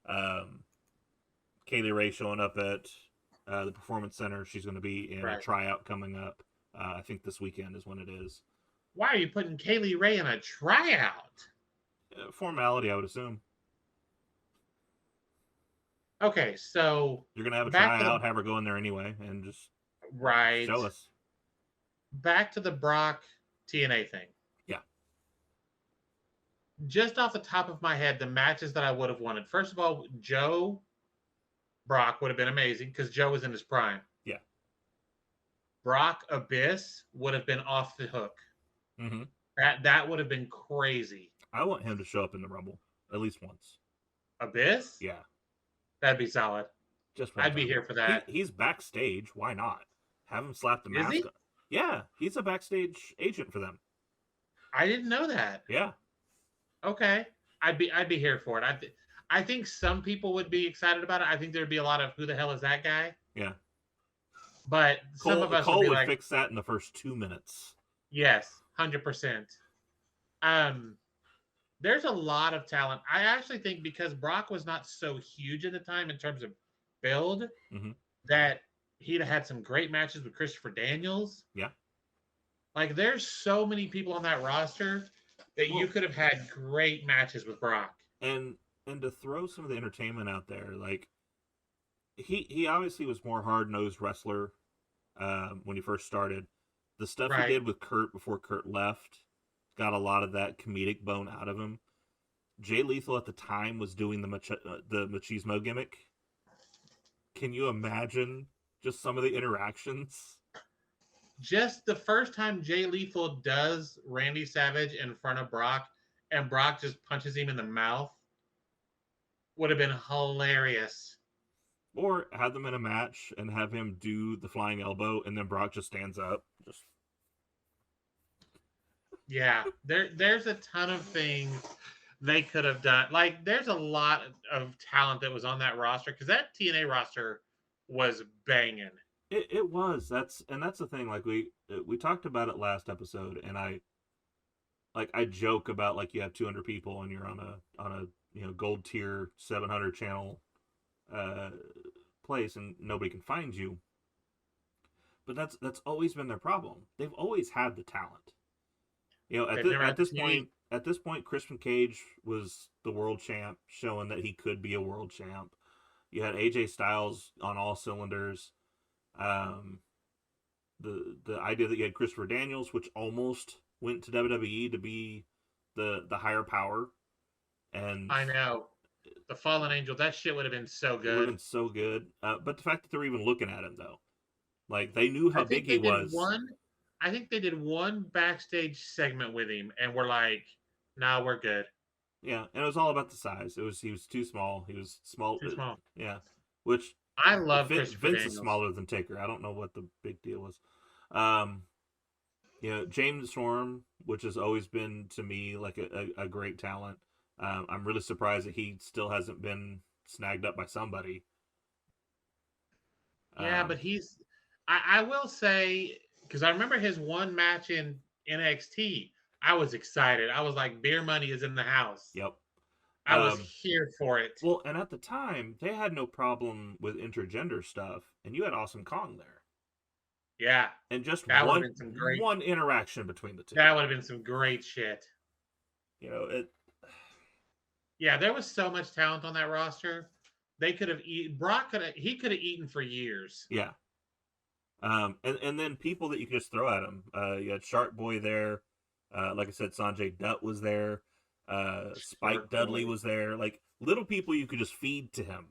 Kaylee Ray showing up at the Performance Center. She's going to be in a tryout coming up. I think this weekend is when it is. Why are you putting Kaylee Ray in a tryout? Formality, I would assume. Okay, so you're gonna have a tryout, have her go in there anyway, and just show us. Back to the Brock TNA thing. Yeah. Just off the top of my head, the matches that I would have wanted. First of all, Joe Brock would have been amazing because Joe was in his prime. Yeah. Brock Abyss would have been off the hook. Mm-hmm. That would have been crazy. I want him to show up in the Rumble at least once. Abyss? Yeah. That'd be solid. I'd be here for that. He's backstage. Why not? Have him slap the mask on. Yeah, he's a backstage agent for them. I didn't know that. Yeah. Okay. I'd be here for it. I think some people would be excited about it. I think there'd be a lot of who the hell is that guy? Yeah. But some of us Cole would like, fix that in the first 2 minutes. Yes, 100%. There's a lot of talent. I actually think because Brock was not so huge at the time in terms of build, mm-hmm. that he'd have had some great matches with Christopher Daniels. Yeah. Like, there's so many people on that roster that you could have had great matches with Brock. And to throw some of the entertainment out there, like, he obviously was more hard-nosed wrestler when he first started. The stuff he did with Kurt before Kurt left got a lot of that comedic bone out of him. Jay Lethal at the time was doing the machismo gimmick. Can you imagine just some of the interactions? Just the first time Jay Lethal does Randy Savage in front of Brock, and Brock just punches him in the mouth, would have been hilarious. Or have them in a match and have him do the flying elbow, and then Brock just stands up. Yeah, there's a ton of things they could have done. Like, there's a lot of talent that was on that roster because that TNA roster was banging. It was. That's the thing. Like, we talked about it last episode, and I joke about, like, you have 200 people and you're on a gold tier 700 channel place and nobody can find you. but that's always been their problem. They've always had the talent. You know, They've never had the TV. at this point, Christian Cage was the world champ, showing that he could be a world champ. You had AJ Styles on all cylinders. Um, the idea that you had Christopher Daniels, which almost went to WWE to be the higher power, and I know. The Fallen Angel, that shit would have been so it would have good. been so good. But the fact that they were even looking at him though, like they knew I how big think he they did was. one. I think they did one backstage segment with him, and we're like, "Nah, we're good. Yeah, and it was all about the size. It was he was too small. He was small. Too small." Yeah, which I love Christopher Vince is Daniels. smaller than Taker. I don't know what the big deal was. Um, you know, James Storm, which has always been to me like a great talent. I'm really surprised that he still hasn't been snagged up by somebody. Yeah, but Um, he's. I will say because I remember his one match in NXT. I was excited. I was like, "Beer money is in the house." yep. I was Um, here for it. well, and at the time they had no problem with intergender stuff, and you had Awesome Kong there, Yeah, and just that would have been some great. one interaction between the two. That would have been some great shit. You know, it Yeah, there was so much talent on that roster. They could have eaten. Brock could have. He could have eaten for years. yeah. And then people that you could just throw at him. You had Shark Boy there. Like I said, Sanjay Dutt was there. Spike Shark Dudley Boy. was there. Like little people you could just feed to him.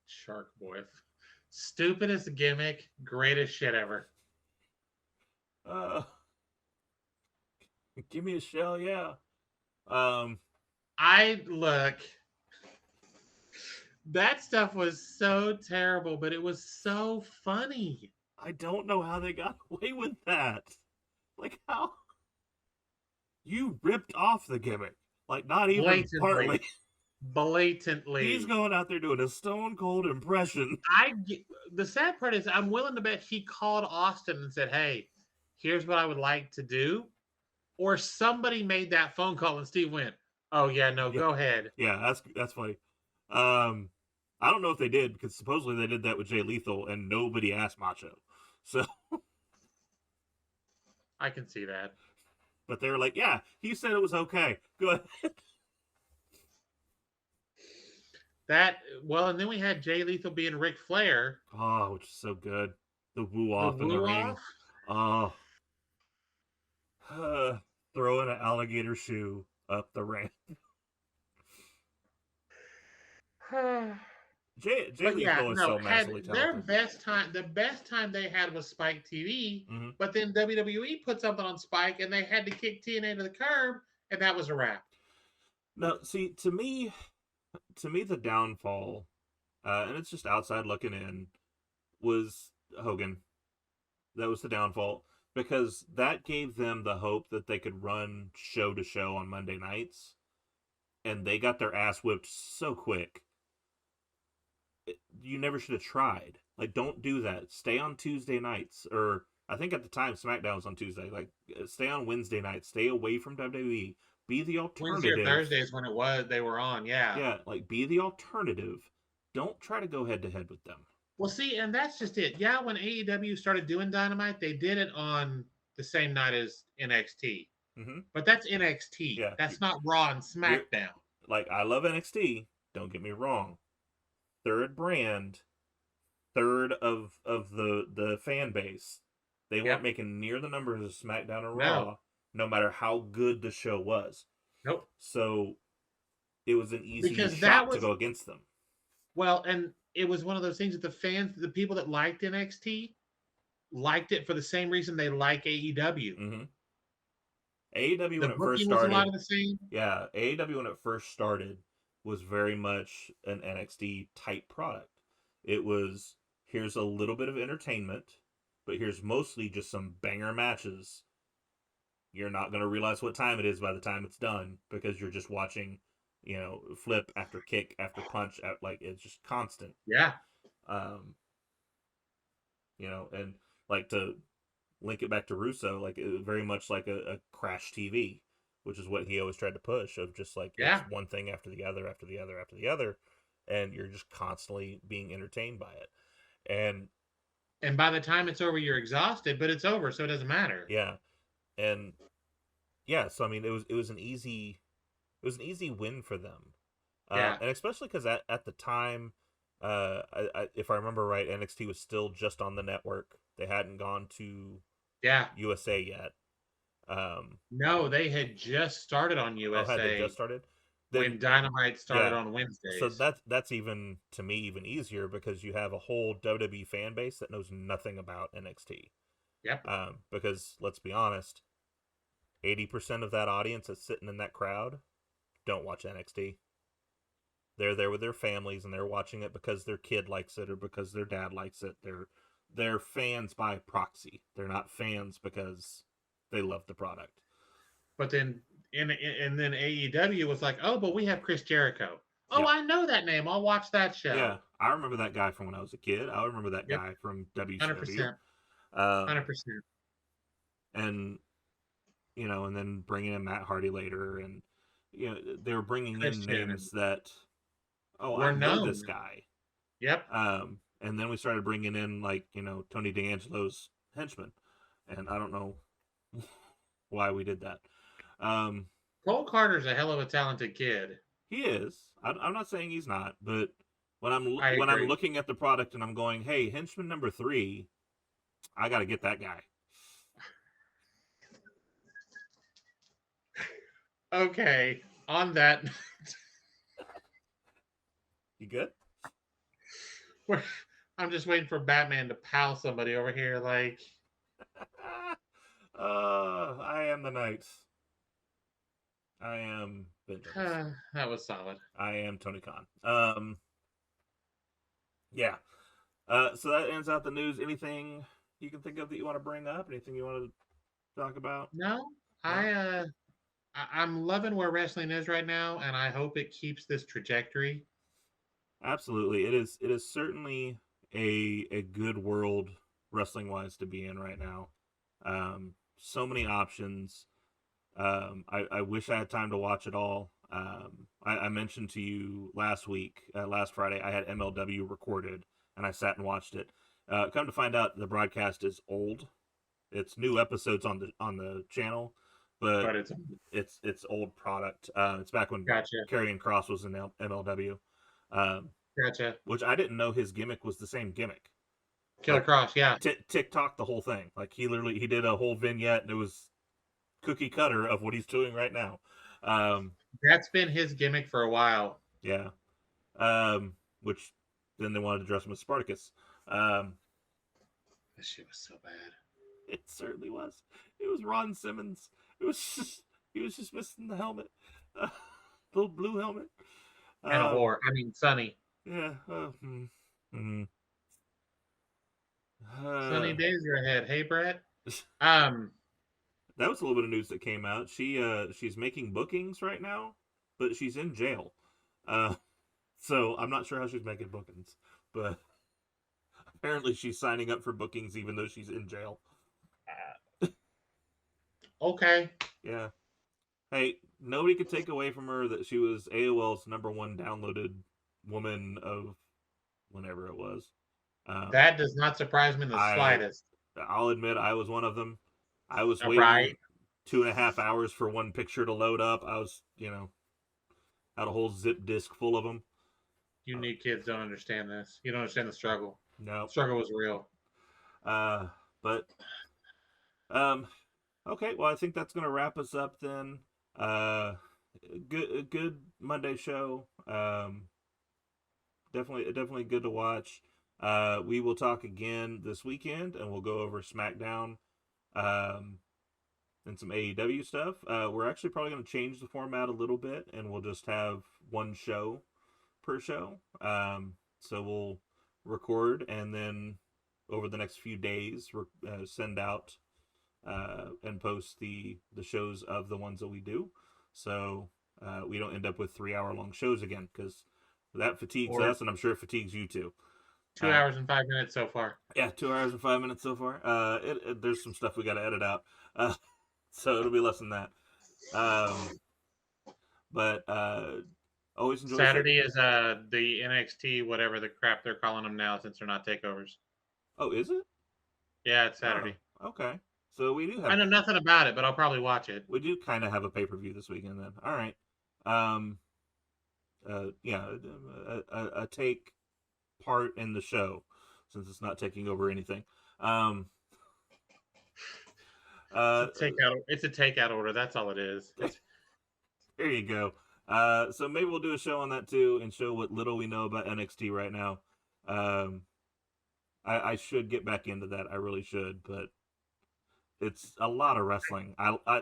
Shark Boy. Stupidest gimmick, greatest shit ever. Uh, give me a shell, yeah. Um, I look. That stuff was so terrible, but it was so funny. I don't know how they got away with that. Like how you ripped off the gimmick. Like not even Blatantly. partly. He's Blatantly. going out there doing a stone cold impression. The sad part is I'm willing to bet he called Austin and said, "Hey, here's what I would like to do." Or somebody made that phone call and Steve went, "Oh yeah, no, Yeah, go ahead." yeah, that's funny. Um, I don't know if they did because supposedly they did that with Jay Lethal and nobody asked Macho. So, I can see that. but they were like, yeah, he said it was okay. Go ahead. That well, and then we had Jay Lethal being Ric Flair, Oh, which is so good. The woo the off in the woo ring. off. Oh, throwing an alligator shoe up the ramp. Jay But yeah, Lethal is no, so had massively their talented. best time. The best time they had was Spike TV, Mm-hmm. but then WWE put something on Spike, and they had to kick TNA to the curb, and that was a wrap. No, see, to me, the downfall, and it's just outside looking in, was Hogan. That was the downfall because that gave them the hope that they could run show to show on Monday nights, and they got their ass whipped so quick. You never should have tried. Like, don't do that. Stay on Tuesday nights, or I think at the time SmackDown was on Tuesday. Like, stay on Wednesday nights. Stay away from WWE. Be the Wednesday or alternative. Thursdays when it was they were on. Yeah. Yeah, like be the alternative. Don't try to go head to head with them. Well, see, and that's just it. Yeah, when AEW started doing Dynamite, they did it on the same night as NXT. Mm-hmm. But that's NXT. Yeah, That's not Raw and you're SmackDown. like I love NXT. Don't get me wrong. Third brand, third of the fan base. They weren't Yep. making near the numbers of SmackDown or No. Raw, no matter how good the show was. Nope. So it was an easy Because that shot to was go against them. well, and it was one of those things that the fans, the people that liked NXT, liked it for the same reason they like AEW. Mm-hmm. AEW The when it first booking was a lot started, of the same. yeah, AEW when it first started was very much an NXT type product. It was here's a little bit of entertainment, but here's mostly just some banger matches. You're not going to realize what time it is by the time it's done because you're just watching, you know, flip after kick after punch. Like it's just constant. Yeah. Um, you know, and like to link it back to Russo, like it was very much like a crash TV, which is what he always tried to push of just like it's Yeah. one thing after the other, after the other, after the other, and you're just constantly being entertained by it. And And by the time it's over, you're exhausted, but it's over, so it doesn't matter. Yeah, and yeah, so I mean, it was an easy win for them, Yeah. and especially because at the time, if I remember right, NXT was still just on the network. They hadn't gone to Yeah. USA yet. Um, No, they had just started on oh, had they just USA started? Then when Dynamite started yeah. on So Wednesdays. that's even to me even easier because you have a whole WWE fan base that knows nothing about NXT. Yep. Because let's be honest, 80% of that audience that's sitting in that crowd don't watch NXT. They're there with their families and they're watching it because their kid likes it or because their dad likes it. They're fans by proxy. They're not fans because they love the product. But then and then AEW was like, oh, but we have Chris Jericho. Oh, Yeah. I know that name. I'll watch that Yeah. show. I remember that guy from when I was a kid. I remember that Yep. guy from one Hundred WCW. percent. Um, 100%. and and then bringing in Matt Hardy later, and they were bringing in Christian and names that, oh, I were know this known. guy. Yep. And then we started bringing in like Tony D'Angelo's henchmen, and I don't know why we did that. Um, Cole Carter's a hell of a talented kid. he is. I'm not saying he's not, but I when I'm agree. looking at the product and I'm going, hey, henchman number 3, I got to get that guy. Okay. On that, You good? I'm just waiting for Batman to pal somebody over here. Like, I am the knight. I am vengeance. that was solid. I am Tony Khan. Yeah. So that ends out the news. Anything you can think of that you want to bring up? Anything you want to talk about? No, No. I'm loving where wrestling is right now, and I hope it keeps this trajectory. Absolutely. It is certainly a good world wrestling wise to be in right now. So many options. I wish I had time to watch it all. I mentioned to you last week, last Friday, I had MLW recorded and I sat and watched it. Come to find out, the broadcast is old. It's new episodes on the channel, but But it's it's old product. It's back when gotcha, Karrion Kross was in MLW, um, gotcha. which I didn't know his gimmick was the same gimmick. Killer Like Cross, yeah, TikTok the whole thing. Like he did a whole vignette and it was cookie cutter of what he's doing right now. Um, that's been his gimmick for a while. yeah. Which then they wanted to dress him as Spartacus. Um, This shit was so bad. it certainly was. It was Ron Simmons. It was just he was just missing the helmet, uh, little blue helmet. And a Um, whore. I mean, Sunny. yeah. Sunny Uh, days are ahead. Hey, Brett. Um, that was a little bit of news that came out. She's making bookings right now, but she's in jail. Uh, so I'm not sure how she's making bookings, but apparently she's signing up for bookings even though she's in jail. okay. Yeah. Hey, nobody could take away from her that she was AOL's #1 downloaded woman of whenever it was. That does not surprise me in the I slightest. I'll admit I was one of them. I was waiting Right. 2.5 hours for one picture to load up. I was, had a whole zip disk full of them. You new kids don't understand this. You don't understand the struggle. No. Struggle was real. But um, okay. Well, I think that's gonna wrap us up then. Uh, good Monday show. Definitely good to watch. We will talk again this weekend, and we'll go over SmackDown, um, and some AEW stuff. We're actually probably going to change the format a little bit, and we'll just have one show per show. So we'll record, and then over the next few days, send out and post the shows of the ones that we do. So we don't end up with 3 hour long shows again, because that fatigues Or us, and I'm sure it fatigues you too. 2 hours and 5 minutes so far. Yeah, 2 hours and 5 minutes so far. There's some stuff we got to edit out, so it'll be less than that. But always enjoy Saturday is the NXT, whatever the crap they're calling them now, since they're not takeovers. Oh, is it? Yeah, it's Oh, Saturday. okay. So I know nothing about it, but I'll probably watch it. we do kind of have a pay per view this weekend then. All right. Um. Yeah. A take part in the show since it's not taking over anything. Um. It's a Uh. takeout. It's a takeout order. That's all it is. It's There you go. So maybe we'll do a show on that too and show what little we know about NXT right now. Um. I should get back into that. I really should, but it's a lot of wrestling.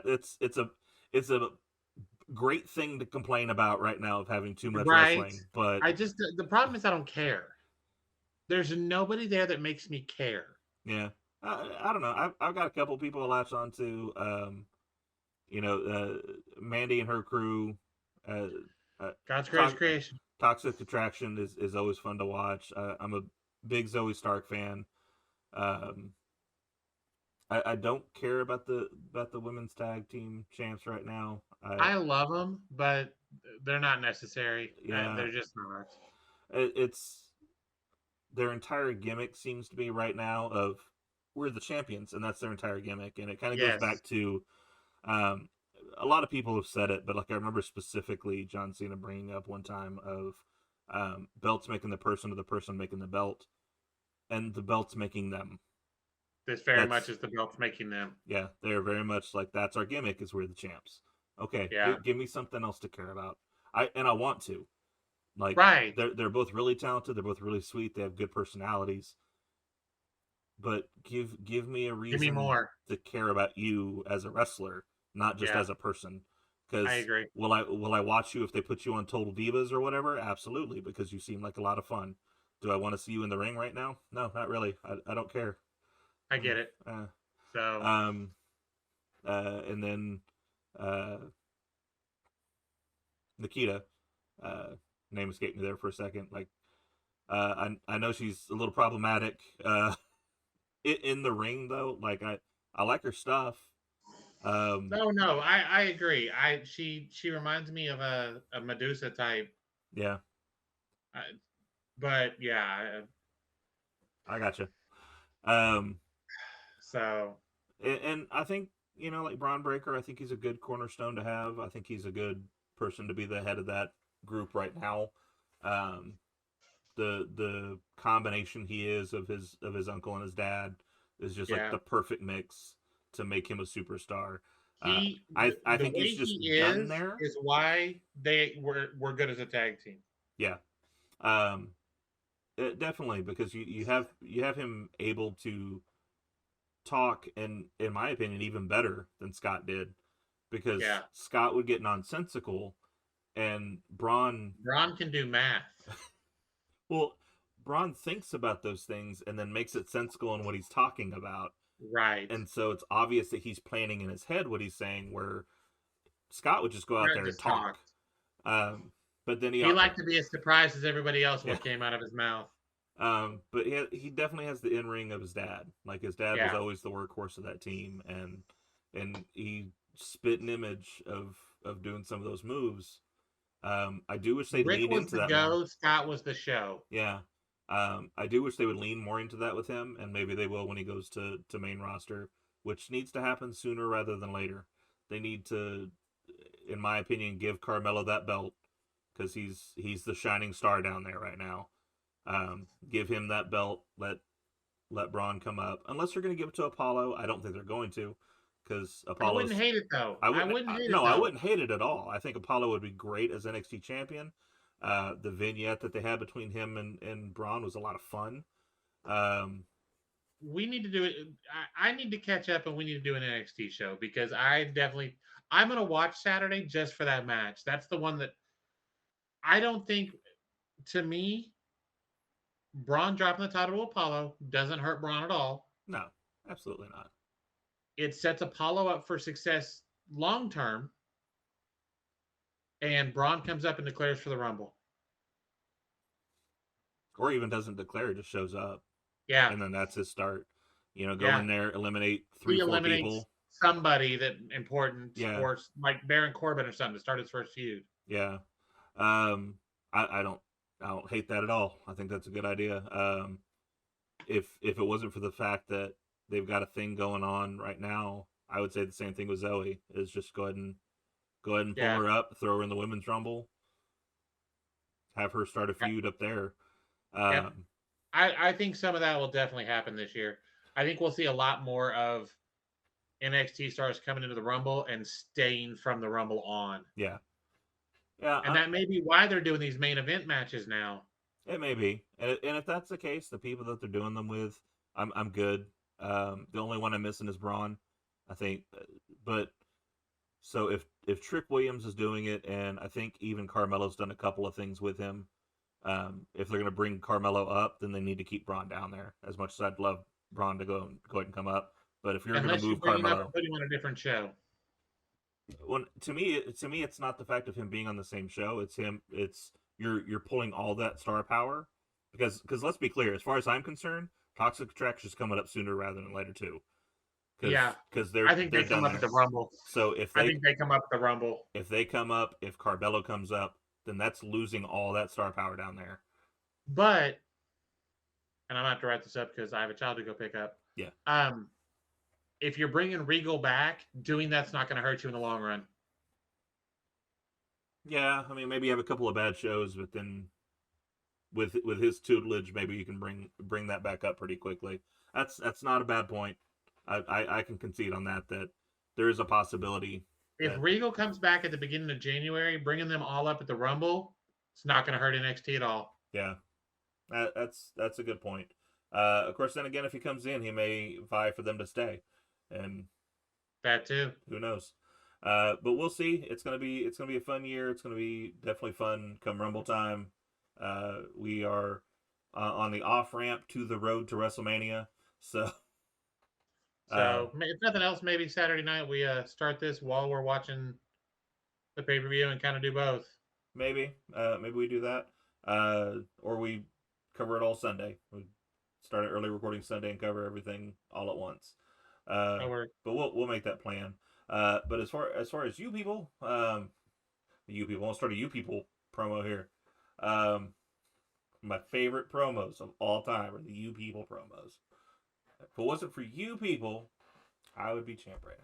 It's a great thing to complain about right now of having too much right. wrestling, but I just the problem is I don't care. There's nobody there that makes me care. yeah, I don't know. I've got a couple people to latch on to. Mandy and her crew. Uh, God's greatest to- creation. Toxic Attraction is always fun to watch. I'm a big Zoe Stark fan. Um, I don't care about the women's tag team champs right now. I love them, but they're not necessary. Yeah, They're just not. it's their entire gimmick seems to be right now of we're the champions, and that's their entire gimmick, and it kind of goes Yes, back to um, a lot of people have said it, but like I remember specifically John Cena bringing up one time of belts making the person to the person making the belt, and the belts making them. this very much That's is the belts making them. yeah, they're very much like that's our gimmick is we're the champs. Okay, Yeah, give me something else to care about. I want to like right. they're both really talented. They're both really sweet. They have good personalities. But give me a Give me reason more. to care about you as a wrestler, not just Yeah, as a person. I Because agree. will I watch you if they put you on Total Divas or whatever? Absolutely, because you seem like a lot of fun. Do I want to see you in the ring right now? No, not really. I don't care. I get it. Uh, So um, and then uh, Nikita, uh, name escaped me there for a second. Like I know she's a little problematic in the ring though. Like I like her stuff. no, no, I agree. She reminds me of a Medusa type. Yeah, Uh, but yeah, I gotcha. Um, so and I think like Braun Breaker, I think he's a good cornerstone to have. I think he's a good person to be the head of that group right now. Um, the combination he is of his uncle and his dad is just like yeah, the perfect mix to make him a superstar. he I the think way he's just he done there. is why they were good as a tag team. Yeah. Um, definitely because you have him able to talk and in my opinion even better than Scott did because Yeah, Scott would get nonsensical and Braun Braun can do math. well Braun thinks about those things and then makes it sensical in what he's talking about, Right. and so it's obvious that he's planning in his head what he's saying where Scott would just go out Brett there and just talk. talked. um, but then He liked to be as surprised as everybody else yeah. what came out of his mouth. But he definitely has the in ring of his dad. Like his dad was Yeah. always the workhorse of that team, and he spit an image of doing some of those moves. I do wish they'd Rick lean was into the that more. go, Scott was the show. Yeah. I do wish they would lean more into that with him, and maybe they will when he goes to main roster, which needs to happen sooner rather than later. They need to, in my opinion, give Carmelo that belt because he's the shining star down there right now. Give him that belt. Let Braun come up. Unless they're going to give it to Apollo, I don't think they're going to, because I wouldn't Apollo's. hate it though. I I wouldn't. wouldn't hate it No, I though. wouldn't hate it at all. I think Apollo would be great as NXT champion. The vignette that they had between him and Braun was a lot of fun. Um, We need to do it. I need to catch up and we need to do an NXT show because I'm gonna watch Saturday just for that match. That's the one that I don't think to me, Braun dropping the title to Apollo doesn't hurt Braun at all. no, absolutely not. It sets Apollo up for success long term, and Braun comes up and declares for the Rumble. Or even doesn't declare, just shows up, Yeah, and then that's his start. Go yeah. in there, eliminate three, He four eliminates people. somebody that important, Yeah, or like Baron Corbin or something to start his first feud. yeah. I don't hate that at all. I think that's a good idea. if it wasn't for the fact that they've got a thing going on right now, I would say the same thing with Zoe. Is just go ahead and pull Yeah. her up, throw her in the women's rumble, have her start a feud up there. Yep. Um, I think some of that will definitely happen this year. I think we'll see a lot more of NXT stars coming into the Rumble and staying from the Rumble on. yeah, yeah, And that may be why they're doing these main event matches now. it may be, and if that's the case, the people that they're doing them with, I'm good. The only one I'm missing is Braun, I think, but so if Trick Williams is doing it, and I think even Carmelo's done a couple of things with him. If they're going to bring Carmelo up, then they need to keep Braun down there. As much as I'd love Braun to go ahead and come up, but if you're going Unless to you move bring him up and Carmelo, put him on a different show. well, to me, it's not the fact of him being on the same show. It's him. It's you're pulling all that star power because let's be clear. As far as I'm concerned, Toxic Attraction's coming up sooner rather than later too. Yeah. Because I think they're they come done up at there. the Rumble. So I think they come up at the Rumble. if they come up, if Carmelo comes up, then that's losing all that star power down there. But, and I'm going to have to wrap this up because I have a child to go pick up. Yeah. If you're bringing Regal back, doing that's not going to hurt you in the long run. Yeah, I mean, maybe you have a couple of bad shows, but then with his tutelage, maybe you can bring that back up pretty quickly. That's not a bad point. I can concede on that there is a possibility. If Regal comes back at the beginning of January, bringing them all up at the Rumble, it's not going to hurt NXT at all. Yeah, that's a good point. Of course, then again, if he comes in, he may vie for them to stay, and that too. Who knows? But we'll see. It's gonna be a fun year. It's gonna be definitely fun come Rumble time. We are on the off ramp to the road to WrestleMania. So if nothing else, maybe Saturday night we start this while we're watching the pay per view and kind of do both. Maybe we do that, or we cover it all Sunday. We start early recording Sunday and cover everything all at once. But we'll make that plan. But as far as you people, I'll start a you people promo here. My favorite promos of all time are the you people promos. If it wasn't for you people, I would be champ right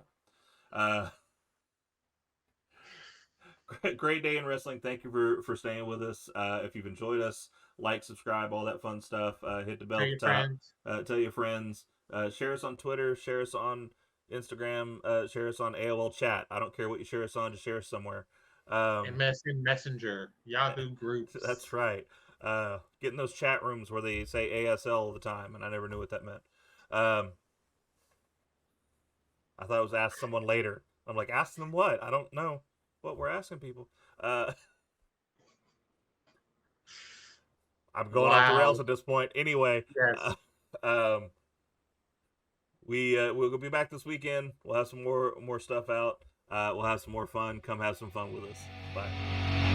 now. Great day in wrestling. Thank you for staying with us. If you've enjoyed us, like, subscribe, all that fun stuff. Hit the bell at the top. Tell your friends. Share us on Twitter. Share us on Instagram. Share us on AOL chat. I don't care what you share us on. Just share us somewhere. MSN Messenger, Yahoo groups. That's right. Get in those chat rooms where they say ASL all the time, and I never knew what that meant. I thought it was ask someone later. I'm like, ask them what? I don't know what we're asking people. I'm going off the rails at this point. Anyway, yes. We'll be back this weekend. We'll have some more stuff out. We'll have some more fun. Come have some fun with us. Bye.